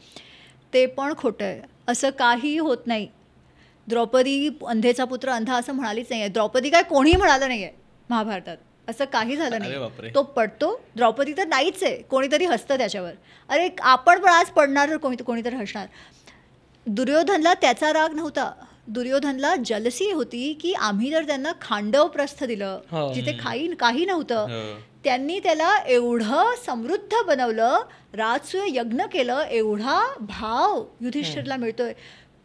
ते पण खोटं आहे. असं काही होत नाही. द्रौपदी अंधेचा पुत्र अंधा असं म्हणालीच नाही आहे. द्रौपदी काय कोणी म्हणालं नाही आहे महाभारतात. असं काही झालं नाही. तो पडतो. द्रौपदी तर नाहीच आहे. कोणीतरी हसतं त्याच्यावर. अरे आपण पण आज पडणार तर कोणीतरी हसणार. दुर्योधनला त्याचा राग नव्हता. दुर्योधनला जलसी होती की आम्ही जर त्यांना खांडव प्रस्थ दिलं जिथे काही नव्हतं, त्यांनी त्याला एवढं समृद्ध बनवलं, राजसूय यज्ञ केलं, एवढा भाव युधिष्ठिरला मिळतोय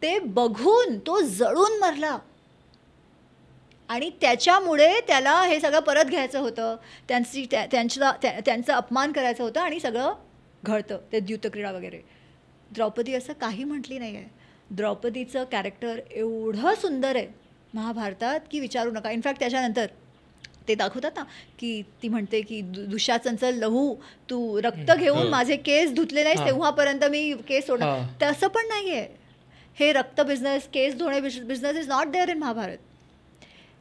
ते बघून तो जळून मरला. आणि त्याच्यामुळे त्याला हे सगळं परत घ्यायचं होतं, त्यांचा अपमान करायचं होतं आणि सगळं घडतं ते द्यूतक्रीडा वगैरे. द्रौपदी असं काही म्हटली नाही आहे. द्रौपदीचं कॅरेक्टर एवढं सुंदर आहे महाभारतात की विचारू नका. इनफॅक्ट त्याच्यानंतर ते दाखवतात ना की ती म्हणते की दुःशासनचं लहू तू रक्त घेऊन माझे केस धुतले नाहीस तेव्हापर्यंत मी केस सोडणार. तसं पण नाही आहे. हे रक्त बिझनेस, केस धुणे business is not there in Mahabharata.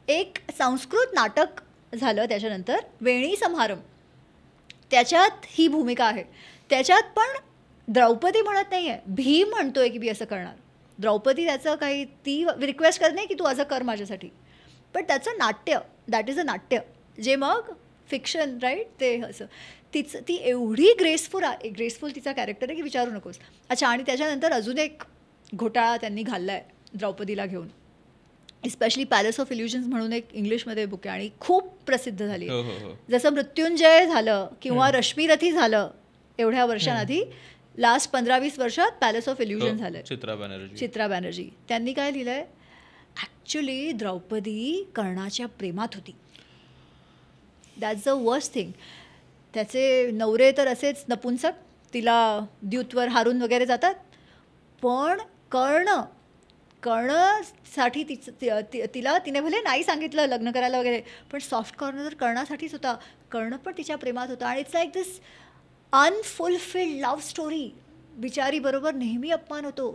एक संस्कृत नाटक झालं त्याच्यानंतर वेणी समारंभ, त्याच्यात ही भूमिका आहे. त्याच्यात पण द्रौपदी म्हणत नाही आहे, भीम म्हणतोय की मी असं करणार. द्रौपदी त्याचं काही ती रिक्वेस्ट करत नाही की तू असं कर माझ्यासाठी, पण त्याचं नाट्य, दॅट इज अ नाट्य जे मग फिक्शन, राईट. ते असं ती एवढी ग्रेसफुल तिचा कॅरेक्टर आहे की विचारू नकोस. अच्छा, आणि त्याच्यानंतर अजून एक घोटाळा त्यांनी घालला आहे द्रौपदीला घेऊन. स्पेशली पॅलेस ऑफ इल्युजन्स म्हणून एक इंग्लिशमध्ये बुक आहे आणि खूप प्रसिद्ध झाली. जसं मृत्युंजय झालं किंवा रश्मीरथी झालं एवढ्या वर्षांआधी, लास्ट 15-20 वर्षात पॅलेस ऑफ इल्युजन झालंय. चित्रा बॅनर्जी त्यांनी काय लिहिलंय, ॲक्च्युली द्रौपदी कर्णाच्या प्रेमात होती. That's the worst thing. त्याचे नवरे तर असेच नपुंसक, तिला द्यूतवर हारून वगैरे जातात, पण कर्णसाठी तिने भले नाही सांगितलं लग्न करायला वगैरे, पण सॉफ्ट कॉर्नर तर कर्णासाठीच होता. कर्ण पण तिच्या प्रेमात होता. आणि it's like this unfulfilled love story. बिचारी बरोबर नेहमी अपमान होतो.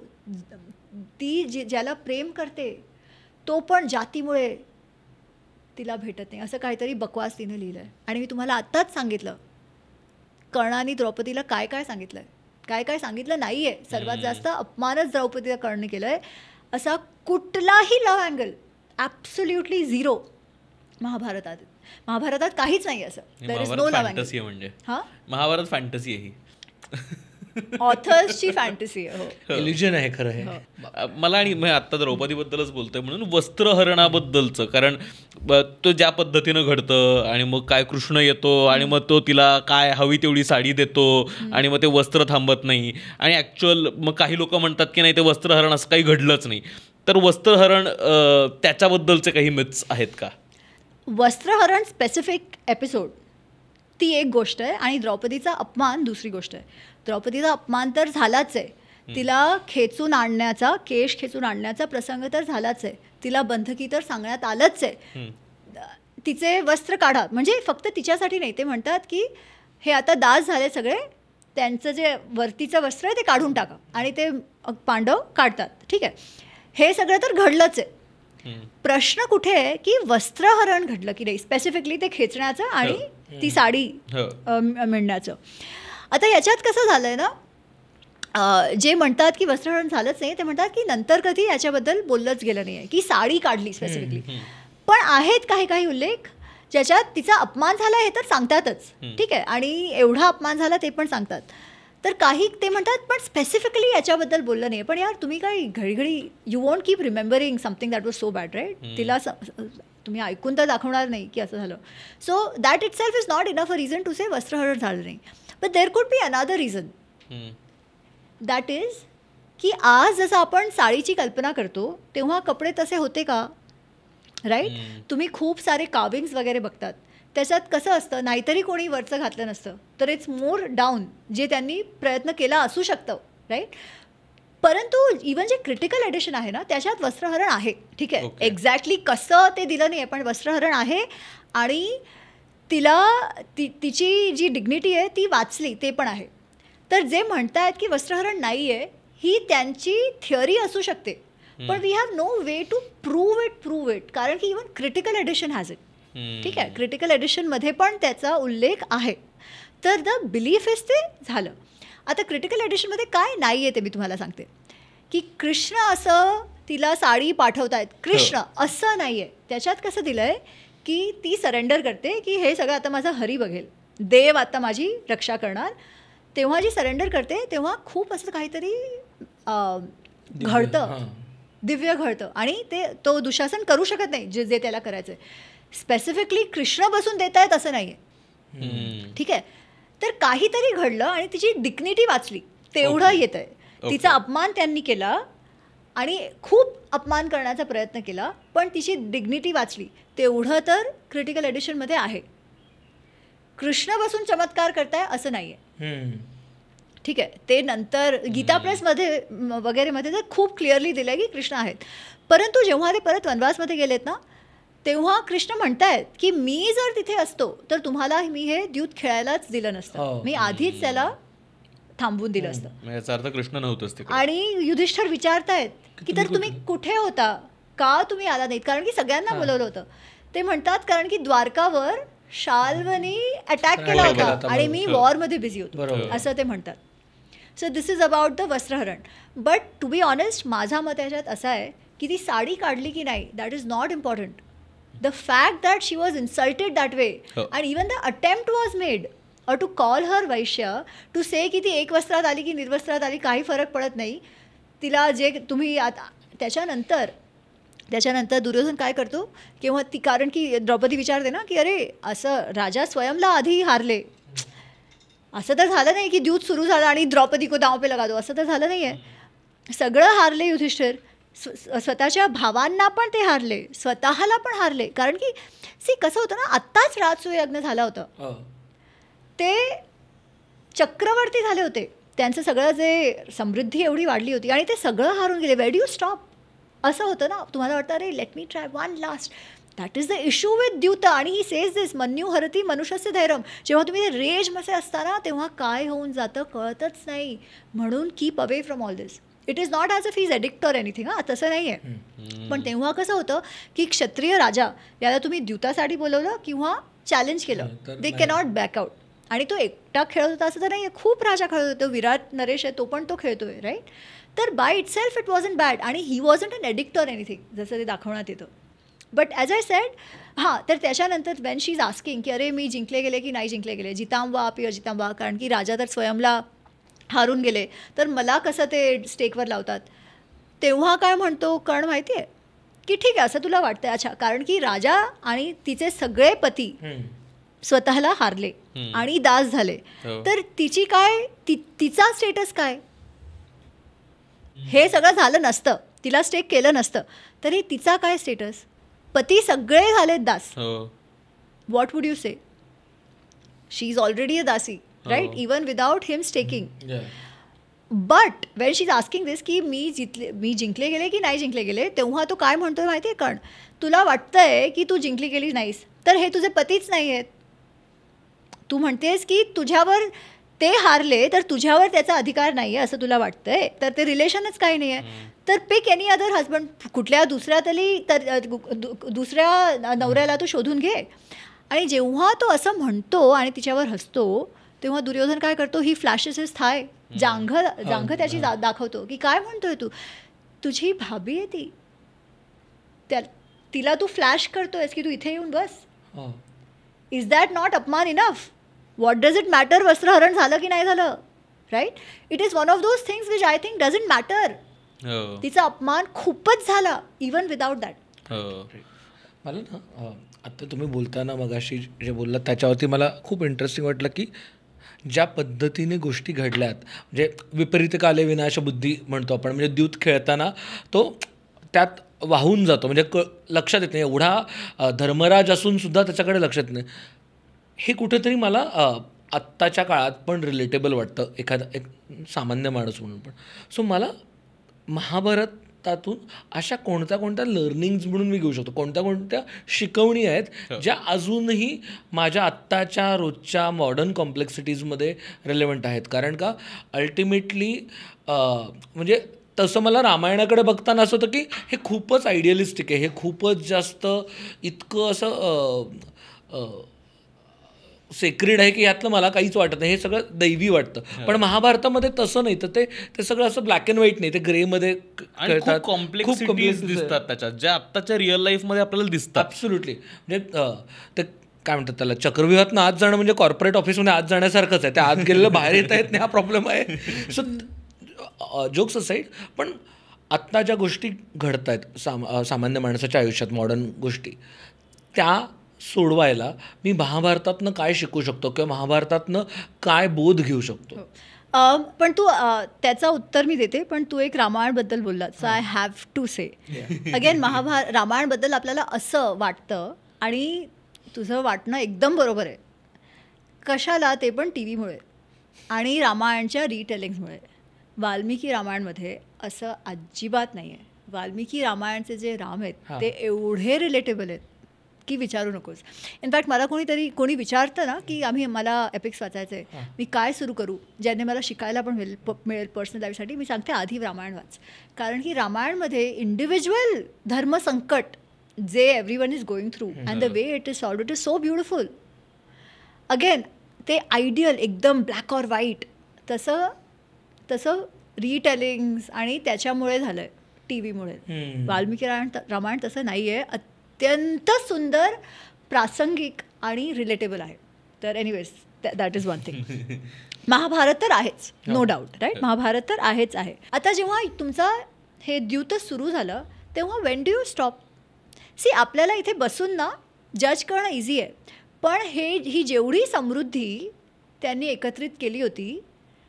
ती ज्याला प्रेम करते तो पण जातीमुळे तिला भेटत नाही, असं काहीतरी बकवास तिने लिहिलं आहे. आणि मी तुम्हाला आत्ताच सांगितलं कर्णाने द्रौपदीला काय काय सांगितलं आहे, काय काय सांगितलं नाही आहे. सर्वात जास्त अपमानच द्रौपदीला कर्णाने केलं आहे. असा कुठलाही लव्ह अँगल ॲब्सोल्युटली झिरो महाभारतात काहीच नाही असं. There is no love angle. म्हणजे महाभारत फॅन्टसी आहे ही. ऑथर्सची फॅन्टसी आहे. इल्युजन आहे खरं आहे. मला आणि मी आत्ता द्रौपदीबद्दलच बोलतोय म्हणून वस्त्रहरणाबद्दलचं, कारण तो ज्या पद्धतीनं घडतं आणि मग काय कृष्ण येतो आणि मग तो तिला काय हवी तेवढी साडी देतो आणि मग ते वस्त्र थांबत नाही. आणि ॲक्च्युअल मग काही लोक म्हणतात की नाही ते वस्त्रहरण असं काही घडलंच नाही. तर वस्त्रहरण त्याच्याबद्दलचे काही मिथ्स आहेत का? वस्त्रहरण स्पेसिफिक एपिसोड ती एक गोष्ट आहे आणि द्रौपदीचा अपमान दुसरी गोष्ट आहे. द्रौपदीचा अपमान तर झालाच आहे. तिला केश खेचून आणण्याचा प्रसंग तर झालाच आहे. तिला बंधकी तर सांगण्यात आलंच आहे. तिचे वस्त्र काढा, म्हणजे फक्त तिच्यासाठी नाही, ते म्हणतात की हे आता दास झाले सगळे, त्यांचं जे वरतीचं वस्त्र आहे ते काढून टाका, आणि ते पांडव काढतात. ठीक आहे, हे सगळं तर घडलंच आहे. प्रश्न कुठे आहे की वस्त्रहरण घडलं की नाही, स्पेसिफिकली ते खेचण्याचं आणि ती साडी मिळण्याचं. आता याच्यात कसं झालंय ना, जे म्हणतात की वस्त्रहरण झालंच नाही ते म्हणतात की नंतर कधी याच्याबद्दल बोललंच गेलं नाही आहे की साडी काढली स्पेसिफिकली. पण आहेत काही उल्लेख ज्याच्यात तिचा अपमान झाला हे तर सांगतातच. ठीक आहे, आणि एवढा अपमान झाला ते पण सांगतात. तर काही ते म्हणतात पण स्पेसिफिकली याच्याबद्दल बोललं नाही. पण यार तुम्ही काय घडी you want keep remembering something that was so bad, right. तिला तुम्ही ऐकून तर दाखवणार नाही की असं झालं. So that itself is not enough a reason to say वस्त्रहरण झालं नाही. बट देअर कुड बी अनादर रिझन. दॅट इज की आज जसं आपण साडीची कल्पना करतो तेव्हा कपडे तसे होते का, राईट. तुम्ही खूप सारे कार्विंग्स वगैरे बघतात, त्याच्यात कसं असतं, नाहीतरी कोणी वरचं घातलं नसतं, तर इट्स मोर डाऊन, जे त्यांनी प्रयत्न केला असू शकतं, राईट. परंतु इवन जे क्रिटिकल एडिशन आहे ना त्याच्यात वस्त्रहरण आहे, ठीक आहे. एक्झॅक्टली कसं ते दिलं नाही आहे, पण वस्त्रहरण आहे आणि तिला तिची जी डिग्निटी आहे ती वाचली, ते पण आहे. तर जे म्हणतायत की वस्त्रहरण नाही आहे ही त्यांची थिअरी असू शकते, पण we have no way to prove it, कारण की even critical edition has it, ठीक आहे. क्रिटिकल एडिशनमध्ये पण त्याचा उल्लेख आहे. तर द बिलीफ इज ते झालं. आता क्रिटिकल एडिशनमध्ये काय नाही आहे ते मी तुम्हाला सांगते, की कृष्ण असं तिला साडी पाठवतायत, कृष्ण असं नाही आहे. त्याच्यात कसं दिलं आहे की ती सरेंडर करते की हे सगळं आता माझा हरी बघेल, देव आता माझी रक्षा करणार. तेव्हा जी सरेंडर करते तेव्हा खूप असं काहीतरी घडतं, दिव्य घडतं, आणि तो दुःशासन करू शकत नाही जे त्याला करायचं आहे. स्पेसिफिकली कृष्ण बसून देत आहेत असं नाही आहे, ठीक आहे. तर काहीतरी घडलं आणि तिची डिग्निटी वाचली, तेवढं येत आहे. तिचा अपमान त्यांनी केला आणि खूप अपमान करण्याचा प्रयत्न केला, पण तिची डिग्निटी वाचली, तेवढं तर क्रिटिकल एडिशनमध्ये आहे. कृष्ण बसून चमत्कार करताय असं नाही आहे, ठीक आहे. ते नंतर गीता प्रेसमध्ये वगैरेमध्ये तर खूप क्लिअरली दिलं आहे की कृष्ण आहेत. परंतु जेव्हा ते परत वनवासमध्ये गेलेत ना तेव्हा कृष्ण म्हणतायत की मी जर तिथे असतो तर तुम्हाला मी हे द्यूत खेळायलाच दिलं नसतं, मी आधीच त्याला थांबवून दिलं असतं. याचा अर्थ कृष्ण नव्हतंच तिकडे. आणि युधिष्ठिर विचारतायत की तर तुम्ही कुठे होता, का तुम्ही आला नाहीत, कारण की सगळ्यांना बोलवलं होतं. ते म्हणतात कारण की द्वारकावर शाल्वनी अटॅक केला होता आणि मी वॉरमध्ये बिझी होतो, असं ते म्हणतात. So this is about the Vastraharan. But to be honest माझा मत याच्यात असा आहे की ती साडी काढली की नाही that is not important. The fact that she was insulted that way, and even the attempt was made to call her Vaishya, to say की ती एक वस्त्रात आली की निर्वस्त्रात आली काही फरक पडत नाही तिला, जे तुम्ही आता त्याच्यानंतर दुर्योधन काय करतो किंवा ती, कारण की द्रौपदी विचारते ना की अरे असं राजा स्वयंला आधी हारले, असं तर झालं नाही की द्यूत सुरू झालं आणि द्रौपदी को दाव पे लगा दो, असं तर झालं नाही आहे. सगळं हारले युधिष्ठिर, स्वतःच्या भावांना पण ते हारले, स्वतःला पण हारले. कारण की कसं होतं ना, आत्ताच राजसूयज्ञ झाला होता, ते चक्रवर्ती झाले होते, त्यांचं सगळं जे समृद्धी एवढी वाढली होती आणि ते सगळं हारून गेले. वेर डू यू स्टॉप, असं होतं ना. तुम्हाला वाटतं अरे let me try one last. That is the issue with द्यूत. आणि ही सेज दिस मन्यू हरती मनुष्यस्य धैर्यम. जेव्हा तुम्ही रेजमध्ये असताना तेव्हा काय होऊन जातं कळतच नाही, म्हणून keep away from all this. It is not as a fees addict or anything, तसं नाही आहे. पण तेव्हा कसं होतं की क्षत्रिय राजा याला तुम्ही द्यूतासाठी बोलवलं किंवा चॅलेंज केलं, दे कॅनॉट बॅकआउट. आणि तो एकटा खेळत होता असं तर नाही आहे, खूप राजा खेळत होतो. विराट नरेश आहे तो पण तो खेळतोय, राईट. तर by itself it wasn't bad आणि he wasn't an addict or anything जसं ते दाखवण्यात येतं. बट ॲज आय सेड, हां, तर त्याच्यानंतर वेन शी इज आस्किंग की अरे मी जिंकले गेले की नाही जिंकले गेले, जिताम वा अपि अजिताम वा, कारण की राजा तर स्वयंला हारून गेले तर मला कसं ते स्टेकवर लावतात. तेव्हा काय म्हणतो कर्ण माहिती आहे की ठीक आहे असं तुला वाटतं, अच्छा, कारण की राजा आणि तिचे सगळे पती स्वतःला हारले आणि दास झाले, तर तिची काय, तिचा स्टेटस काय, हे सगळं झालं नसतं, तिला स्टेक केलं नसतं तरी तिचा काय स्टेटस, पती सगळे झालेत दास. What would you say, she is already a दासी, right, even without him staking. But when she is asking this की मी जिंकले गेले की नाही जिंकले गेले, तेव्हा तो काय म्हणतोय माहिती आहे कर्ण, तुला वाटतंय की तू जिंकली गेली नाहीस तर हे तुझे पतीच नाही आहेत. तू म्हणतेस की तुझ्यावर ते हारले तर तुझ्यावर त्याचा अधिकार नाही आहे असं तुला वाटतंय, तर ते रिलेशनच काही नाही आहे. तर पिक एनी अदर हजबंड, कुठल्या दुसऱ्या नवऱ्याला तू शोधून घे. आणि जेव्हा तो असं म्हणतो आणि तिच्यावर हसतो तेव्हा दुर्योधन काय करतो, ही फ्लॅशेस इज थाय, जांघ त्याची दाखवतो की काय म्हणतोय तू, तुझी भाभी आहे ती, तिला तू फ्लॅश करतोयस की तू इथे येऊन बस. इज दॅट नॉट अपमान enough? What does it matter वस्त्रहरण झालं की नाही झालं, right. It is one of those things which I think doesn't matter. तिचा अपमान खूपच झाला इवन विदाउट दॅट. मला ना आता तुम्ही बोलताना मगाशी जे बोललात त्याच्यावरती मला खूप इंटरेस्टिंग वाटलं की ज्या पद्धतीने गोष्टी घडल्यात, म्हणजे विपरीत काले विनाश बुद्धी म्हणतो आपण, म्हणजे द्यूत खेळताना तो त्यात वाहून जातो, म्हणजे लक्षात येत नाही, एवढा धर्मराज असून सुद्धा त्याच्याकडे लक्षात येत नाही. हे कुठेतरी मला आत्ताच्या काळात पण रिलेटेबल वाटतं, एक सामान्य माणूस म्हणून पण. सो मला महाभारतातून अशा कोणत्या लर्निंग्ज म्हणून मी घेऊ शकतो, कोणत्या शिकवणी आहेत ज्या अजूनही माझ्या आत्ताच्या रोजच्या मॉडर्न कॉम्प्लेक्सिटीजमध्ये रिलेव्हंट आहेत. कारण का अल्टिमेटली म्हणजे तसं मला रामायणाकडे बघताना असं होतं की हे खूपच आयडियलिस्टिक आहे, हे खूपच जास्त इतकं असं सेक्रेड आहे की यातलं मला काहीच वाटत नाही, हे सगळं दैवी वाटतं. पण महाभारतामध्ये तसं नाही, तर ते सगळं असं ब्लॅक अँड व्हाईट नाही, ते ग्रेमध्ये खेळतात, कॉम्प्लेक्सिटीज दिसतात त्याच्यात ज्या आत्ताच्या रिअल लाईफमध्ये आपल्याला दिसतात. ॲब्सोल्युटली. म्हणजे ते काय म्हणतात त्याला, चक्रव्यूहातनं आत जाणं म्हणजे कॉर्पोरेट ऑफिसमध्ये आत जाण्यासारखंच आहे, त्या आत गेलेलं बाहेर येता येत नाही, हा प्रॉब्लेम आहे. सो जोक्स असाईड, पण आत्ता ज्या गोष्टी घडत आहेत सामान्य माणसाच्या आयुष्यात, मॉडर्न गोष्टी, त्या सोडवायला मी महाभारतातनं काय शिकू शकतो किंवा महाभारतातनं काय बोध घेऊ शकतो. पण तू त्याचं उत्तर मी देते, पण तू एक रामायणबद्दल बोलला, so I have to say again, रामायणबद्दल आपल्याला असं वाटतं, आणि तुझं वाटणं एकदम बरोबर आहे. कशाला, ते पण टी व्हीमुळे आणि रामायणच्या रिटेलिंग्समुळे. वाल्मिकी रामायणमध्ये असं अजिबात नाही आहे. वाल्मिकी रामायणचे जे राम आहेत ते एवढे रिलेटेबल आहेत की विचारू नकोस. इनफॅक्ट मला कोणी विचारतं ना की मला एपिक्स वाचायचं आहे, मी काय सुरू करू ज्याने मला शिकायला पण मिळेल पर्सनल लाईफसाठी, मी सांगते आधी रामायण वाच. कारण की रामायणमध्ये इंडिव्हिज्युअल धर्मसंकट जे everyone is going through and the way it is solved, it is so beautiful. Again ते आयडियल एकदम ब्लॅक ऑर व्हाईट तसं रिटेलिंग्स आणि त्याच्यामुळे झालं आहे टी व्हीमुळे. वाल्मिकी रामायण तसं नाही आहे, अत्यंत सुंदर, प्रासंगिक आणि रिलेटेबल आहे. तर anyways that is one thing. Mahabharata तर आहेच, नो डाऊट, राईट, महाभारत तर आहेच आहे. आता जेव्हा तुमचा हे द्यूतच सुरू झालं तेव्हा when do you stop? See, आपल्याला इथे बसून ना जज करणं इझी आहे, पण ही जेवढी समृद्धी त्यांनी एकत्रित केली होती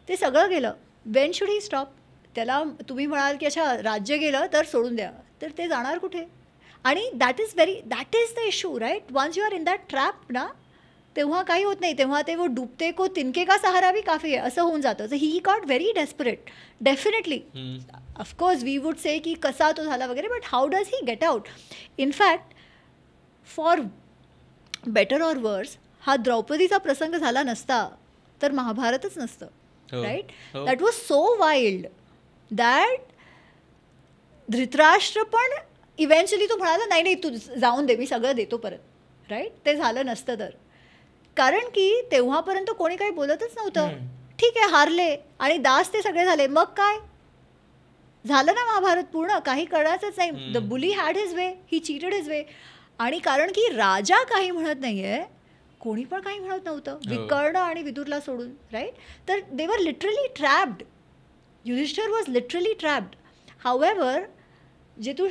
ते सगळं गेलं. Wien should he stop? त्याला तुम्ही म्हणाल की अच्छा राज्य गेलं तर सोडून द्या, तर ते जाणार कुठे? आणि that is the issue, right. Once you are in that trap ना, तेव्हा काही होत नाही, तेव्हा ते वो डुबते को तिनके का सहारा भी काफी आहे असं होऊन जातं. He got very desperate. Definitely, of course we would say की कसा तो झाला वगैरे, but how does he get out? In fact for better or worse, हा द्रौपदीचा प्रसंग झाला नसता तर महाभारतच नसतं, राईट. That was so wild that Dhritarashtra पण इव्हेंच्युअली तो म्हणाला नाही तू जाऊन दे, मी सगळं देतो परत, राईट. ते झालं नसतं तर, कारण की तेव्हापर्यंत कोणी काही बोलतच नव्हतं. ठीक आहे, हारले आणि दास ते सगळे झाले, मग काय झालं ना महाभारत पूर्ण, काही कळायचंच नाही. The bully had his way, he cheated his way. आणि कारण की राजा काही म्हणत नाहीये, कोणी पण काही म्हणत नव्हतं, विकर्ण आणि विदुरला सोडून, राईट. तर they were literally trapped. Yudhishthir was literally trapped. However, जे तू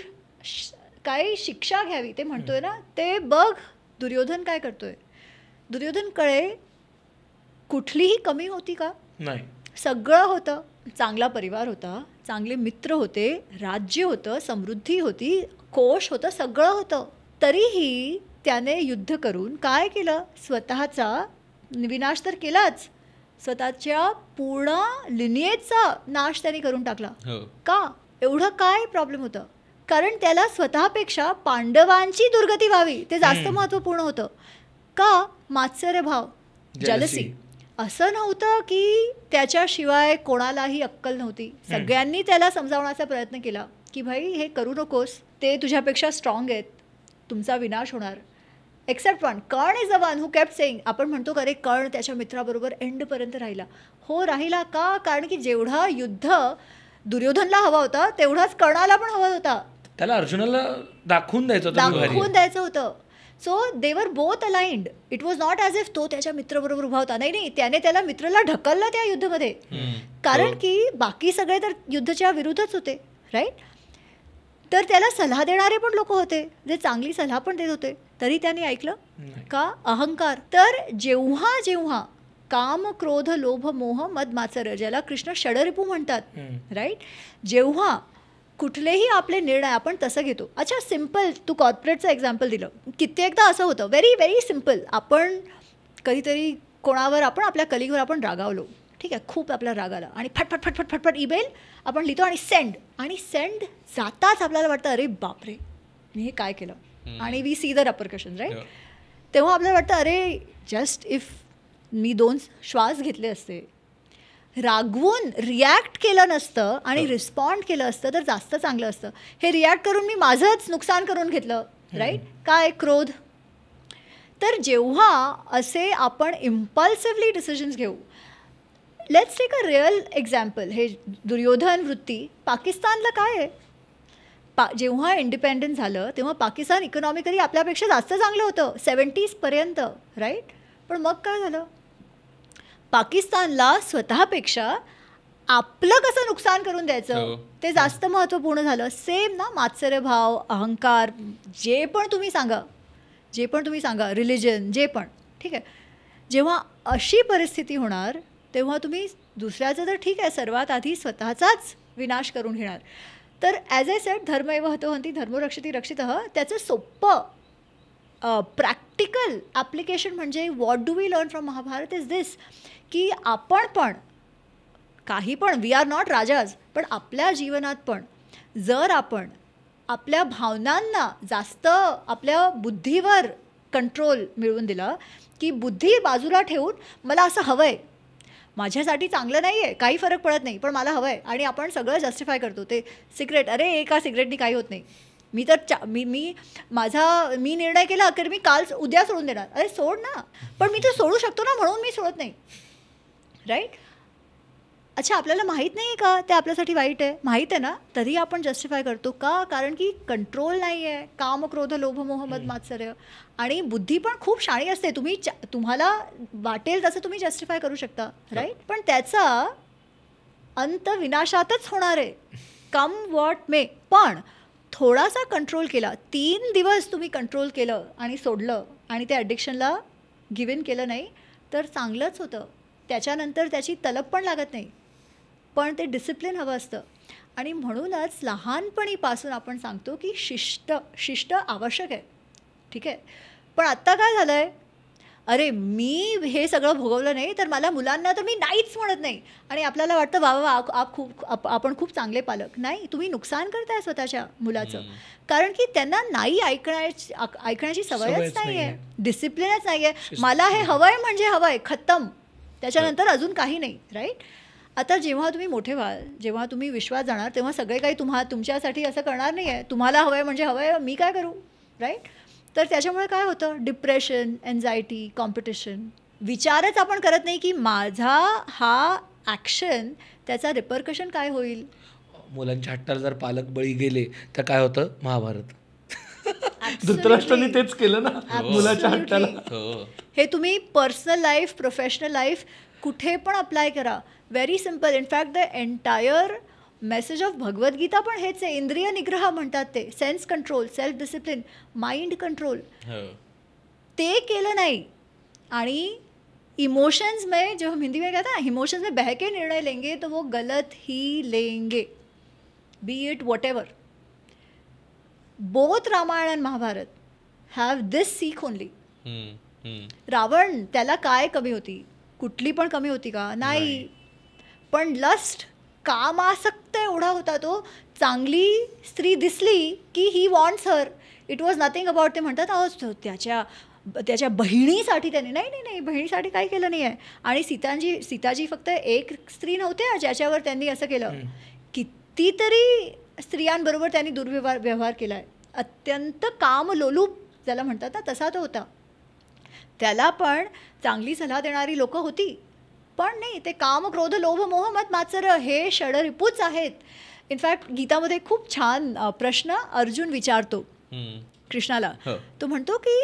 काय शिक्षा घ्यावी ते म्हणतोय ना, ते बघ दुर्योधन काय करतोय. दुर्योधनकडे कुठलीही कमी होती का? नाही. सगळं होतं. चांगला परिवार होता, चांगले मित्र होते, राज्य होतं, समृद्धी होती, कोश होतं, सगळं होतं. तरीही त्याने युद्ध करून काय केलं? स्वतःचा विनाश तर केलाच, स्वतःच्या पूर्ण लिनिएजचा नाश त्याने करून टाकला. का? एवढं काय प्रॉब्लेम होतं? कारण त्याला स्वतःपेक्षा पांडवांची दुर्गती व्हावी ते जास्त महत्त्वपूर्ण होतं. का? मात्सर्य भाव, जलसी. असं नव्हतं की त्याच्याशिवाय कोणालाही अक्कल नव्हती. सगळ्यांनी त्याला समजावण्याचा प्रयत्न केला की भाई हे करू नकोस, ते तुझ्यापेक्षा स्ट्रॉंग आहेत, तुमचा विनाश होणार. Except one, Karna is the one who kept saying. आपण म्हणतो का रे कर्ण त्याच्या मित्राबरोबर एंडपर्यंत राहिला. हो, राहिला. का? कारण की जेवढा युद्ध दुर्योधनला हवा होता तेवढाच कर्णाला पण हवा होता. त्याला अर्जुनाला दाखवून द्यायचं होतं. So they were both aligned. It was not as if तो त्याच्या मित्राबरोबर उभा होता. नाही, त्याने त्याला मित्राला ढकललं त्या युद्धामध्ये. कारण की बाकी सगळे तर युद्धाच्या विरुद्धच होते, राईट. तर त्याला सल्ला देणारे पण लोक होते जे चांगली सल्ला पण देत होते, तरी त्याने ऐकलं का? अहंकार. तर जेव्हा जेव्हा काम क्रोध लोभ मोह मद मात्सर्य, ज्याला कृष्ण षडरिपू म्हणतात, राईट. जेव्हा कुठलेही आपले निर्णय आपण तसं घेतो. अच्छा, सिम्पल, तू कॉर्पोरेटचं एक्झाम्पल दिलं. कित्येकदा असं होतं, व्हेरी व्हेरी सिम्पल, आपण कधीतरी कोणावर, आपण आपल्या कलिगवर आपण रागावलो, ठीक आहे, खूप आपल्याला राग आला आणि फटफट फटफट फटफट ईमेल आपण लिहितो आणि सेंड जाताच आपल्याला वाटतं अरे बापरे मी हे काय केलं, आणि we see the repercussion, right. तेव्हा आपल्याला वाटतं अरे जस्ट इफ मी 2 श्वास घेतले असते, रागवून रिॲक्ट केलं नसतं आणि रिस्पॉन्ड केलं असतं तर जास्त चांगलं असतं. हे रिॲक्ट करून मी माझंच नुकसान करून घेतलं, राईट. काय, क्रोध. तर जेव्हा असे आपण इम्पल्सिव्हली डिसिजन्स घेऊ, let's take a real example. हे दुर्योधन वृत्ती पाकिस्तानला काय आहे, जेव्हा इंडिपेंडन्स झालं तेव्हा पाकिस्तान इकॉनॉमिकली आपल्यापेक्षा जास्त चांगलं होतं 70s पर्यंत, राईट. पण मग काय झालं, पाकिस्तानला स्वतःपेक्षा आपलं कसं नुकसान करून द्यायचं ते जास्त महत्त्वपूर्ण झालं. सेम ना, मात्सर्य भाव, अहंकार, जे पण तुम्ही सांगा, रिलिजन, जे पण, ठीक आहे. जेव्हा अशी परिस्थिती होणार तेव्हा तुम्ही दुसऱ्याचं तर ठीक आहे, सर्वात आधी स्वतःचाच विनाश करून घेणार. तर ॲज आय सेड, धर्म एव हतोहंती धर्मो रक्षति रक्षितः, त्याचं सोप्पं प्रॅक्टिकल ॲप्लिकेशन म्हणजे what do we learn from Mahabharata is this, की आपण पण काही पण, वी आर नॉट राजाज, पण आपल्या जीवनात पण जर आपण आपल्या भावनांना जास्त आपल्या बुद्धीवर कंट्रोल मिळवून दिला, की बुद्धी बाजूला ठेवून मला असं हवं आहे, माझ्यासाठी चांगलं नाही आहे, काही फरक पडत नाही, पण मला हवं आहे, आणि आपण सगळं जस्टिफाय करतो. ते सिगरेट, अरे एका सिगरेटनी काही होत नाही, मी तर मी निर्णय केला की मी उद्या सोडून देणार. अरे सोड ना, पण मी तर सोडू शकतो ना, म्हणून मी सोडत नाही, राईट. अच्छा, आपल्याला माहीत नाही आहे का ते आपल्यासाठी वाईट आहे, माहीत आहे ना, तरी आपण जस्टिफाय करतो का, कारण की कंट्रोल नाही आहे. काम क्रोध लोभ मोह मद मात्सर्य. आणि बुद्धी पण खूप शाणी असते, तुम्हाला वाटेल तसं तुम्ही जस्टिफाय करू शकता, राईट. पण त्याचा अंत विनाशातच होणार आहे, कम व्हॉट मे. पण थोडासा कंट्रोल केला, 3 दिवस तुम्ही कंट्रोल केलं आणि सोडलं आणि त्या ॲडिक्शनला गिव्ह इन केलं नाही तर चांगलंच होतं. त्याच्यानंतर त्याची तलब पण लागत नाही, पण ते डिसिप्लिन हवं असतं. आणि म्हणूनच लहानपणीपासून आपण सांगतो की शिष्ट आवश्यक आहे, ठीक आहे. पण आत्ता काय झालं आहे, अरे मी हे सगळं भोगवलं नाही तर मला मुलांना तर मी नाहीच म्हणत नाही, आणि आपल्याला वाटतं बाबा आपण खूप चांगले पालक. नाही, तुम्ही नुकसान करताय स्वतःच्या मुलाचं, कारण की त्यांना नाही ऐकण्याची सवयच नाही आहे, डिसिप्लिनच नाही आहे. मला हे हवं आहे म्हणजे हवं आहे, खतम, त्याच्यानंतर अजून काही नाही, राईट. आता जेव्हा तुम्ही मोठे व्हाल, जेव्हा तुम्ही विश्वास जाणार, तेव्हा सगळे काही तुमच्यासाठी असं करणार नाही आहे, तुम्हाला हवं आहे म्हणजे हवं आहे, मी काय करू, राईट. तर त्याच्यामुळे काय होतं, डिप्रेशन, एन्झायटी, कॉम्पिटिशन. विचारच आपण करत नाही की माझा हा ॲक्शन, त्याचा रिपरकशन काय होईल. मुलांच्या हट्टाला जर पालक बळी गेले तर काय होतं, महाभारत. धृतराष्ट्रांनी तेच केलं ना मुलाच्या हट्टाला. हे तुम्ही पर्सनल लाईफ, प्रोफेशनल लाईफ कुठे पण अप्लाय करा. Very simple. In fact the entire message of Bhagavad Gita पण हेच आहे. इंद्रिय निग्रह म्हणतात ते, sense control, self discipline, mind control. ते केलं नाही आणि इमोशंस में, जो हम हिंदी में कहते हैं इमोशंस में बह के निर्णय लेंगे तो वो गलत ही लेंगे, be it whatever. Both Ramayana आणि महाभारत हॅव दिस सीख ओनली. रावण, त्याला काय कमी होती, कुठली पण कमी होती का, नाही. पण लस्ट, कामासक्त एवढा होता तो. चांगली स्त्री दिसली की he wants her. It was nothing about, ते म्हणतात अहो त्याच्या बहिणीसाठी त्याने, नाही बहिणीसाठी काही केलं नाही आहे. आणि सीताजी फक्त एक स्त्री नव्हत्या ज्याच्यावर त्यांनी असं केलं, कितीतरी स्त्रियांबरोबर त्यांनी दुर्व्यवहार केला आहे. अत्यंत कामलोलूप ज्याला म्हणतात ना, तसा तो होता. त्याला पण चांगली सलाह देणारी लोकं होती, पण नाही, ते काम क्रोध लोभ मोह मद मात्सर्य हे षडरिपूच आहेत. इनफॅक्ट गीतामध्ये खूप छान प्रश्न अर्जुन विचारतो कृष्णाला. तो म्हणतो की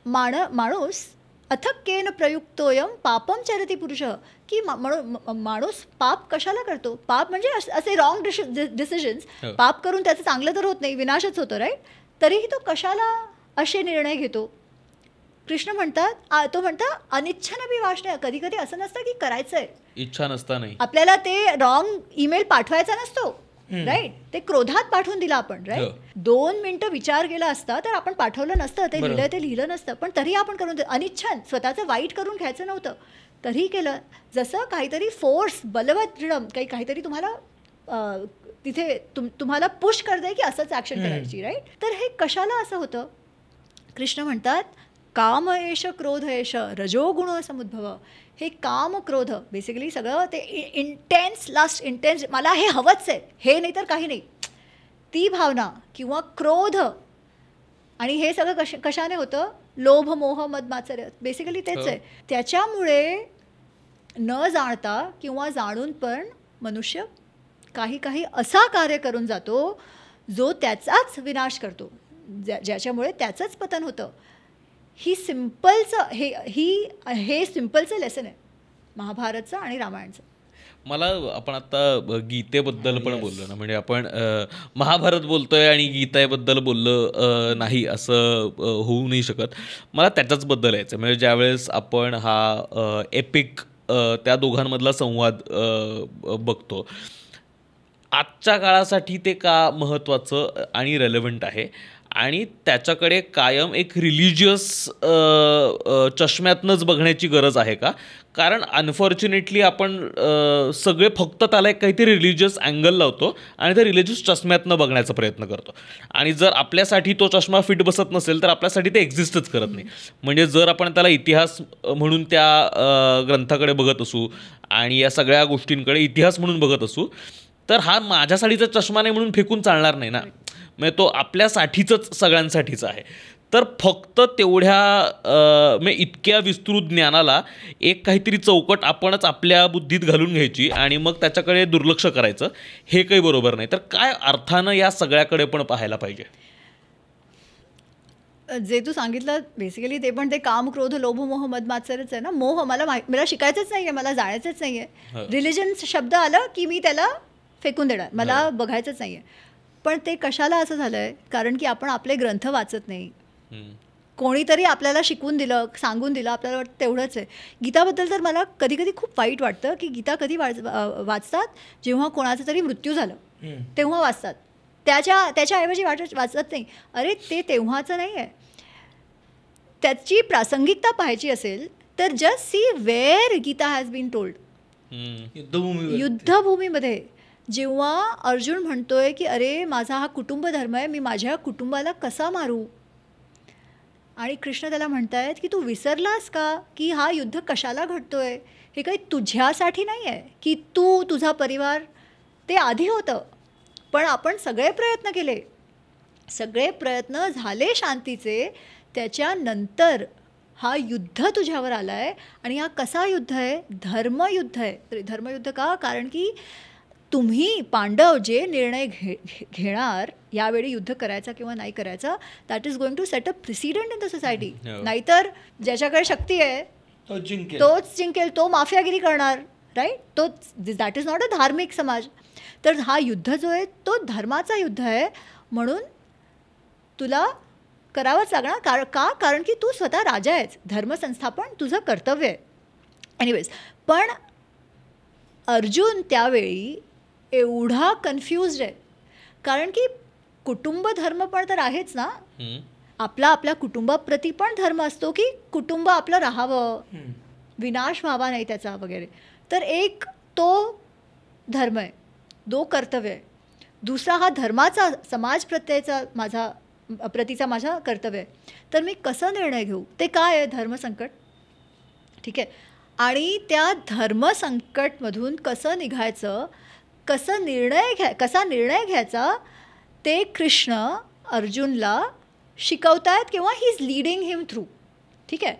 माणूस अथक्केन प्रयुक्तोयम पापम चरती पुरुष, की माणूस पाप कशाला करतो. पाप म्हणजे असे रॉंग डिसिजन्स. पाप करून त्याचं चांगलं तर होत नाही, विनाशच होतं, राईट. तरीही तो कशाला असे निर्णय घेतो. कृष्ण म्हणतात, तो म्हणता अनिच्छनपि वाष्णेय. कधी कधी असं नसतं की करायचंय, इच्छा नसता नाही, आपल्याला ते रॉंग ईमेल पाठवायचा नसतो, राईट. ते क्रोधात पाठवून दिला आपण, राईट. 2 मिनिटं विचार केला असता तर आपण पाठवलं नसतं, ते लिहिलं ते लिहिलं नसतं, पण तरी आपण करून अनिच्छन, स्वतःचं वाईट करून घ्यायचं नव्हतं, तरी केलं. जसं काहीतरी फोर्स, बलवत दृढम, काहीतरी तुम्हाला तिथे तुम्हाला पुश करते की असंच ॲक्शन करायची, राईट. तर हे कशाला असं होतं? कृष्ण म्हणतात काम एष क्रोध एष रजोगुण समुद्भव. हे काम क्रोध बेसिकली सगळं ते इंटेन्स, लास्ट इंटेन्स, मला हे हवंच आहे, हे नाही तर काही नाही, ती भावना किंवा क्रोध. आणि हे सगळं कशाने होतं? लोभ मोह मद मात्सर्य, बेसिकली तेच आहे. त्याच्यामुळे न जाणता किंवा जाणून पण मनुष्य काही काही असा कार्य करून जातो जो त्याचाच विनाश करतो, ज्याच्यामुळे त्याचंच पतन होतं. हे सिम्पलचं लेसन आहे महाभारतचं आणि रामायणचं. मला आपण आता गीतेबद्दल पण बोललो ना, म्हणजे आपण महाभारत बोलतोय आणि गीतेबद्दल बोललं नाही असं होऊ नाही शकत. मला त्याच्याचबद्दल यायचं, म्हणजे ज्यावेळेस आपण हा एपिक त्या दोघांमधला संवाद बघतो, आजच्या काळासाठी ते का महत्त्वाचं आणि रेलेव्हंट आहे, आणि त्याच्याकडे कायम एक रिलिजियस चष्म्यातनंच बघण्याची गरज आहे का? कारण अनफॉर्च्युनेटली आपण सगळे फक्त त्याला एक काहीतरी रिलिजियस अँगल लावतो आणि त्या रिलिजियस चष्म्यातनं बघण्याचा प्रयत्न करतो, आणि जर आपल्यासाठी तो चष्मा फिट बसत नसेल तर आपल्यासाठी ते एक्झिस्टच करत नाही. म्हणजे जर आपण त्याला इतिहास म्हणून त्या ग्रंथाकडे बघत असू आणि या सगळ्या गोष्टींकडे इतिहास म्हणून बघत असू, तर हा माझ्यासाठीचा चष्मा नाही म्हणून फेकून चालणार नाही ना. म्हणजे तो आपल्यासाठीच सगळ्यांसाठीच आहे. तर फक्त तेवढ्या म्हणजे इतक्या विस्तृत ज्ञानाला एक काहीतरी चौकट आपणच आपल्या बुद्धीत घालून घ्यायची आणि मग त्याच्याकडे दुर्लक्ष करायचं, हे काही बरोबर नाही. तर काय अर्थानं या सगळ्याकडे पण पाहायला पाहिजे? जे तू सांगितलं बेसिकली ते पण ते काम क्रोध लोभ मोह मद मात्सर्यच आहे ना. मोह मला शिकायचंच नाही आहे, मला जायचंच नाही आहे. रिलिजन शब्द आलं की मी त्याला फेकून देणार, मला बघायचंच नाही आहे. पण ते कशाला असं झालं आहे? कारण की आपण आपले ग्रंथ वाचत नाही. कोणीतरी आपल्याला शिकवून दिलं, सांगून दिलं, आपल्याला वाटतं तेवढंच आहे. गीताबद्दल तर मला कधी कधी खूप वाईट वाटतं की गीता कधी वाचतात जेव्हा कोणाचा तरी मृत्यू झालं तेव्हा वाचतात, त्याच्याऐवजी वाचत नाही. अरे ते तेव्हाचं नाही आहे. त्याची प्रासंगिकता पाहायची असेल तर just see where Gita has been told. युद्धभूमीमध्ये जेव्हा अर्जुन म्हणतोय की अरे माझा हा कुटुंब धर्म आहे, मी माझ्या कुटुंबाला कसा मारू, आणि कृष्ण त्याला म्हणतायत की तू विसरलास का की हा युद्ध कशाला घडतोय? हे काही तुझ्यासाठी नाही आहे की तू तुझा परिवार, ते आधी होतं. पण आपण सगळे प्रयत्न केले, सगळे प्रयत्न झाले शांतीचे, त्याच्यानंतर हा युद्ध तुझ्यावर आला आहे. आणि हा कसा युद्ध आहे? धर्मयुद्ध आहे. धर्मयुद्ध का? कारण की तुम्ही पांडव जे निर्णय घेणार यावेळी युद्ध करायचा किंवा नाही करायचा, that is going to set a precedent in the society. नाहीतर ज्याच्याकडे शक्ती आहे तोच जिंकेल, तो माफियागिरी करणार, राईट. तोच, दॅट इज नॉट अ धार्मिक समाज. तर हा युद्ध जो आहे तो धर्माचा युद्ध आहे, म्हणून तुला करावंच लागणार. का? कारण की तू स्वतः राजा आहेस, धर्मसंस्थापन तुझं कर्तव्य आहे. एनिवेज, पण अर्जुन त्यावेळी एवढा कन्फ्युज्ड आहे, कारण की कुटुंब धर्म पण तर आहेच ना. आपल्या कुटुंबाप्रती पण धर्म असतो की कुटुंब आपलं राहावं, विनाश व्हावा नाही त्याचा वगैरे. तर एक तो धर्म आहे, 2 कर्तव्य आहे. दुसरा हा धर्माचा, समाज प्रतीचा माझा कर्तव्य आहे. तर मी कसं निर्णय घेऊ? ते काय आहे? धर्मसंकट. ठीक आहे. आणि त्या धर्मसंकटमधून कसं निघायचं, कसा निर्णय घ्यायचा, ते कृष्ण अर्जुनला शिकवतायत किंवा he is leading him through. ठीक आहे.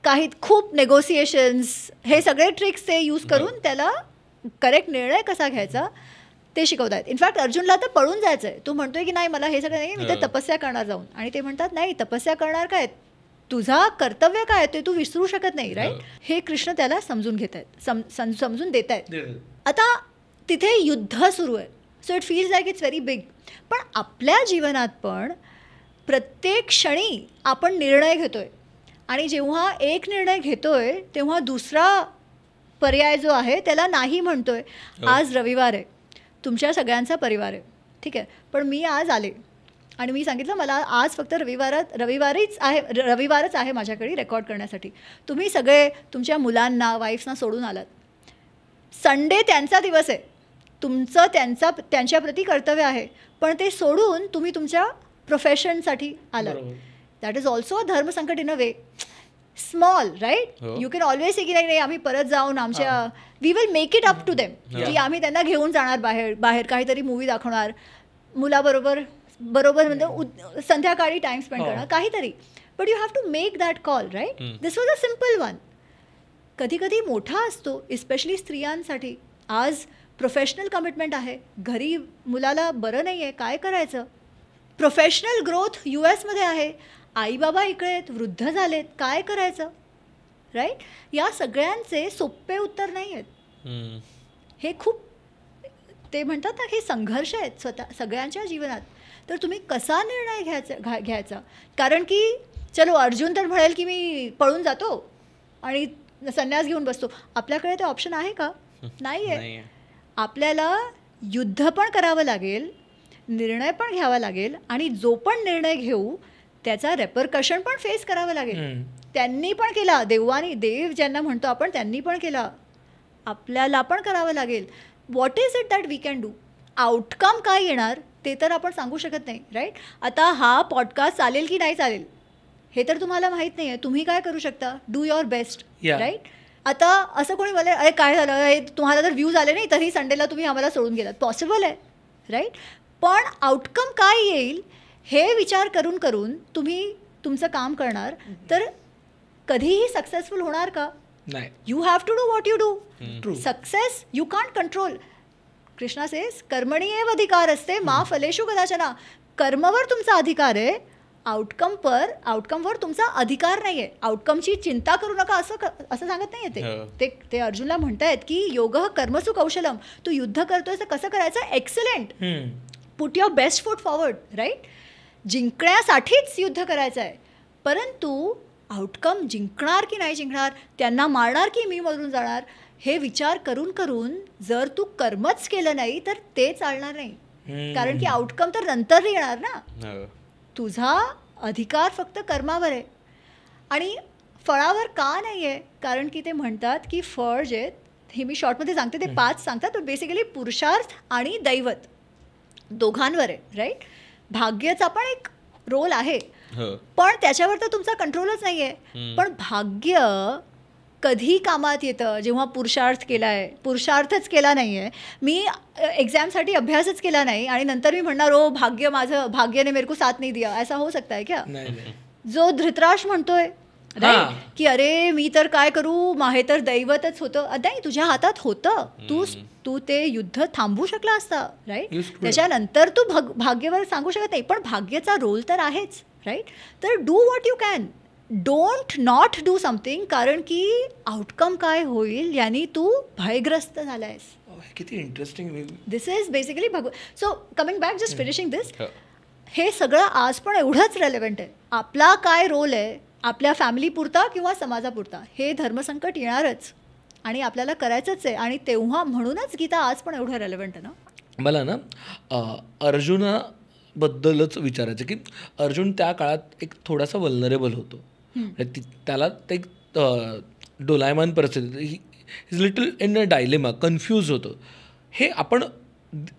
काही खूप नेगोसिएशन्स, हे सगळे ट्रिक्स ते यूज करून त्याला करेक्ट निर्णय कसा घ्यायचा ते शिकवत आहेत. इनफॅक्ट अर्जुनला तर पळून जायचं आहे. तो म्हणतोय की नाही मला हे सगळं नाही, मी तर तपस्या करणार जाऊन. आणि ते म्हणतात नाही, तपस्या करणार काय, तुझा कर्तव्य काय ते तू विसरू शकत नाही, राईट. हे कृष्ण त्याला समजून घेत आहेत, समजून देत आहेत. आता तिथे युद्ध सुरू आहे. So it feels like it's very big. पण आपल्या जीवनात पण प्रत्येक क्षणी आपण निर्णय घेतोय. आणि जेव्हा एक निर्णय घेतोय तेव्हा दुसरा पर्याय जो आहे त्याला नाही म्हणतोय. आज रविवार आहे, तुमच्या सगळ्यांचा परिवार आहे, ठीक आहे, पण मी आज आले आणि मी सांगितलं मला आज फक्त रविवारच आहे माझ्याकडे रेकॉर्ड करण्यासाठी. तुम्ही सगळे तुमच्या मुलांना वाईफ्सना सोडून आलात. संडे त्यांचा दिवस आहे, तुमचं त्यांच्याप्रती कर्तव्य आहे, पण ते सोडून तुम्ही तुमच्या प्रोफेशनसाठी आलात. दॅट इज ऑल्सो अ धर्मसंकट in a way. Small, right? You can always say की नाही आम्ही परत जाऊन आमच्या we will make it up to them, की आम्ही त्यांना घेऊन जाणार बाहेर काहीतरी मूवी दाखवणार, मुलाबरोबर म्हणजे संध्याकाळी टाइम स्पेंड करणार, काहीतरी. But you have to make that call, right? This was a simple one. कधी कधी मोठा असतो, इस्पेशली स्त्रियांसाठी. आज प्रोफेशनल कमिटमेंट आहे, घरी मुलाला बरं नाही आहे, काय करायचं? प्रोफेशनल ग्रोथ US मध्ये आहे, आई बाबा इकडे आहेत, वृद्ध झालेत, काय करायचं? राईट? या सगळ्यांचे सोपे उत्तर नाही आहेत. हे खूप ते म्हणतात ना, हे संघर्ष आहेत सगळ्यांच्या जीवनात. तर तुम्ही कसा निर्णय घ्यायचा? कारण की चलो अर्जुन तर म्हणेल की मी पळून जातो आणि संन्यास घेऊन बसतो. आपल्याकडे ते ऑप्शन आहे का? नाही आहे. आपल्याला युद्ध पण करावं लागेल, निर्णय पण घ्यावा लागेल, आणि जो पण निर्णय घेऊ त्याचा रेपरकशन पण फेस करावं लागेल. त्यांनी पण केला, देव ज्यांना म्हणतो आपण त्यांनी पण केला, आपल्याला पण करावं लागेल. What is it that we can do? Outcome काय येणार ते तर आपण सांगू शकत नाही, राईट? आता हा पॉडकास्ट चालेल की नाही चालेल हे तर तुम्हाला माहीत नाही आहे. तुम्ही काय करू शकता? Do your best, right? आता असं कोणी मला अरे काय झालं, हे तुम्हाला जर व्ह्यूज आले नाही तरी संडेला तुम्ही आम्हाला सोडून गेलात, पॉसिबल आहे, राईट? पण आउटकम काय येईल हे विचार करून करून तुम्ही तुमचं काम करणार तर कधीही सक्सेसफुल होणार का? नाही. You have to do what you do. Success you can't control. Krishna says कर्मणी एव अधिकार असते मा फलेषु कदाचन. कर्मवर तुमचा अधिकार आहे, आउटकमवर तुमचा अधिकार नाही आहे. आउटकमची चिंता करू नका असं सांगत नाही आहे ते अर्जुनला म्हणतायत की योगः कर्मसु कौशलम. तू युद्ध करतोय तर कसं करायचं? Excellent. Put your best foot forward, right? जिंकण्यासाठीच युद्ध करायचं आहे, परंतु आउटकम जिंकणार की नाही जिंकणार, त्यांना मारणार की मी मरून जाणार, हे विचार करून करून जर तू कर्मच केलं नाही तर ते चालणार नाही. कारण की आउटकम तर नंतर येणार ना. तुझा अधिकार फक्त कर्मावर आहे. आणि फळावर का नाही आहे? कारण की ते म्हणतात की फळ जे हे मी शॉर्टमध्ये सांगते ते 5 सांगतात, पण बेसिकली पुरुषार्थ आणि दैवत दोघांवर आहे, राईट? भाग्याचा पण एक रोल आहे, पण त्याच्यावर तर तुमचा कंट्रोलच नाही आहे. पण भाग्य कधी कामात येतं? जेव्हा पुरुषार्थच केला नाही आहे, मी एक्झामसाठी अभ्यासच केला नाही आणि नंतर मी म्हणणार ओ भाग्य ने मेरे को साथ नहीं दिया, ऐसा हो सकता है क्या? जो धृतराष्ट्र म्हणतोय की अरे मी तर काय करू, माहे तर दैवतच होतं. नाही, तुझ्या हातात होतं, तू ते युद्ध थांबवू शकला असता, राईट? त्याच्यानंतर तू भाग्यावर सांगू शकत नाही, पण भाग्याचा रोल तर आहेच, राईट? तर do what you can, don't not do something, कारण की आउटकम काय होईल यानी तू भयग्रस्त झालायस. किती interesting. This is basically so coming back, just finishing this, हे सगळं आज पण एवढंच रेलेव्हंट आहे. आपला काय रोल आहे आपल्या फॅमिलीपुरता किंवा समाजापुरता, हे धर्मसंकट येणारच आणि आपल्याला करायचंच आहे. आणि तेव्हा म्हणूनच गीता आज पण एवढं रेलेव्हंट आहे ना. मला ना अर्जुनाबद्दलच विचारायचं की अर्जुन त्या काळात एक थोडासा वल्नरेबल होतो. त्याला ते एक डोलायमान परिस्थिती, is little in a dilemma, confuse होतो. हे आपण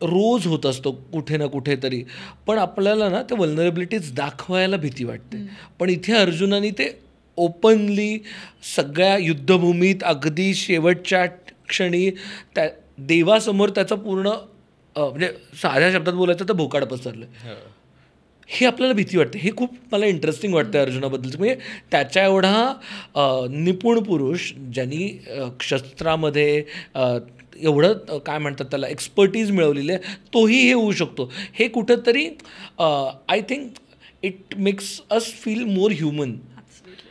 रोज होत असतो कुठे ना कुठे तरी, पण आपल्याला ना ते वल्नरेबिलिटीज दाखवायला भीती वाटते. पण इथे अर्जुनाने ते ओपनली सगळ्या युद्धभूमीत अगदी शेवटच्या क्षणी त्या देवासमोर त्याचं पूर्ण म्हणजे साध्या शब्दात बोलायचं तर भोकाड पसरलं. हे आपल्याला भीती वाटते. हे खूप मला इंटरेस्टिंग वाटतं अर्जुनाबद्दलचं. म्हणजे त्याच्या एवढा निपुण पुरुष ज्यांनी शस्त्रामध्ये एवढं काय म्हणतात त्याला एक्सपर्टीज मिळवलेली आहे, तोही हे होऊ शकतो. हे कुठंतरी I think it makes us feel more human.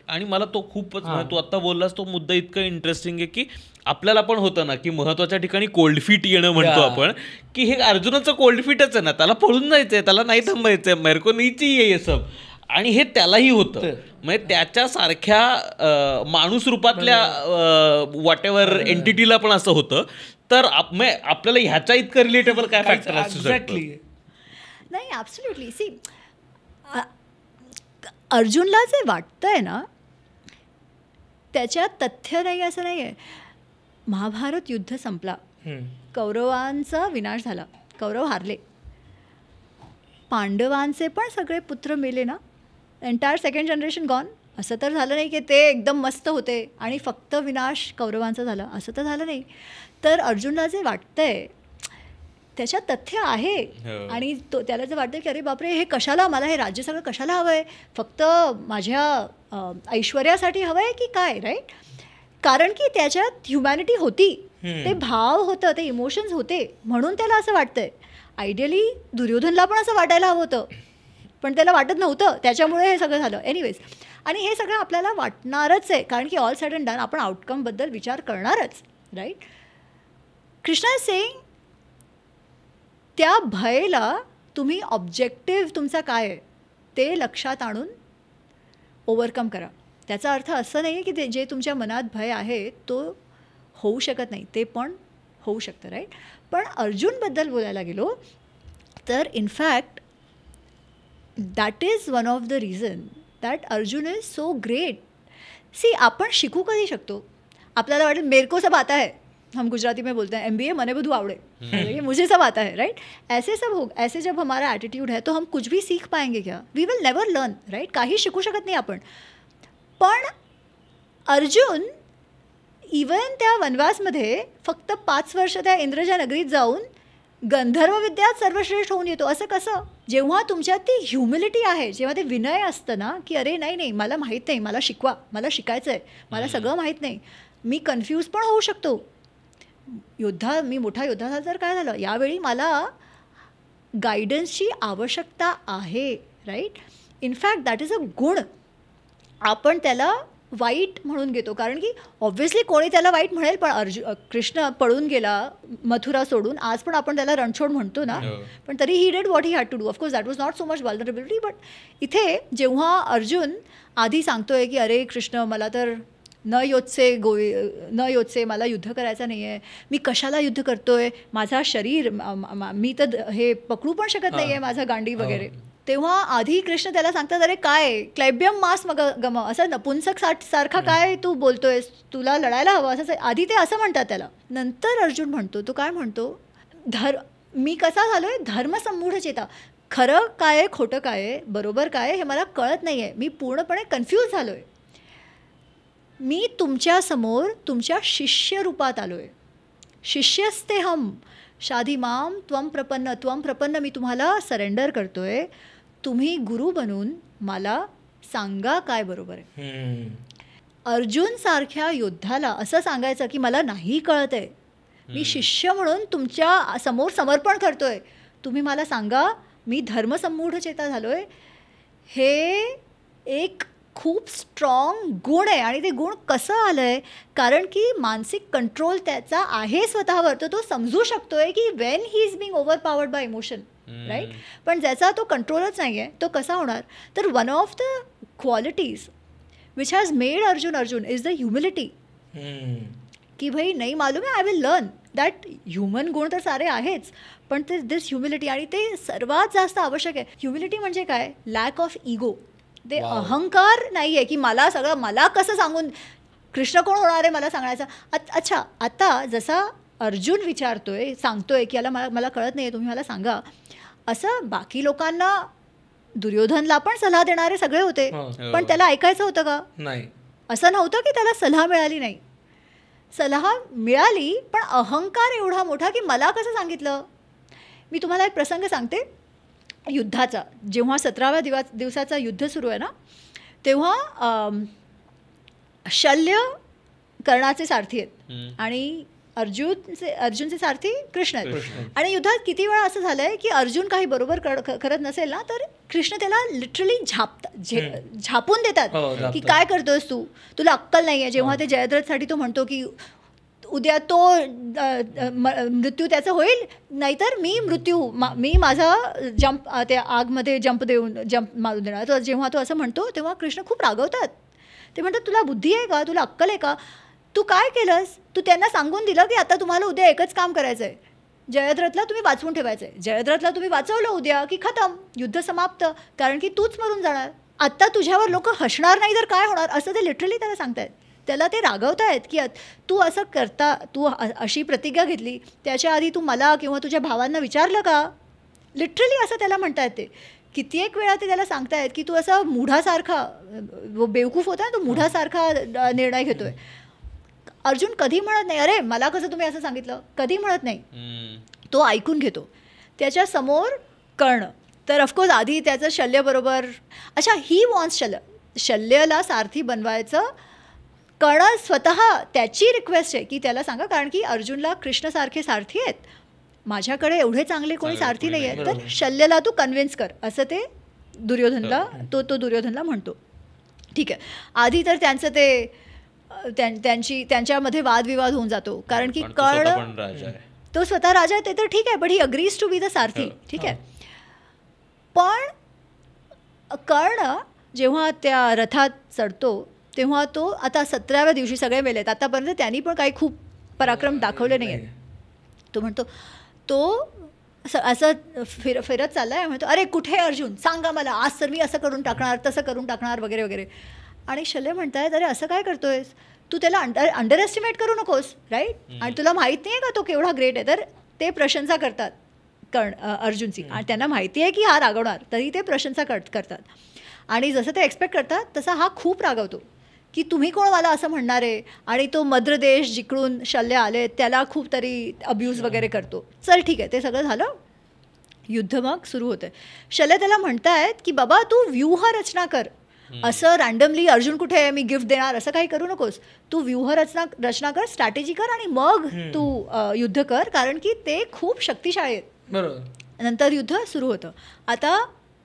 आणि मला तो खूपच, तू आत्ता बोललास तो मुद्दा इतका इंटरेस्टिंग आहे की आपल्याला पण होतं ना की महत्त्वाच्या ठिकाणी कोल्ड फीट येणं म्हणतो आपण, की हे अर्जुनाचं कोल्ड फीटच आहे ना, त्याला पळून जायचं आहे, त्याला नाही थांबायचं आहे, मेरे को नहीं चाहिए ये सब, आणि हे त्यालाही होतं. म्हणजे त्याच्यासारख्या माणूस रूपातल्या व्हॉट एव्हर एंटिटीला पण असं होतं, तर आपल्याला ह्याच्या इतकं रिलेटेबल काय फॅक्टर असू शकतं? एक्झॅक्टली. नाही, ॲब्सोल्युटली. सी, अर्जुनला जे वाटतंय ना त्याच्यात तथ्य नाही असं नाही आहे. महाभारत युद्ध संपला, कौरवांचा विनाश झाला, कौरव हारले, पांडवांचे पण सगळे पुत्र मेले ना, एंटायर सेकंड जनरेशन गॉन. असं तर झालं नाही की ते एकदम मस्त होते आणि फक्त विनाश कौरवांचा झाला, असं तर झालं नाही. तर अर्जुनला जे वाटतंय त्याच्यात तथ्य आहे. आणि त्याला जे वाटतं की अरे बापरे, हे कशाला, मला हे राज्य सगळं कशाला हवं आहे, फक्त माझ्या ऐश्वर्यासाठी हवं आहे की काय, राईट? कारण की त्याच्यात ह्युमॅनिटी होती, ते भाव होतं, ते इमोशन्स होते, म्हणून त्याला असं वाटतंय. आयडियली दुर्योधनला पण असं वाटायला हवं होतं, पण त्याला वाटत नव्हतं, त्याच्यामुळे हे सगळं झालं. एनिवेज, आणि हे सगळं आपल्याला वाटणारच आहे, कारण की ऑल सॅड अँड डन आपण आउटकमबद्दल विचार करणारच, राईट? कृष्णा इज सेइंग त्या भयला तुम्ही ऑब्जेक्टिव्ह तुमचा काय आहे ते लक्षात आणून ओव्हरकम करा. त्याचा अर्थ असं नाही आहे की जे तुमच्या मनात भय आहे तो होऊ शकत नाही, ते पण होऊ शकतं, राईट? पण अर्जुनबद्दल बोलायला गेलो तर in fact that is one of the reason that Arjun is so great. See, आपण शिकू कधी शकतो? आपल्याला वाटेल मेरे को सब आता है, हम गुजराती में बोलते हैं MBA मने बधु आवड़े, मुझे सब आता है, राइट? ऐसे जब हमारा एटीट्यूड है तो हम कुछ भी सीख पाएंगे क्या? We will never learn, right? काही शिकू शकत नाही आपण. पण अर्जुन इवन त्या वनवासमध्ये फक्त 5 वर्ष त्या इंद्रजा नगरीत जाऊन गंधर्व विद्यात सर्वश्रेष्ठ होऊन येतो. असं कसं? जेव्हा तुमच्यात ती ह्युमिलिटी आहे, जेव्हा ते विनय असतं ना की अरे नाही, मला माहीत नाही, मला शिकवा, मला शिकायचं आहे, मला सगळं माहीत नाही, मी कन्फ्यूज पण होऊ शकतो. मी मोठा योद्धा झाला तर काय झालं, यावेळी मला गायडन्सची आवश्यकता आहे, right? In fact that is a गुण. आपण त्याला वाईट म्हणून घेतो कारण की ऑब्व्हियसली कोणी त्याला वाईट म्हणेल, पण कृष्ण पळून गेला मथुरा सोडून, आज पण आपण त्याला रणछोड म्हणतो ना, पण तरी he did what he had to do. Of course that was not so much vulnerability. But इथे जेव्हा अर्जुन आधी सांगतोय की अरे कृष्ण, मला तर न योत्से मला युद्ध करायचं नाही आहे, मी कशाला युद्ध करतोय, माझा शरीर, मी तर हे पकडू पण शकत नाही आहे, माझा गांडी वगैरे. तेव्हा आधी कृष्ण त्याला सांगतात अरे काय क्लैब्यम मास मग गम, असं नपुंसक सारखा काय तू बोलतोयस, तुला लढायला हवं, असं आधी ते असं म्हणतात त्याला. नंतर अर्जुन म्हणतो, तो काय म्हणतो, मी कसा झालोय धर्मसंमूढ चेता, खरं काय आहे, खोटं काय आहे, बरोबर काय आहे हे मला कळत नाही आहे, मी पूर्णपणे कन्फ्यूज झालोय, मी तुमच्यासमोर तुमच्या शिष्य रूपात आलो आहे. शिष्यस्ते हम शाधी माम त्वम प्रपन्न, मी तुम्हाला सरेंडर करतोय, तुम्ही गुरु बनून मला सांगा काय बरोबर आहे. अर्जुन सारख्या योद्धाला असं सांगायचं की मला नाही कळत आहे, मी शिष्य म्हणून तुमच्या समोर समर्पण करतोय, तुम्ही मला सांगा, मी धर्मसंमूढ चेता झालोय, हे एक खूप स्ट्रॉंग गुण आहे. आणि ते गुण कसं आलं आहे, कारण की मानसिक कंट्रोल त्याचा आहे स्वतःवर, तो समजू शकतोय की when he is being overpowered by emotion, right? पण ज्याचा तो कंट्रोलच नाही आहे, तो कसा होणार? तर one of the qualities which has made Arjun is the humility, की भाई नाही मालूम आहे, I will learn that. Human गुण तर सारे आहेच, पण ते दिस ह्युमिलिटी, आणि ते सर्वात जास्त आवश्यक आहे. ह्युमिलिटी म्हणजे काय? Lack of ego. ते अहंकार नाही आहे की मला सगळं, मला कसं सांगून कृष्ण कोण होणार आहे मला सांगायचं. अच्छा, आता जसा अर्जुन विचारतोय, सांगतोय की याला मला कळत नाही आहे, तुम्ही मला सांगा, असं बाकी लोकांना, दुर्योधनला पण सल्ला देणारे सगळे होते, पण त्याला ऐकायचं होतं का? नाही. असं नव्हतं की त्याला सल्ला मिळाली नाही, सल्ला मिळाली, पण अहंकार एवढा मोठा की मला कसं सांगितलं. मी तुम्हाला एक प्रसंग सांगते युद्धाचा. जेव्हा 17व्या दिवसाचा युद्ध सुरू आहे ना, तेव्हा शल्य कर्णाचे सारथी आहेत आणि अर्जुनचे सारथी कृष्ण आहेत. आणि युद्धात किती वेळा असं झालंय की अर्जुन काही बरोबर करत नसेल ना, तर कृष्ण त्याला लिटरली झापून देतात की काय करतोयस तू, तुला अक्कल नाही आहे. जेव्हा ते जयद्रथसाठी तो म्हणतो की उद्या तो मृत्यू त्याचं होईल, नाहीतर मी माझा जंप त्या आगमध्ये जंप मारून देणार. तर जेव्हा तो असं म्हणतो तेव्हा कृष्ण खूप रागवतात. ते म्हणतात तुला बुद्धी आहे का, तुला अक्कल आहे का, तू काय केलंस, तू त्यांना सांगून दिलं की आता तुम्हाला उद्या एकच काम करायचं आहे, जयद्रथला तुम्ही वाचवून ठेवायचं आहे. जयद्रथला तुम्ही वाचवलं उद्या की खतम, युद्ध समाप्त, कारण की तूच मरून जाणार. आत्ता तुझ्यावर लोक हसणार नाही तर काय होणार, असं ते लिटरली त्याला सांगतायत. त्याला ते रागवतायत की तू असं करता, तू अशी प्रतिज्ञा घेतली, त्याच्या आधी तू मला किंवा तुझ्या भावांना विचारलं का, लिटरली असं त्याला म्हणतायत. ते कित्येक वेळा ते त्याला सांगतायत की तू असं मुढासारखा, बेवकूफ होता ना, तू मुढासारखा निर्णय घेतोय. अर्जुन कधी म्हणत नाही अरे मला कसं तुम्ही असं सांगितलं, कधी म्हणत नाही. तो ऐकून घेतो. त्याच्या समोर कर्ण, तर ऑफकोर्स आधी त्याचं शल्यबरोबर, अच्छा ही वॉन्ट्स शल्यला सारथी बनवायचं. कर्ण स्वतः त्याची रिक्वेस्ट आहे की त्याला सांगा, कारण की अर्जुनला कृष्णसारखे सारथी आहेत, माझ्याकडे एवढे चांगले कोणी सारथी नाही आहेत, तर शल्यला तू कन्व्हिन्स कर, असं ते दुर्योधनला तो दुर्योधनला म्हणतो. ठीक आहे. आधी तर त्यांचं ते त्यांच्यामध्ये वादविवाद होऊन जातो, कारण की कर्ण तो स्वतः राजा आहे, ते तर ठीक आहे, but he agrees to be the सारथी. ठीक आहे. पण कर्ण जेव्हा त्या रथात चढतो तेव्हा तो आता 17व्या दिवशी सगळे मेलेत, आतापर्यंत त्यांनी पण काही खूप पराक्रम दाखवले नाही आहेत. तो म्हणतो, तो असं फिरत चालला आहे, म्हणतो अरे कुठे अर्जुन, सांगा मला, आज तर मी असं करून टाकणार, तसं करून टाकणार वगैरे वगैरे. आणि शल्य म्हणतायत अरे असं काय करतोयस, तू त्याला अंडर एस्टिमेट करू नकोस, राईट, आणि तुला माहीत नाही आहे का तो केवढा ग्रेट आहे. तर ते प्रशंसा करतात अर्जुनची, आणि त्यांना माहिती आहे की हा रागवणार, तरी ते प्रशंसा करतात. आणि जसं ते एक्सपेक्ट करतात तसा हा खूप रागवतो की तुम्ही कोण मला असं म्हणणार आहे. आणि तो मद्रदेश जिकडून शल्य आले त्याला खूप तरी अब्यूज वगैरे करतो. चल ठीक आहे, ते सगळं झालं, युद्ध मग सुरू होतं. शल्य त्याला म्हणतायत की बाबा तू व्यूह रचना कर, असं रँडमली अर्जुन कुठे आहे मी गिफ्ट देणार असं काही करू नकोस, तू व्यूह रचना कर, स्ट्रॅटेजी कर, आणि मग तू युद्ध कर, कारण की ते खूप शक्तिशाळी आहेत. बरोबर. नंतर युद्ध सुरू होतं. आता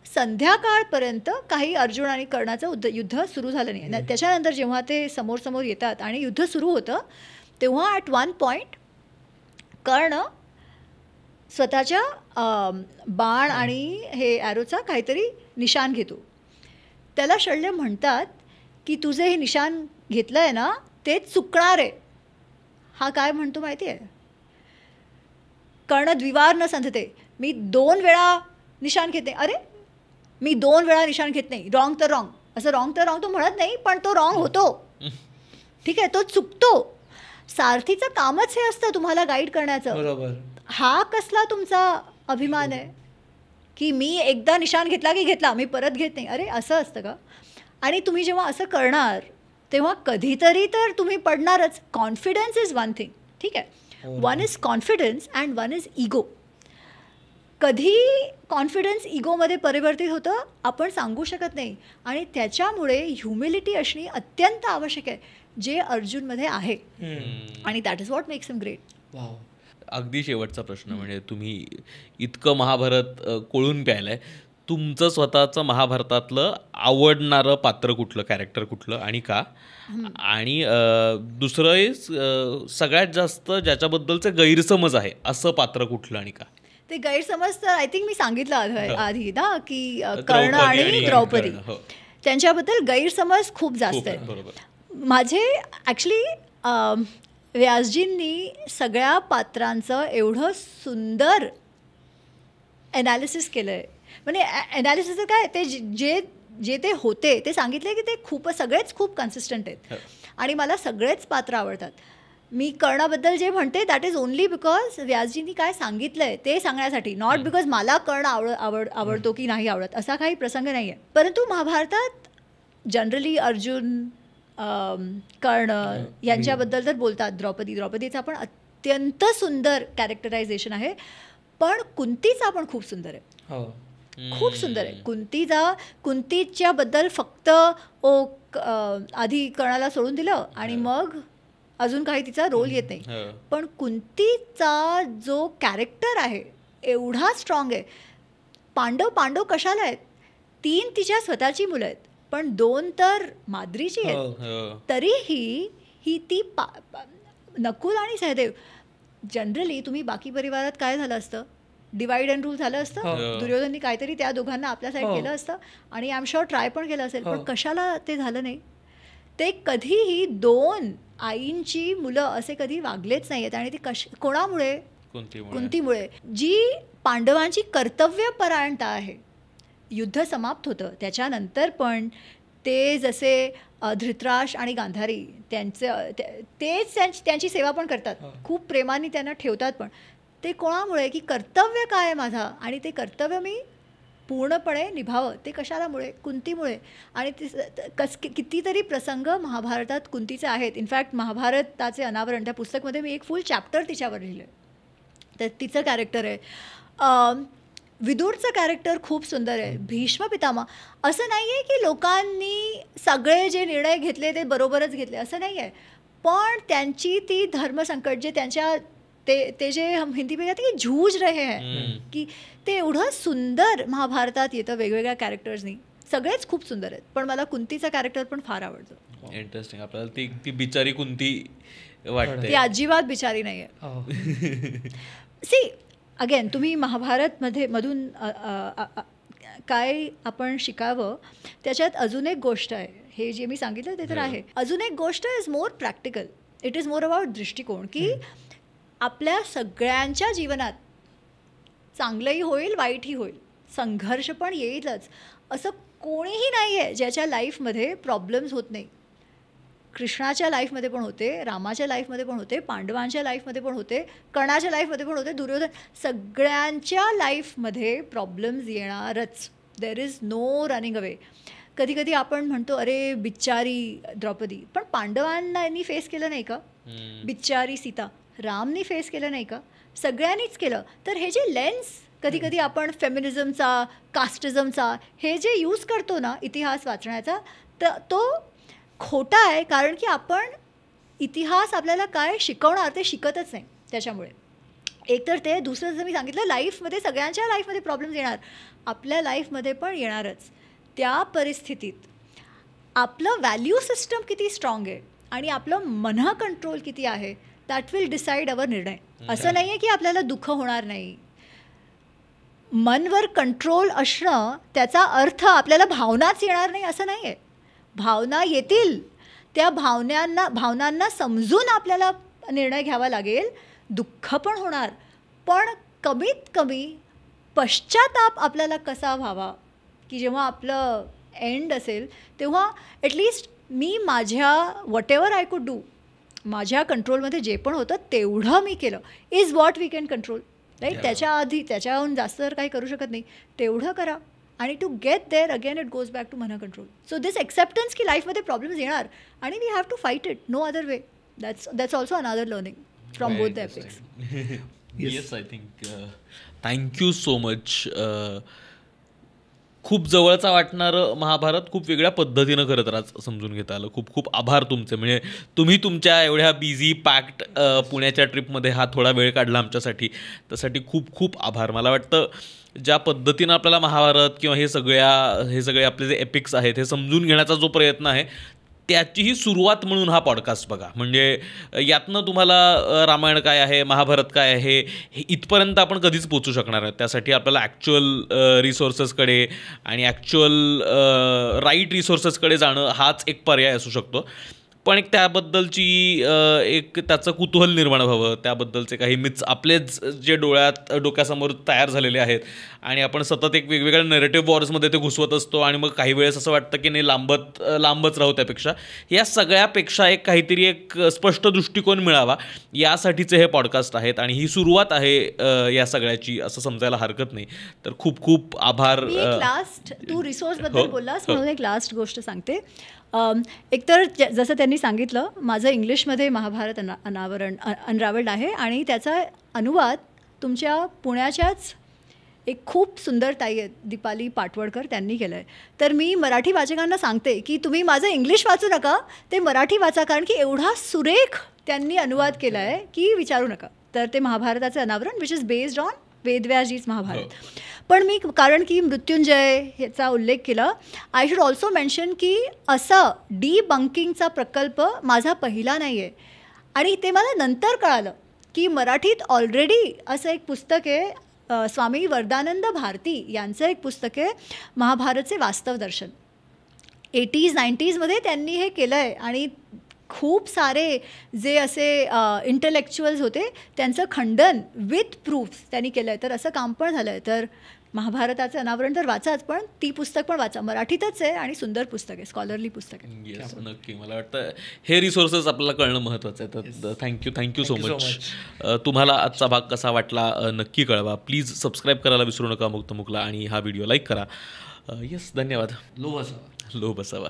संध्याकाळपर्यंत काही अर्जुन आणि कर्णाचं युद्ध सुरू झालं नाही. त्याच्यानंतर जेव्हा ते समोर येतात आणि युद्ध सुरू होतं तेव्हा ॲट वन पॉईंट कर्ण स्वतःच्या बाण आणि हे ॲरोचा काहीतरी निशाण घेतो. त्याला शल्य म्हणतात की तुझे हे निशाण घेतलं आहे ना ते चुकणार आहे. हा काय म्हणतो माहिती आहे, कर्ण द्विवार न संधते, मी 2 वेळा निशाण घेते. अरे मी 2 वेळा निशाण घेत नाही, रॉंग तर रॉंग, असं रॉंग तर रॉंग तो म्हणत नाही, पण तो रॉंग होतो. ठीक आहे, तो चुकतो. सारथीचं कामच हे असतं तुम्हाला गाईड करण्याचं. बरोबर. हा कसला तुमचा अभिमान आहे की मी एकदा निशाण घेतला की घेतला, मी परत घेत नाही. अरे असं असतं का. आणि तुम्ही जेव्हा असं करणार तेव्हा कधीतरी तर तुम्ही पडणारच. Confidence is one thing. ठीक आहे, one is confidence and one is ego. कधी कॉन्फिडन्स इगोमध्ये परिवर्तित होतं आपण सांगू शकत नाही, आणि त्याच्यामुळे ह्युमिलिटी असणे अत्यंत आवश्यक आहे, जे अर्जुनमध्ये आहे, आणि that is what makes him great. Wow. अगदी शेवटचा प्रश्न, म्हणजे तुम्ही इतकं महाभारत कोळून प्यायलंय, तुमचं स्वतःचं महाभारतातलं आवडणारं पात्र कुठलं, कॅरेक्टर कुठलं आणि का, आणि दुसरं सगळ्यात जास्त ज्याच्याबद्दलचं गैरसमज आहे असं पात्र कुठलं आणि का. ते गैरसमज तर आय थिंक मी सांगितलं आधी ना की कर्ण आणि द्रौपदी, त्यांच्याबद्दल गैरसमज खूप जास्त आहे. माझे ॲक्च्युली व्यासजींनी सगळ्या पात्रांचं एवढं सुंदर ॲनालिसिस केलं आहे. म्हणजे ॲनालिसिस काय, ते जे ते होते ते सांगितले की ते सगळेच खूप कन्सिस्टंट आहेत, आणि मला सगळेच पात्र आवडतात. मी कर्णाबद्दल जे म्हणते दॅट इज ओनली बिकॉज व्यासजींनी काय सांगितलं आहे ते सांगण्यासाठी, नॉट बिकॉज मला कर्ण आवडतो की नाही आवडत, असा काही प्रसंग नाही आहे. परंतु महाभारतात जनरली अर्जुन, कर्ण यांच्याबद्दल तर बोलतात. द्रौपदीचा पण अत्यंत सुंदर कॅरेक्टरायझेशन आहे, पण कुंतीचा पण खूप सुंदर आहे. खूप सुंदर आहे. कुंतीच्या बद्दल फक्त आधी कर्णाला सोडून दिलं आणि मग अजून काही तिचा रोल येत नाही, पण कुंतीचा जो कॅरेक्टर आहे एवढा स्ट्रॉंग आहे. पांडव कशाला आहेत, 3 तिच्या स्वतःची मुलं आहेत, पण 2 तर माद्रीची आहेत. तरीही ही ती नकुल आणि सहदेव जनरली तुम्ही बाकी परिवारात काय झालं असतं, डिवाइड अँड रूल झालं असतं, दुर्योधननी काहीतरी त्या दोघांना आपल्या साईड केलं असतं आणि आय एम शुअर ट्राय पण केलं असेल, पण कशाला ते झालं नाही. ते कधीही 2 आईंची मुलं असे कधी वागलेच नाही आहेत. आणि ती कोणामुळे, कुंतीमुळे, जी पांडवांची कर्तव्यपरायणता आहे. युद्ध समाप्त होतं त्याच्यानंतर पण ते जसे धृतराष्ट्र आणि गांधारी तेच त्यांची सेवा पण करतात, खूप प्रेमाने त्यांना ठेवतात. पण ते कोणामुळे, की कर्तव्य काय आहे माझा आणि ते कर्तव्य मी पूर्णपणे निभावं. ते कशालामुळे, कुंतीमुळे. आणि कितीतरी प्रसंग महाभारतात कुंतीचे आहेत. इनफॅक्ट महाभारताचे अनावरण त्या पुस्तकमध्ये मी एक फुल चॅप्टर तिच्यावर लिहिलं आहे. तर तिचं कॅरेक्टर आहे. विदुरचं कॅरेक्टर खूप सुंदर आहे. भीष्म पितामह. असं नाही आहे की लोकांनी सगळे जे निर्णय घेतले ते बरोबरच घेतले, असं नाही आहे. पण त्यांची ती धर्मसंकट जे त्यांच्या ते जे हम हिंदी में कहते की झूझ रहे हैं, की ते एवढं सुंदर महाभारतात येतं वेगवेगळ्या कॅरेक्टर्सनी. सगळेच खूप सुंदर आहेत, पण मला कुंतीचं कॅरेक्टर पण फार आवडतं. इंटरेस्टिंग. आपल्याला ती बिचारी कुंती वाटते. ती अजिबात बिचारी नाही आहे. सी अगेन तुम्ही मधून काय आपण शिकावं, त्याच्यात अजून एक गोष्ट आहे. हे जे मी सांगितलं ते तर आहे. अजून एक गोष्ट is more practical. It is more about दृष्टिकोन, की आपल्या सगळ्यांच्या जीवनात चांगलंही होईल वाईटही होईल, संघर्ष पण येईलच. असं कोणीही नाही आहे ज्याच्या लाईफमध्ये प्रॉब्लेम्स होत नाही. कृष्णाच्या लाईफमध्ये पण होते, रामाच्या लाईफमध्ये पण होते, पांडवांच्या लाईफमध्ये पण होते, कर्णाच्या लाईफमध्ये पण होते, दुर्योधन. सगळ्यांच्या लाईफमध्ये प्रॉब्लेम्स येणारच. There is no running away. कधी कधी आपण म्हणतो अरे बिचारी द्रौपदी, पण पांडवांनी फेस केलं नाही का? बिचारी सीता. रामनी फेस केलं नाही का? सगळ्यांनीच केलं. तर हे जे लेन्स कधी कधी आपण फेमिनिझमचा, कास्टिझमचा हे जे यूज करतो ना इतिहास वाचण्याचा, तर तो खोटा आहे. कारण की आपण इतिहास आपल्याला काय शिकवणार ते शिकतच नाही. त्याच्यामुळे एकतर ते, दुसरं जर मी सांगितलं लाईफमध्ये सगळ्यांच्या लाईफमध्ये प्रॉब्लेम्स येणार, आपल्या लाईफमध्ये पण येणारच. त्या परिस्थितीत आपलं व्हॅल्यू सिस्टम किती स्ट्रॉंग आहे आणि आपलं मन कंट्रोल किती आहे, दॅट विल डिसाईड अवर निर्णय. असं नाही आहे की आपल्याला दुःख होणार नाही. मनवर कंट्रोल असणं त्याचा अर्थ आपल्याला भावनाच येणार नाही असं नाही आहे. भावना येतील, त्या भावनांना समजून आपल्याला निर्णय घ्यावा लागेल. दुःख पण होणार, पण कमीत कमी पश्चाताप आपल्याला कसा व्हावा, की जेव्हा आपलं एंड असेल तेव्हा ॲटलिस्ट मी माझ्या whatever I could do, माझ्या कंट्रोलमध्ये जे पण होतं तेवढं मी केलं. Is what we can control, right. त्याच्याहून जास्त तर काही करू शकत नाही, तेवढं करा. आणि to get there again it goes back to मन कंट्रोल. सो दिस एक्सेप्टन्स की लाईफमध्ये प्रॉब्लेम्स येणार आणि we have to fight it, no other way. That's also another learning from both the epics. Yes, I think thank you so much. खूप जवळचा वाटणारं महाभारत खूप वेगळ्या पद्धतीनं खरं तर आज समजून घेता आलं. खूप खूप आभार तुमचे. म्हणजे तुम्ही तुमच्या एवढ्या बिझी पॅक्ड पुण्याच्या ट्रिपमध्ये हा थोडा वेळ काढला आमच्यासाठी, त्यासाठी खूप खूप आभार. मला वाटतं ज्या पद्धतीनं आपल्याला महाभारत किंवा हे सगळे आपले जे एपिक्स आहेत हे समजून घेण्याचा जो प्रयत्न आहे त्याचीही सुरुवात म्हणून हा पॉडकास्ट बघा. म्हणजे यातनं तुम्हाला रामायण काय आहे, महाभारत काय आहे हे इथपर्यंत आपण कधीच पोचू शकणार आहे. त्यासाठी आपल्याला ॲक्च्युअल रिसोर्सेसकडे आणि ॲक्च्युअल राईट रिसोर्सेसकडे जाणं हाच एक पर्याय असू शकतो. पण एक त्याबद्दलची एक त्याचं कुतूहल निर्माण व्हावं, त्याबद्दलचे काही मिथ्स आपलेच जे डोक्यासमोर तयार झालेले आहेत आणि आपण सतत एक वेगवेगळ्या नरेटिव्ह वॉर्समध्ये ते घुसवत असतो आणि मग काही वेळेस असं वाटतं की नाही लांबच राहू. त्यापेक्षा या सगळ्यापेक्षा एक काहीतरी एक स्पष्ट दृष्टिकोन मिळावा यासाठीचे हे पॉडकास्ट आहेत आणि ही सुरुवात आहे या सगळ्याची असं समजायला हरकत नाही. तर खूप खूप आभार. लास्ट तू रिसोर्सबद्दल बोललास म्हणून एक लास्ट गोष्ट सांगते. एकतर जसं त्यांनी सांगितलं, माझं इंग्लिशमध्ये महाभारत अनरावल्ड आहे आणि त्याचा अनुवाद तुमच्या पुण्याच्याच एक खूप सुंदर ताई आहेत दीपाली पाटवडकर, त्यांनी केलं आहे. तर मी मराठी वाचकांना सांगते की तुम्ही माझं इंग्लिश वाचू नका, ते मराठी वाचा, कारण की एवढा सुरेख त्यांनी अनुवाद केला आहे की विचारू नका. तर ते महाभारताचं अनावरण विच इज बेस्ड ऑन वेदव्यासजीच महाभारत. पण मी कारण की मृत्युंजय ह्याचा उल्लेख केला, आय शुड ऑल्सो मेन्शन की असा डिबंकिंगचा प्रकल्प माझा पहिला नाही आहे. आणि ते मला नंतर कळालं की मराठीत ऑलरेडी असं एक पुस्तक आहे, स्वामी वरदानंद भारती यांचं एक पुस्तक आहे, महाभारतचे वास्तव दर्शन. 80s 90sमध्ये त्यांनी हे केलं आहे आणि खूप सारे जे असे इंटलेक्च्युअल्स होते त्यांचं खंडन विथ प्रूफ्स त्यांनी केलं आहे. तर असं काम पण झालं आहे. तर महाभारताचं अनावरण तर वाचाच, पण ती पुस्तक पण वाचा. मराठीतच आहे आणि सुंदर पुस्तक आहे, स्कॉलरली पुस्तक आहे. येस, नक्की. मला वाटतं हे रिसोर्सेस आपल्याला कळणं महत्त्वाचं आहे. तर थँक्यू सो मच. तुम्हाला आजचा भाग कसा वाटला नक्की कळवा. प्लीज सबस्क्राईब करायला विसरू नका मुक्तमुखला आणि हा व्हिडिओ लाईक करा. येस, धन्यवाद. लो बसावा. लो बसावा.